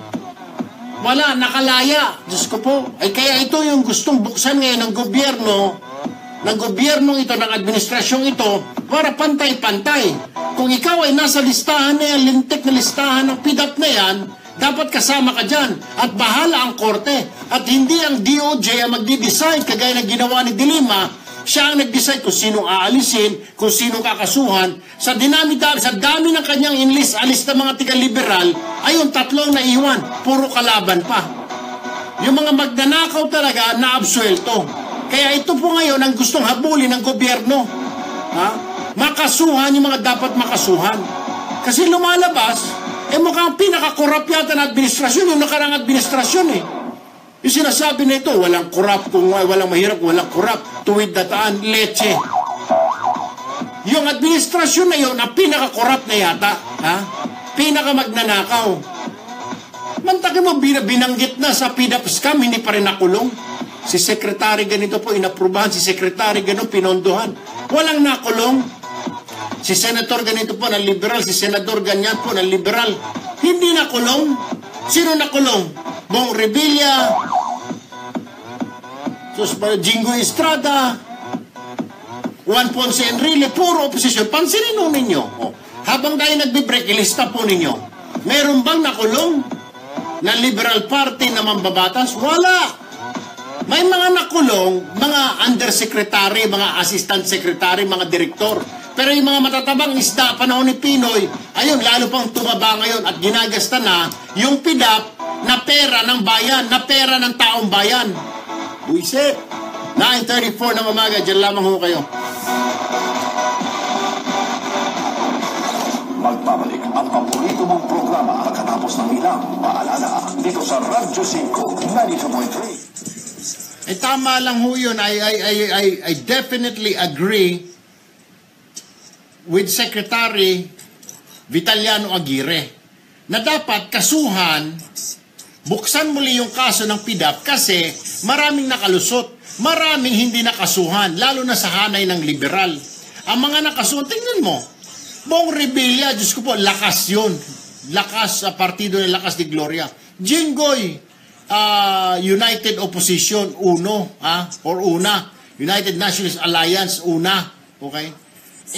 wala, nakalaya. Diyos ko po. Ay kaya ito yung gustong buksan ngayon ng gobyernong ito, ng administrasyong ito, para pantay-pantay. Kung ikaw ay nasa listahan na yan, lintik na listahan ng PDAP na yan, dapat kasama ka dyan. At bahala ang korte. At hindi ang DOJ ang magdi-decide, kagaya ng ginawa ni Dilima. Siya ang nag-decide kung sinong aalisin, kung sinong kakasuhan. Sa dami ng kanyang alis na mga tiga-liberal, ayun, 3 na iwan. Puro kalaban pa. Yung mga magnanakaw talaga, naabsuelto. Kaya ito po ngayon ang gustong habulin ng gobyerno. Makasuhan yung mga dapat makasuhan. Kasi lumalabas, mukhang pinaka-corrupt yata na administrasyon, yung nakarang administrasyon Yung sinasabi na ito, walang corrupt, kung walang mahirap, walang corrupt. Tuwid dataan, leche. yung administrasyon na yun, ang pinaka-corrupt na yata, ha? Pinaka-magnanakaw. Mantakin mo, binanggit na sa PDAP scam, hindi pa rin nakulong. Si Secretary ganito po, inaprubahan. Si Secretary ganito, pinondohan. Walang nakulong. Si Senator ganito po, ng liberal. Si Senador ganyan po, ng liberal. Hindi nakulong. Sino nakulong? Bong Revilla, Jingo Estrada, Juan Ponce Enrile, puro oposisyon. Pansinin mo ninyo. Habang tayo nagbe-break, ilista po ninyo. Meron bang nakulong na Liberal Party na mambabatas? Wala. May mga nakulong, mga undersecretary, mga assistant secretary, mga direktor. Pero yung mga matatabang isda, panahon ni Pinoy, ayun, lalo pang tumaba ngayon at ginagasta na yung PDAP na pera ng bayan, na pera ng taong bayan. Buisit. 9:34 ng umaga, dyan lamang ho kayo. Magbabalik ang paborito mong programa pagkatapos ng ilang paalala dito sa Radyo 5, 92.3. Tama lang ho yun. I definitely agree with Secretary Vitaliano Aguirre na dapat kasuhan, buksan muli yung kaso ng PDAP kasi maraming nakalusot, maraming hindi nakasuhan, lalo na sa hanay ng liberal. Ang mga nakasuhan, tingnan mo, Bong Revilla, Diyos ko po, lakas yun. Lakas, partido ng Lakas de Gloria. Jinggoy, United Opposition, UNO, or UNA. United Nationalist Alliance, UNA. Okay?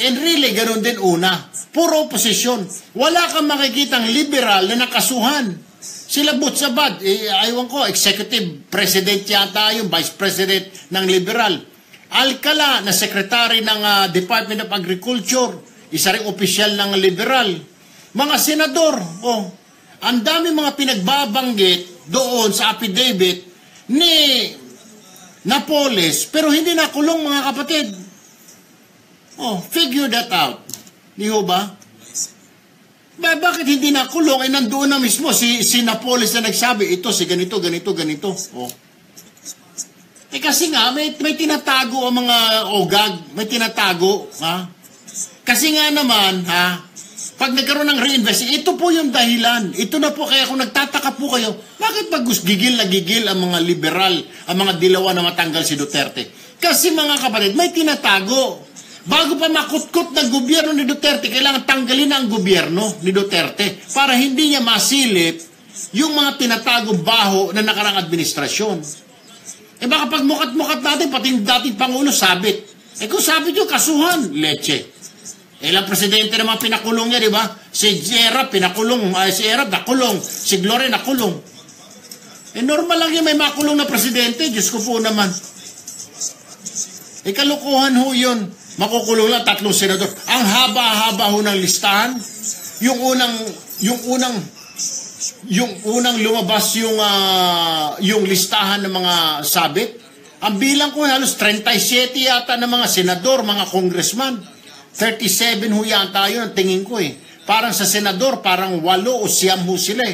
And really, ganun din UNA. Puro opposition. Wala kang makikitang liberal na nakasuhan. Sila Butsabad, aywan ko, executive president yata yung vice president ng liberal. Alcala, na secretary ng Department of Agriculture, isa ring opisyal ng liberal. Mga senador, ang dami mga pinagbabanggit doon sa affidavit ni Napoles, pero hindi nakulong, mga kapatid. Figure that out. Di ho ba? Bakit hindi nakulong? Nandoon na mismo si Napoles na nagsabi, ito si ganito, ganito, ganito. Kasi nga, may tinatago ang mga ogag, may tinatago, ha? Kasi nga naman, pag nagkaroon ng reinvesting, ito po yung dahilan. Ito na po, kaya kung nagtataka po kayo, bakit pag gigil na gigil ang mga liberal, ang mga dilawan na matanggal si Duterte? Kasi mga kapatid, may tinatago. Bago pa makutkot ng gobyerno ni Duterte, kailangan tanggalin na ang gobyerno ni Duterte para hindi niya masilip yung mga tinatagong baho na nakarang administrasyon. Baka pag mukat-mukat natin, pati yung dating Pangulo sabit. Kung sabit yung kasuhan, leche. Ilang presidente naman pinakulong niya, di ba? Si Erap pinakulong, si Erap nakulong, si Gloria nakulong. Normal lang yung may makulong na presidente, Diyos ko po naman. Kalukuhan ho yun. Makukulong lang 3 senador. Ang haba-haba ho ng listahan. Yung unang lumabas yung listahan ng mga sabit. Ang bilang ko halos 37 yata ng mga senador, mga congressman. 37 ho yata yun ang tingin ko Parang sa senador, parang 8 o 9 ho sila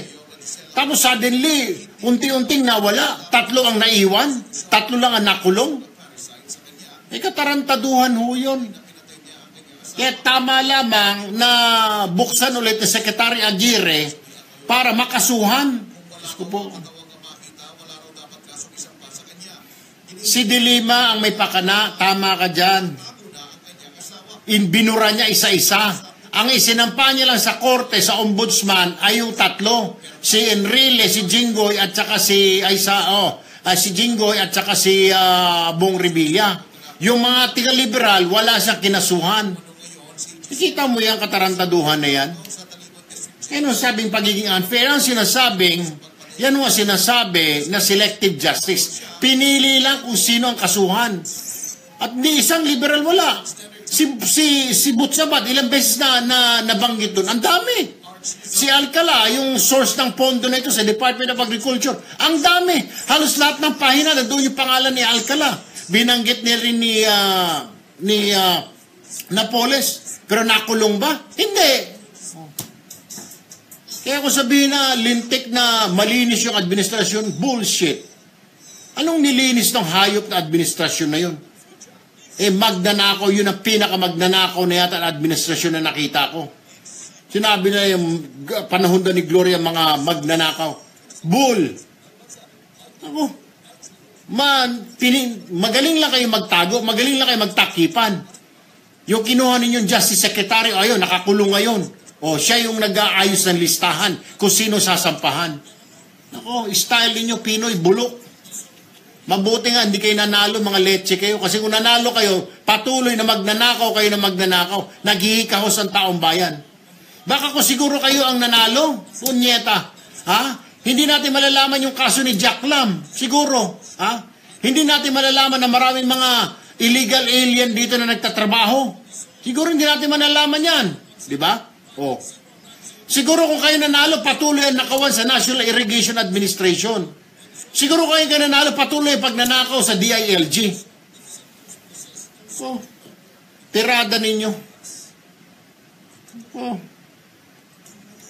Tapos suddenly, unti-unting nawala. 3 ang naiwan. 3 lang ang nakulong. Katarantaduhan ho yun. Kaya tama lamang na buksan ulit ni Secretary Aguirre para makasuhan. Diyos ko po. Si Dilima ang may pakana, tama ka dyan. Binura niya isa-isa. Ang isinampa niya lang sa korte, sa ombudsman, ay yung 3. Si Enrile, si Jinggoy, at saka si Jinggoy, at saka si Bong Revilla. Yung mga tiga-liberal, wala siyang kinasuhan. Ikita mo yung katarantaduhan na yan. Yan ang sabing pagiging unfair. Ang sinasabing, yan ang sinasabi na selective justice. Pinili lang kung sino ang kasuhan. At di isang liberal wala. Si Butsabat, ilang beses na nabanggit doon. Ang dami. Si Alcala, yung source ng pondo na ito sa Department of Agriculture. Ang dami. Halos lahat ng pahina, nandoon yung pangalan ni Alcala. Binanggit niya rin ni Napoles. Pero nakulong ba? Hindi. Kaya kung sabihin na lintik na malinis yung administrasyon, bullshit. Anong nilinis ng hayop na administrasyon na yun? Magnanakaw, yun ang pinakamagnanakaw na yata ang administrasyon na nakita ko. Sinabi na yung panahon doon ni Gloria, mga magnanakaw. Bull! Ako, magaling lang kayo magtago, magaling lang kayo magtakipan. Yung kinuha ninyong Justice Secretary, ayun, nakakulong ngayon. O, siya yung nag-aayos ng listahan kung sino sasampahan. Ako, style ninyo, Pinoy, bulok. Mabuti nga, hindi kayo nanalo, mga leche kayo. Kasi kung nanalo kayo, patuloy na magnanakaw kayo na magnanakaw. Naghihikahos ang taong bayan. Baka kung siguro kayo ang nanalo, punyeta. Ha? Hindi natin malalaman yung kaso ni Jack Lam. Siguro. Ha? Hindi natin malalaman na maraming mga illegal alien dito na nagtatrabaho. Siguro hindi natin malalaman yan. Di ba? O. Siguro kung kayo nanalo, patuloy ang nakawan sa National Irrigation Administration. Siguro kayo nanalo, patuloy pag nanakaw sa DILG. So, tirada ninyo. Oh.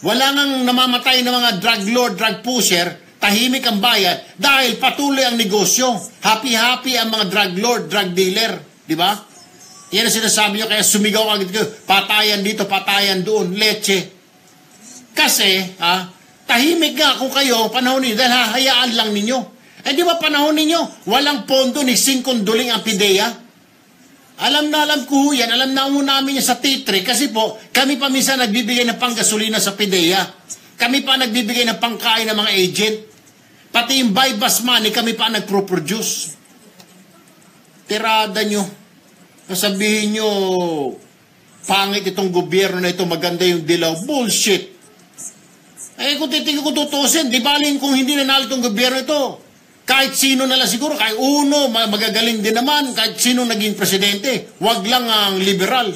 Wala nang namamatay na mga drug lord, drug pusher, tahimik ang bayan dahil patuloy ang negosyo. Happy-happy ang mga drug lord, drug dealer. Di ba? Yan ang sinasabi nyo, kaya sumigaw agad kayo, patayan dito, patayan doon, leche. Kasi, tahimik nga kung kayo, panahon ninyo, dahil hahayaan lang ninyo. Di ba panahon ninyo, walang pondo ni Singkong Duling ang PIDEA? Alam ko yan, alam na namin yan sa T3, kasi po, kami pa minsan nagbibigay ng panggasolina sa PIDEA. Kami pa nagbibigay ng pangkain ng mga agent. Pati yung buy-bus money, kami pa nagpro-produce. Tirada nyo. Sabihin nyo, pangit itong gobyerno na ito, maganda yung dilaw. Bullshit. Kung titigil ko tutusin, di baling kung hindi nanalo itong gobyerno ito, kahit sino na lang siguro, kahit uno, magagaling din naman, kahit sino naging presidente, wag lang ang liberal.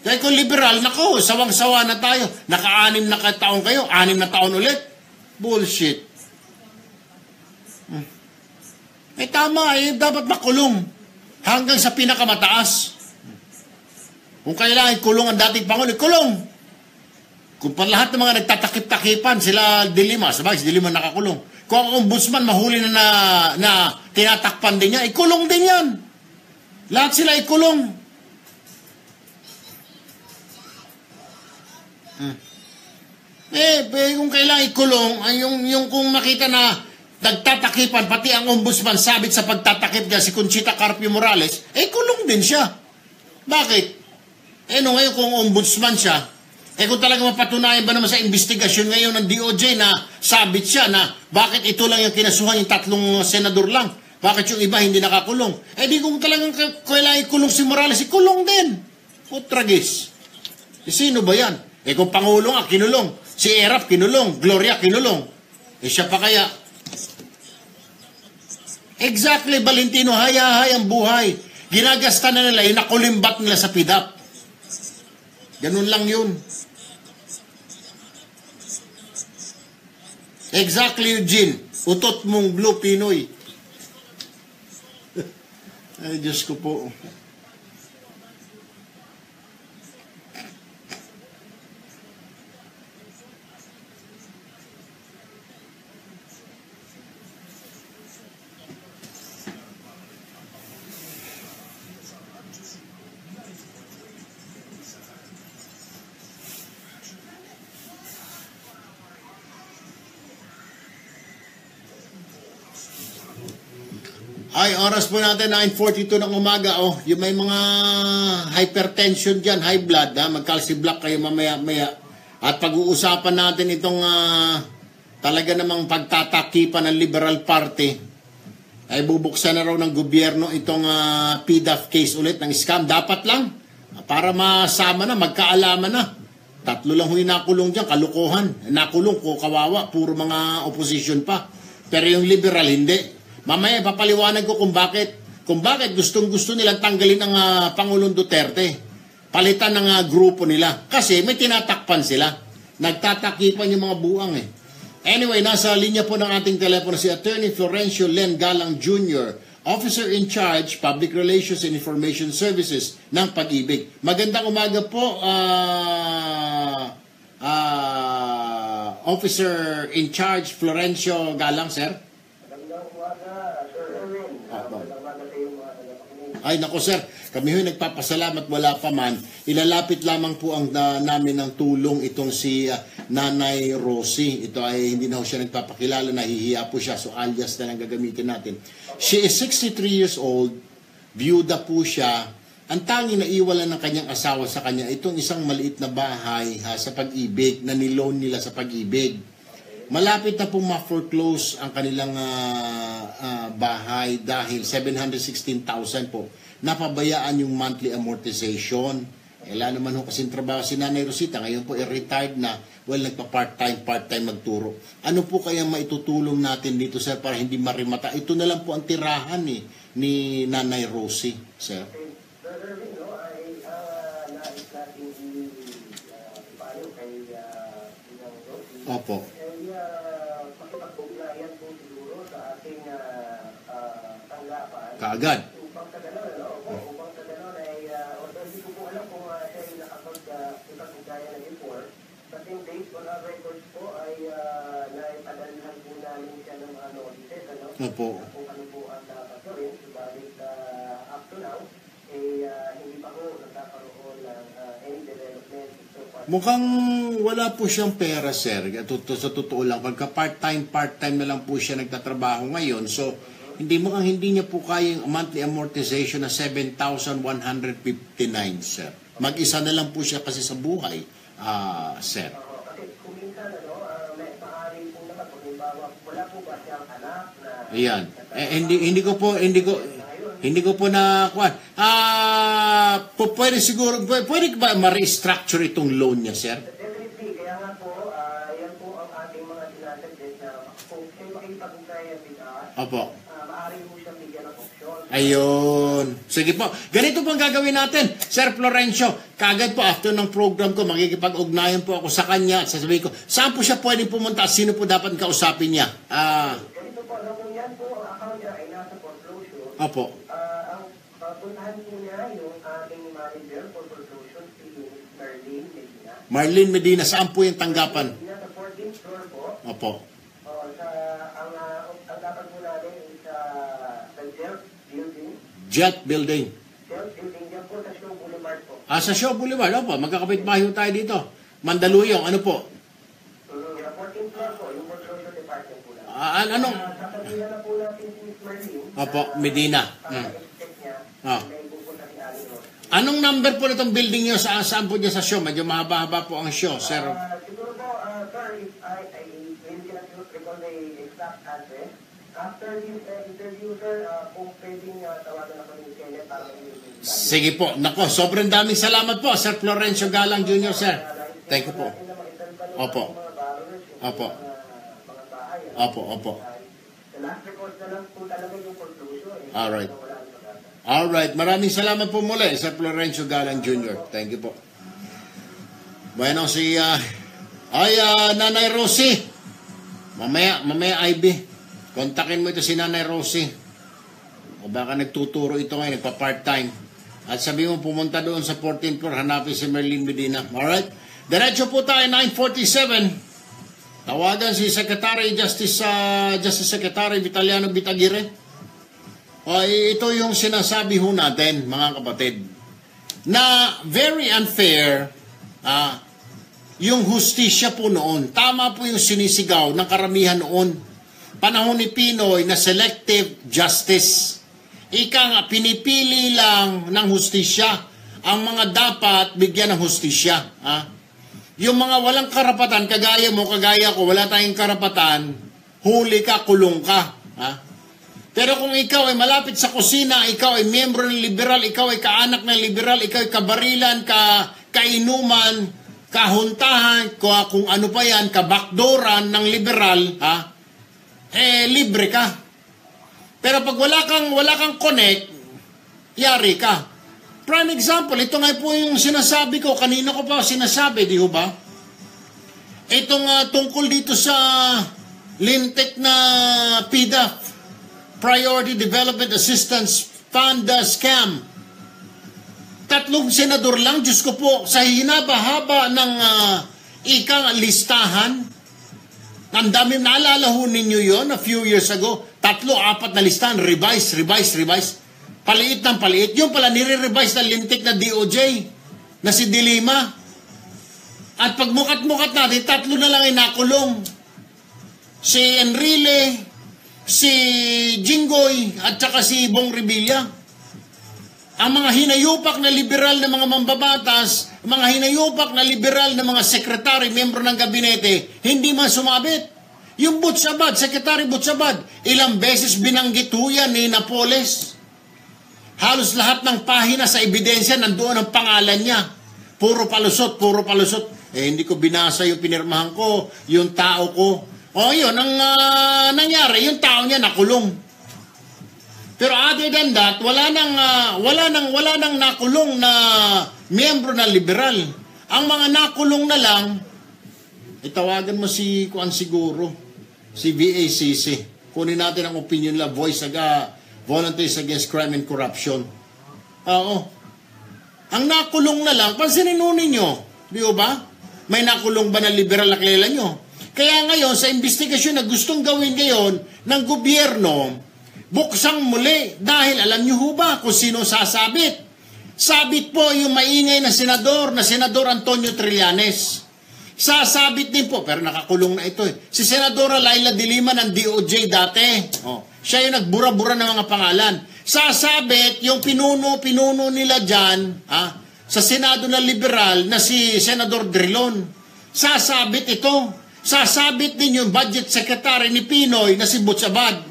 Dahil kung liberal, nako, sawang-sawa na tayo. Naka-6 na taon kayo, 6 na taon ulit. Bullshit. Tama, dapat makulong. Hanggang sa pinakamataas. Kung kailangan kulong ang dating Pangulo, kulong. Kung pa lahat ng mga nagtatakip-takipan, sila Dilima, sabay, si Dilima nakakulong. Kung ang ombudsman mahuli na tinatakpan din niya, ikulong din yan. Lahat sila ikulong. Kung kailangan ikulong, yung kung makita na nagtatakipan, pati ang ombudsman sabit sa pagtatakip niya, si Conchita Carpio Morales, kulong din siya. Bakit? Ngayon kung ombudsman siya, kung talaga mapatunayan ba naman sa investigasyon ngayon ng DOJ na sabit siya na bakit ito lang yung kinasuhan yung 3 senador lang, bakit yung iba hindi nakakulong? Di kung talagang kailangan ikulong si Morales, ikulong din. Putragis. Sino ba yan? Kung Pangulo nga, kinulong. Si Erap, kinulong. Gloria, kinulong. Siya pa kaya? Exactly, Valentino, haya-hay ang buhay. Ginagasta na nila, yung nakulimbat nila sa PIDAP. Ganun lang yun. Exactly, Eugene. Utot mong blue Pinoy. Ay, Diyos ko po. Ay, oras po natin, 9:42 ng umaga. Yung may mga hypertension dyan, high blood, mag-calci block kayo mamaya-maya. At pag-uusapan natin itong talaga namang pagtatakipan ng Liberal Party. Ay bubuksan na raw ng gobyerno itong PDAF case ulit ng scam. Dapat lang, para masama na, magkaalaman na. 3 lang huy nakulong dyan, kalukuhan. Nakulong ko, kawawa, puro mga opposition pa. Pero yung Liberal, hindi. Mamaya, papaliwanag ko kung bakit gustong-gusto nilang tanggalin ang Pangulong Duterte. Palitan ng grupo nila. Kasi may tinatakpan sila. Nagtatakipan yung mga buang Anyway, nasa linya po ng ating telepono si Attorney Florencio Len Galang Jr., Officer in Charge, Public Relations and Information Services ng Pag-ibig. Magandang umaga po, Officer in Charge Florencio Galang, sir. Ay, nako sir, kami ho'y nagpapasalamat, wala pa man. Ilalapit lamang po ang namin ng tulong itong si Nanay Rosie. Ito ay hindi na ho siya nagpapakilala, nahihiya po siya, so alias na lang gagamitin natin. She is 63 years old, byuda po siya. Ang tanging naiwalan ng kanyang asawa sa kanya, itong isang maliit na bahay sa Pag-ibig, na niloan nila sa Pag-ibig. Malapit na pong ma-foreclose ang kanilang bahay dahil 716,000 po. Napabayaan yung monthly amortization. Wala naman ho kasing trabaho si Nanay Rosita. Ngayon po retired na. Well, nagpa-part-time magturo. Ano po kayang maitutulong natin dito, sir, para hindi marimata? Ito na lang po ang tirahan ni Nanay Rosie, sir. Opo. Kaagad. Upang sa gano'n ay, although hindi ko po alam kung siya yung nakapag-ipag-ugaya na before, but in based on our records po ay naipadalhan po namin siya ng mga notices, ano? Opo. Kung ano po ang dapat gawin, subalit up to now, hindi pa po nagkakaroon ng any development so far. Mukhang wala po siyang pera, sir. Sa totoo lang, pagka part-time na lang po siya nagtatrabaho ngayon, so hindi niya po kaya yung monthly amortization na 7,159, sir. Mag-isa na lang po siya kasi sa buhay, sir. Kasi kung minsan, may maaari po naman, kung wala po ba siyang anak na... Ayan. Hindi ko po na kuan. Pwede ba ma-restructure itong loan niya, sir? Definitely, kaya nga po, yan po ang ating mga sinasuggest na kung siya makipag-ugaya with us, Opo. maaari po siyang bigyan ng option. Ayun. Sige po. Ganito po ang gagawin natin. Sir Florencio, kagad po after ng program ko, makikipag-ugnayan po ako sa kanya at sasabihin ko, saan po siya pwede pumunta at sino po dapat kausapin niya? Ganito po, kung yan po, ang account niya ay nasa foreclosure. Opo. Ang puntahan po niya yung ating manager for foreclosure, si Marlene Medina. Marlene Medina, saan po yung tanggapan? Sa 14th floor po. Opo. Ang dapat po natin is the Jet Jet Building. Building. Jet Building, yan po sa Shaw Boulevard po. Sa Shaw Boulevard, opo. Magkakapit-bahay tayo dito. Mandaluyong, ano po? 14th floor po, yung foreclosure department po natin. Anong? Sasabihan na po natin si Miss Marlene. Opo, Medina. Check niya. May pupunta si Ali Ross. Anong number po nitong building nyo? Saan po niya sa show? Medyo mahaba-haba po ang show, sir. Siguro po, sir, if I really cannot recall the exact address. After this interview, sir, kung pwedeng tawagan ako ni Kenneth para Sige po. Nako, sobrang daming salamat po, Sir Florencio Galang Jr., sir. Thank you po. Opo. Opo. Opo. The last record na lang po talaga yung foreclosure. Alright. Alright. Maraming salamat po muli, Sir Florencio Galang Jr. Thank you po. Bueno, Nanay Rosie. Mamaya, Ivy. Kontakin mo ito si Nanay Rosie. O baka nagtuturo ito ngayon, nagpa-part-time. At sabi mo, pumunta doon sa 14th floor, hanapin si Marlene Medina. Alright? Diretso po tayo, 9:47. Tawagan si Justice Secretary Vitaliano Bitaguire. Ito yung sinasabi ho natin, mga kapatid, na very unfair yung hustisya po noon. Tama po yung sinisigaw ng karamihan noon. Panahon ni Pinoy na selective justice. Ika nga, pinipili lang ng hustisya ang mga dapat bigyan ng hustisya. Yung mga walang karapatan, kagaya mo, kagaya ko, wala tayong karapatan, huli ka, kulong ka. Pero kung ikaw ay malapit sa kusina, ikaw ay miyembro ng liberal, ikaw ay kaanak ng liberal, ikaw ay kabarilan, kainuman, kahuntahan, kung ano pa yan, kabakdoran ng liberal, libre ka. Pero pag wala kang connect, yari ka. Prime example, ito nga po yung sinasabi ko, kanina ko pa sinasabi, di ba? Itong tungkol dito sa Lintek na PDAF, Priority Development Assistance Fund scam. 3 senador lang, Diyos ko po, sa hinaba-haba ng listahan. Ang dami, naalala ho ninyo yun a few years ago, 3-4 na listahan, revise. Paliit ng paliit. Yung pala nire-revise ng lintik na DOJ na si De Lima. At pag mukat-mukat natin, 3 na lang ay nakulong. Si Enrile, si Jinggoy, at saka si Bong Revilla. Ang mga hinayupak na liberal na mga mambabatas, mga hinayupak na liberal na mga sekretary, membro ng gabinete, hindi man sumabit. Yung Butsabad, Secretary Butsabad, ilang beses binanggit ho yan ni Napoles. Halos lahat ng pahina sa ebidensya nandoon ang pangalan niya. Puro palusot, puro palusot. Hindi ko binasa yung pinirmahan ko, yung tao ko. Yun, ang nangyari, yung tao niya nakulong. Pero other than that, wala nang nakulong na miyembro ng liberal. Ang mga nakulong na lang, itawagan mo si Kuan siguro, si VACC. Kunin natin ang opinion la voice Volunteers Against Crime and Corruption. Oo. Ang nakulong na lang, pansinin nun ninyo. Di ba? May nakulong ba na liberal na kilala nyo? Kaya ngayon, sa investigasyon na gustong gawin ngayon ng gobyerno, buksang muli. Dahil alam nyo ho ba kung sino sasabit? Sabit po yung maingay na Senador Antonio Trillanes. Sasabit din po, pero nakakulong na ito eh. Si Senadora Laila de Lima ng DOJ dati. Siya yung nagbura-bura ng mga pangalan. Sasabit yung pinuno nila dyan, sa Senado na liberal na si Senador Drilon. Sasabit ito. Sasabit din yung budget secretary ni Pinoy na si Butsabad.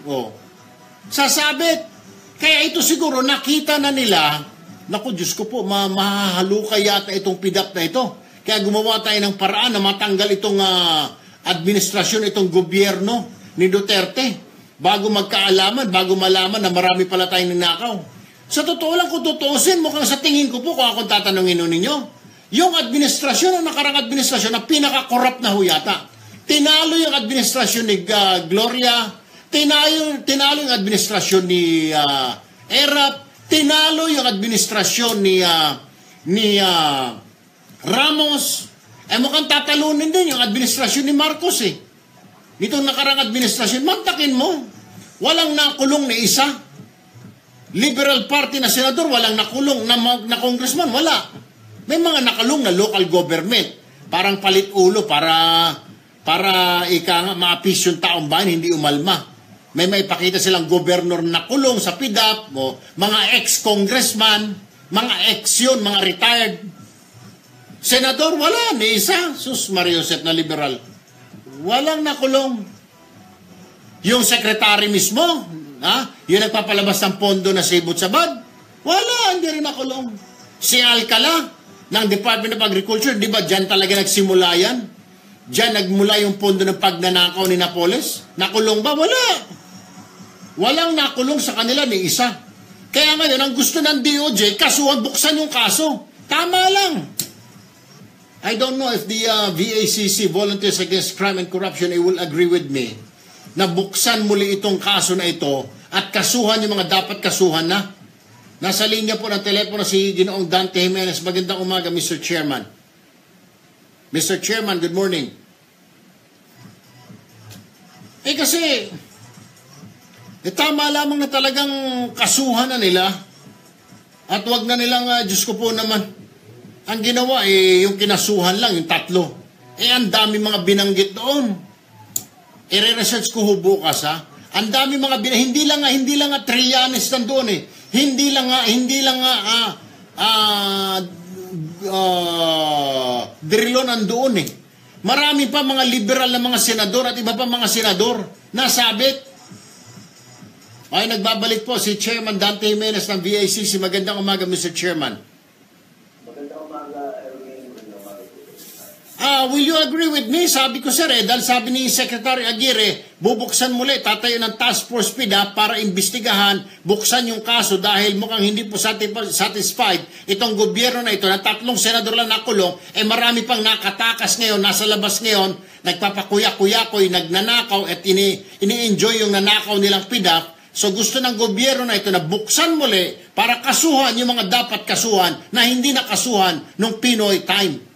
Sasabit. Kaya ito siguro nakita na nila, naku Diyos ko po, mahahalukay yata itong PDAP na ito. Kaya gumawa tayo ng paraan na matanggal itong administrasyon, itong gobyerno ni Duterte. Bago magkaalaman, bago malaman na marami pala tayong ninakaw. Sa totoo lang, kung tutuusin, mukhang sa tingin ko po, kung akong tatanungin ninyo, yung administrasyon, ang nakarang administrasyon, na pinaka-corrupt na huyata. Tinalo yung administrasyon ni Gloria, tinalo yung administrasyon ni Erap, tinalo yung administrasyon ni Ramos, mukhang tatalunin din yung administrasyon ni Marcos eh. Nitong nakarang administrasyon, mantakin mo, walang nakulong na isa. Liberal Party na senador, walang nakulong na congressman, wala. May mga nakulong na local government, parang palit ulo para maapis yung taong bayan, hindi umalma. May maipakita silang gobernor na kulong sa PDAP, mga ex-congressman, mga ex-yun, mga retired. Senador, wala, ni isa. Sus Mariosep na liberal. Walang nakulong. Yung sekretary mismo, yung nagpapalabas ng pondo na si Butsabad, wala, hindi rin nakulong. Si Alcala, ng Department of Agriculture, di ba dyan talaga nagsimula yan? Dyan nagmula yung pondo ng pagnanakaw ni Napoles? Nakulong ba? Wala. Walang nakulong sa kanila ni isa. Kaya ngayon, ang gusto ng DOJ, kasuhan, buksan yung kaso. Tama lang. I don't know if the VACC, Volunteers Against Crime and Corruption, will agree with me na buksan muli itong kaso na ito at kasuhan yung mga dapat kasuhan na. Nasa linya po ng telepono si Ginoong Dante Jimenez. Magandang umaga, Mr. Chairman. Mr. Chairman, good morning. Kasi, tama lamang na talagang kasuhan na nila at wag na nilang, Diyos ko po naman, ang ginawa yung kinasuhan lang, yung 3. Ang dami mga binanggit doon. I-research ko ho bukas Ang dami mga hindi lang nga Trillanes nandoon Hindi lang Drilon nandoon Marami pa mga liberal na mga senador at iba pa mga senador nasabit. Ay, nagbabalik po si Chairman Dante Jimenez ng VACC. Magandang umaga, Mr. Chairman. Will you agree with me? Sabi ko sir dahil sabi ni Secretary Aguirre, bubuksan muli, tatayo ng task force PDAP para imbestigahan, buksan yung kaso dahil mukhang hindi po satisfied itong gobyerno na ito na 3 senador lang nakulong, marami pang nakatakas ngayon, nasa labas ngayon, nagpapakuya-kuyakoy, nagnanakaw at ini-enjoy yung nanakaw nilang PDAP. So gusto ng gobyerno na ito na buksan muli para kasuhan yung mga dapat kasuhan na hindi nakasuhan nung Pinoy time.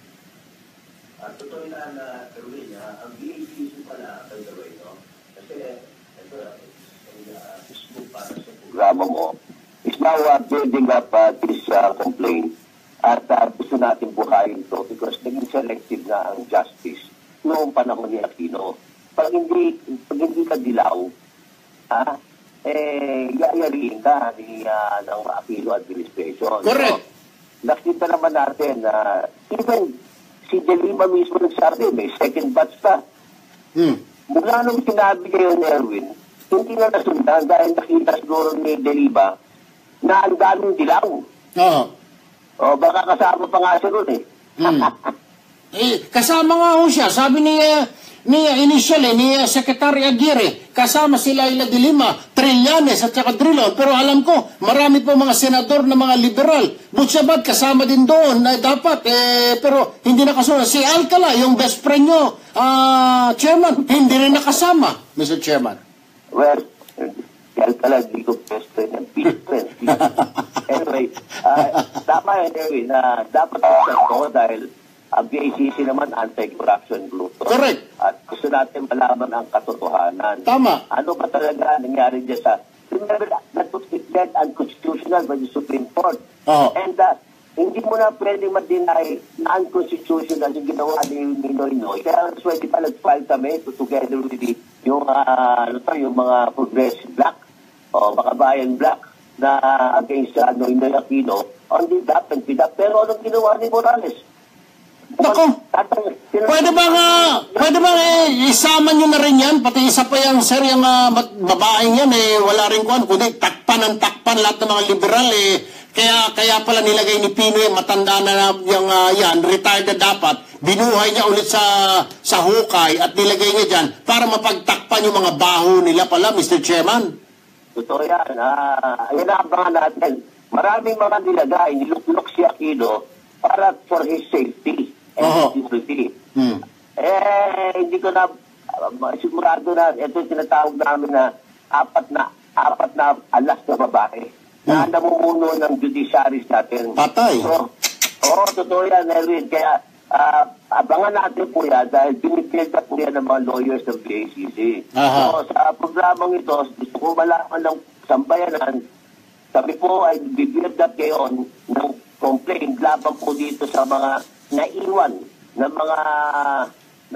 Programa mo is now building up this complaint at gusto natin buhayin to because naging selective na ang justice noong panahon ni Aquino. Pag hindi ka dilaw, yayariin ka ng Aquino administration. Correct. So, nakita naman natin na even si De Lima mismo nagsabi, may second batch pa. Mula nung sinabi kayo ni Erwin, hindi na nasundan dahil nakita siguro ni De Lima na ang daming dilaw. O baka kasama pa nga siya ron kasama nga ho siya. Sabi niya initially, ni Secretary Aguirre, kasama sila Ila de Lima, Trillanes at saka Drilon. Pero alam ko, marami po mga senador na mga liberal. Butsabat, kasama din doon na dapat. Pero hindi nakasunod. Si Alcala, yung best friend nyo, Chairman, hindi rin nakasama, Mr. Chairman. Well, si Alcala, hindi ko best friend and peace friend. Anyway, tama yun, Erwin, na dapat ako dahil ang BACC naman anti-corruption group. Correct. At gusto natin malaman ang katotohanan. Tama. Ano ba talaga nangyari dyan sa... Remember, that was declared unconstitutional by the Supreme Court. And hindi mo na pwedeng ma-deny na unconstitutional yung ginawa ni Noynoy. Kaya that's why di pa nag-file kami together with yung mga progressive black o makabayan black na against Noynoy Aquino on the DAP and PDAP. Pero anong ginawa ni Morales? Nako, pwede bang isama nyo na rin yan? Pati isa pa yung sir, yung babaeng yan, wala rin kuhan, kundi takpan lahat ng mga liberal, kaya pala nilagay ni Pino, matanda na yung yan, retired na dapat, binuhay niya ulit sa hukay at nilagay niya dyan para mapagtakpan yung mga baho nila pala, Mr. Chairman. Totoo yan. Yan ang abangan natin. Maraming mga nilagay, niluklok si Aquino para for his safety and security. Hindi ko na sigurado na ito yung tinatawag namin na apat na alas na babae na namumuno ng judiciaries natin. Patay. So, totoo yan, Erwin. Kaya abangan natin po yan dahil binipilda po yan ng mga lawyers ng BACC. So, sa programang ito, gusto ko malaman ng sambayanan, kami po ay bibuild up ngayon ng complaint laban po dito sa mga naiwan na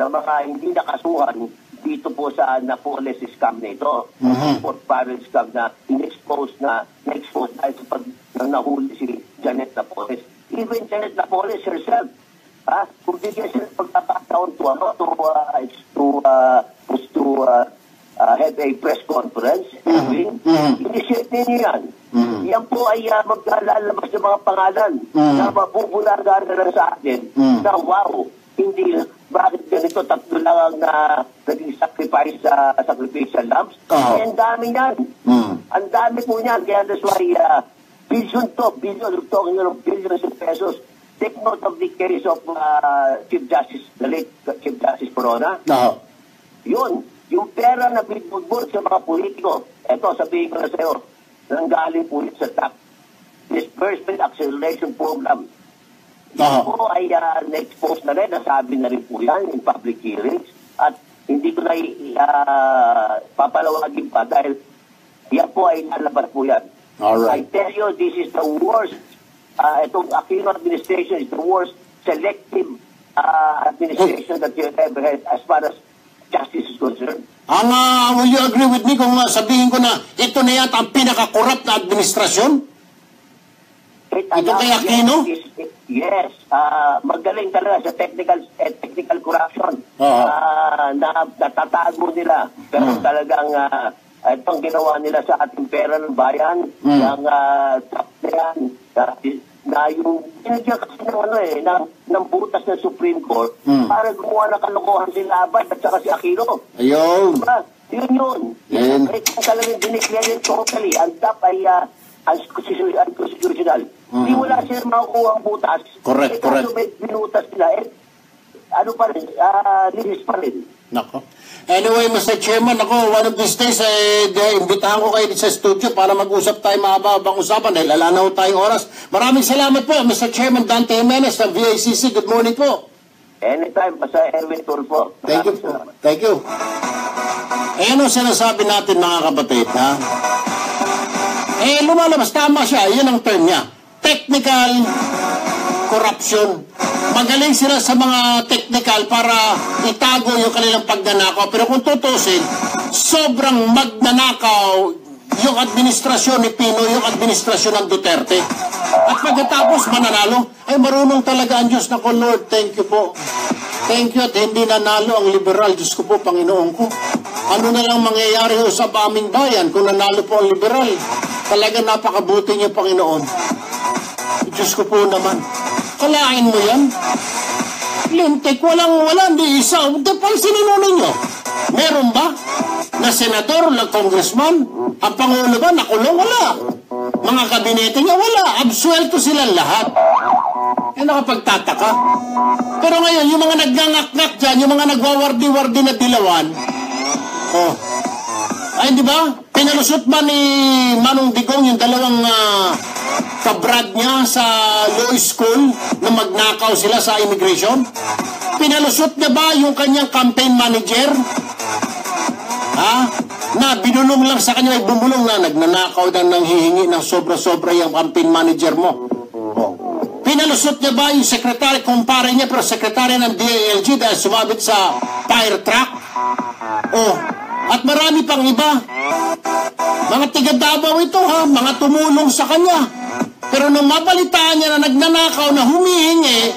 mga hindi nakasuhan dito po sa Napoles scam na ito. Port Barrel scam na in-expose dahil sa pag nahuli si Janet Napoles. Even Janet Napoles herself, kung bigyan siya pagkakataon to have a press conference, initiate niya yan. Yan po ay maglalabas ng mga pangalan na mabubulaga na lang sa atin na wow, hindi, bakit ganito, tatlo lang ang naging sacrificial lambs? Ang dami yan. Ang dami po niyan. Kaya that's why billion, we're talking of billions of pesos. Take note of the case of Chief Justice, the late Chief Justice Corona. Yun, yung pera na binugbog sa mga politiko, eto, sabihin ko na sa'yo, nanggaling po yun sa TAP, Disbursement Acceleration Program. Ito po ay na-expose na rin, nasabi na rin po yan in public hearings, at hindi ko na papalawagin pa dahil yan po ay nalabas po yan. Alright. I tell you, this is the worst, itong Aquino administration is the worst selective administration that you ever had as far as justice is concerned. Will you agree with me kung sabihin ko na ito na yata ang pinaka-corrupt na administrasyon? Ito kay Aquino? Yes. Magaling talaga sa technical corruption. Natatago nila. Pero talagang itong ginawa nila sa ating pera ng bayan, yung top na yan, na yung pinagyan kasi ng butas ng Supreme Court para gumawa ng kalokohan si Laban at saka si Aquino. Ayun. Diba? Yun. Kung talagang dineclare yun totally, ang top ay unconstitutional. Hindi wala sila makukuha ang butas. Correct. Kaso may binutas sila, ano pa rin, linis pa rin. Nako. Anyway, Mr. Chairman, one of these days, imbitahan ko kayo sa studio para mag-usap tayo mahaba-habang usapan dahil alanaw tayong oras. Maraming salamat po, Mr. Chairman Dante Jimenez ng VACC. Good morning po. Anytime, basta Erwin Tulfo. Thank you po. Thank you. Ayan ang sinasabi natin, mga kapatid, ha? lumalabas, tama siya, yun ang term niya. Technical corruption. Magaling sila sa mga technical para itago yung kanilang pagnanakaw. Pero kung tutusin, sobrang magnanakaw yung administrasyon ni Pinoy, yung administrasyon ng Duterte. At pagkatapos mananalo, ay marunong talaga ang Diyos na ko, Lord, thank you po. Thank you at hindi nanalo ang liberal. Diyos ko po, Panginoon ko. Ano na lang mangyayari ho sa aming bayan kung nanalo po ang liberal? Talaga napakabuti niyo, Panginoon. Diyos ko po naman. Kalain mo yan? Lintik, walang di isa. Pang sinino ninyo? Meron ba? Na senador, na congressman? Ang Pangulo ba? Nakulong? Wala. Mga kabinete niya? Wala. Absuelto silang lahat. Nakapagtataka. Pero ngayon, yung mga nagnangak-ngak dyan, yung mga nagwawardi-wardi na dilawan, ay di ba? Pinalusot ba ni Manong Digong yung dalawang kabrad niya sa law school na magnakaw sila sa immigration? Pinalusot niya ba yung kanyang campaign manager? Na binulong lang sa kanya, ay bumulong na nagnanakaw na nang hihingi ng sobra-sobra yung campaign manager mo. Pinalusot niya ba yung sekretary, kumpare niya, pero sekretary ng DILG dahil sumabit sa fire truck? At marami pang iba. Mga tiga-Davao ito mga tumulong sa kanya. Pero nung mabalitaan niya na nagnanakaw na humihingi,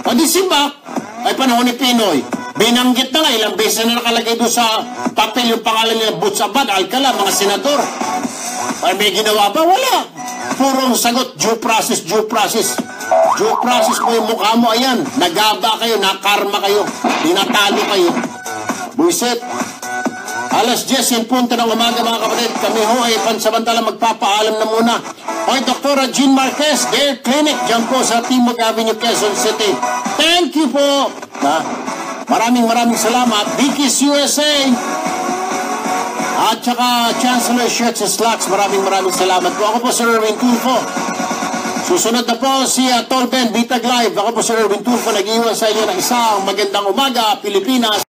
padisibak, ay panahon ni Pinoy. Binanggit na nga, ilang beses na nakalagay doon sa papel yung pangalan niya, Butch Abad, Alcala, mga senador. Ay may ginawa ba? Wala. Purong sagot, due process, due process. Due process mo yung mukha mo, ayan. Nagaba kayo, nakarma kayo, dinatalo kayo. Buisit. Alas 10 punto ng umaga mga kapatid. Kami ho ay pansamantala magpapaalam na muna. Okay, Dr. Jean Marquez, Dare Clinic, dyan po sa Timog Avenue, Quezon City. Thank you po. Maraming salamat. Dickies USA. At saka Chancellor Shirts and Slacks. Maraming salamat po. Ako po Sir Erwin Tulfo. Susunod na po si Tolben Bitag Live. Ako po Sir Erwin Tulfo. Nag-iwan sa inyo ng isang magandang umaga, Pilipinas.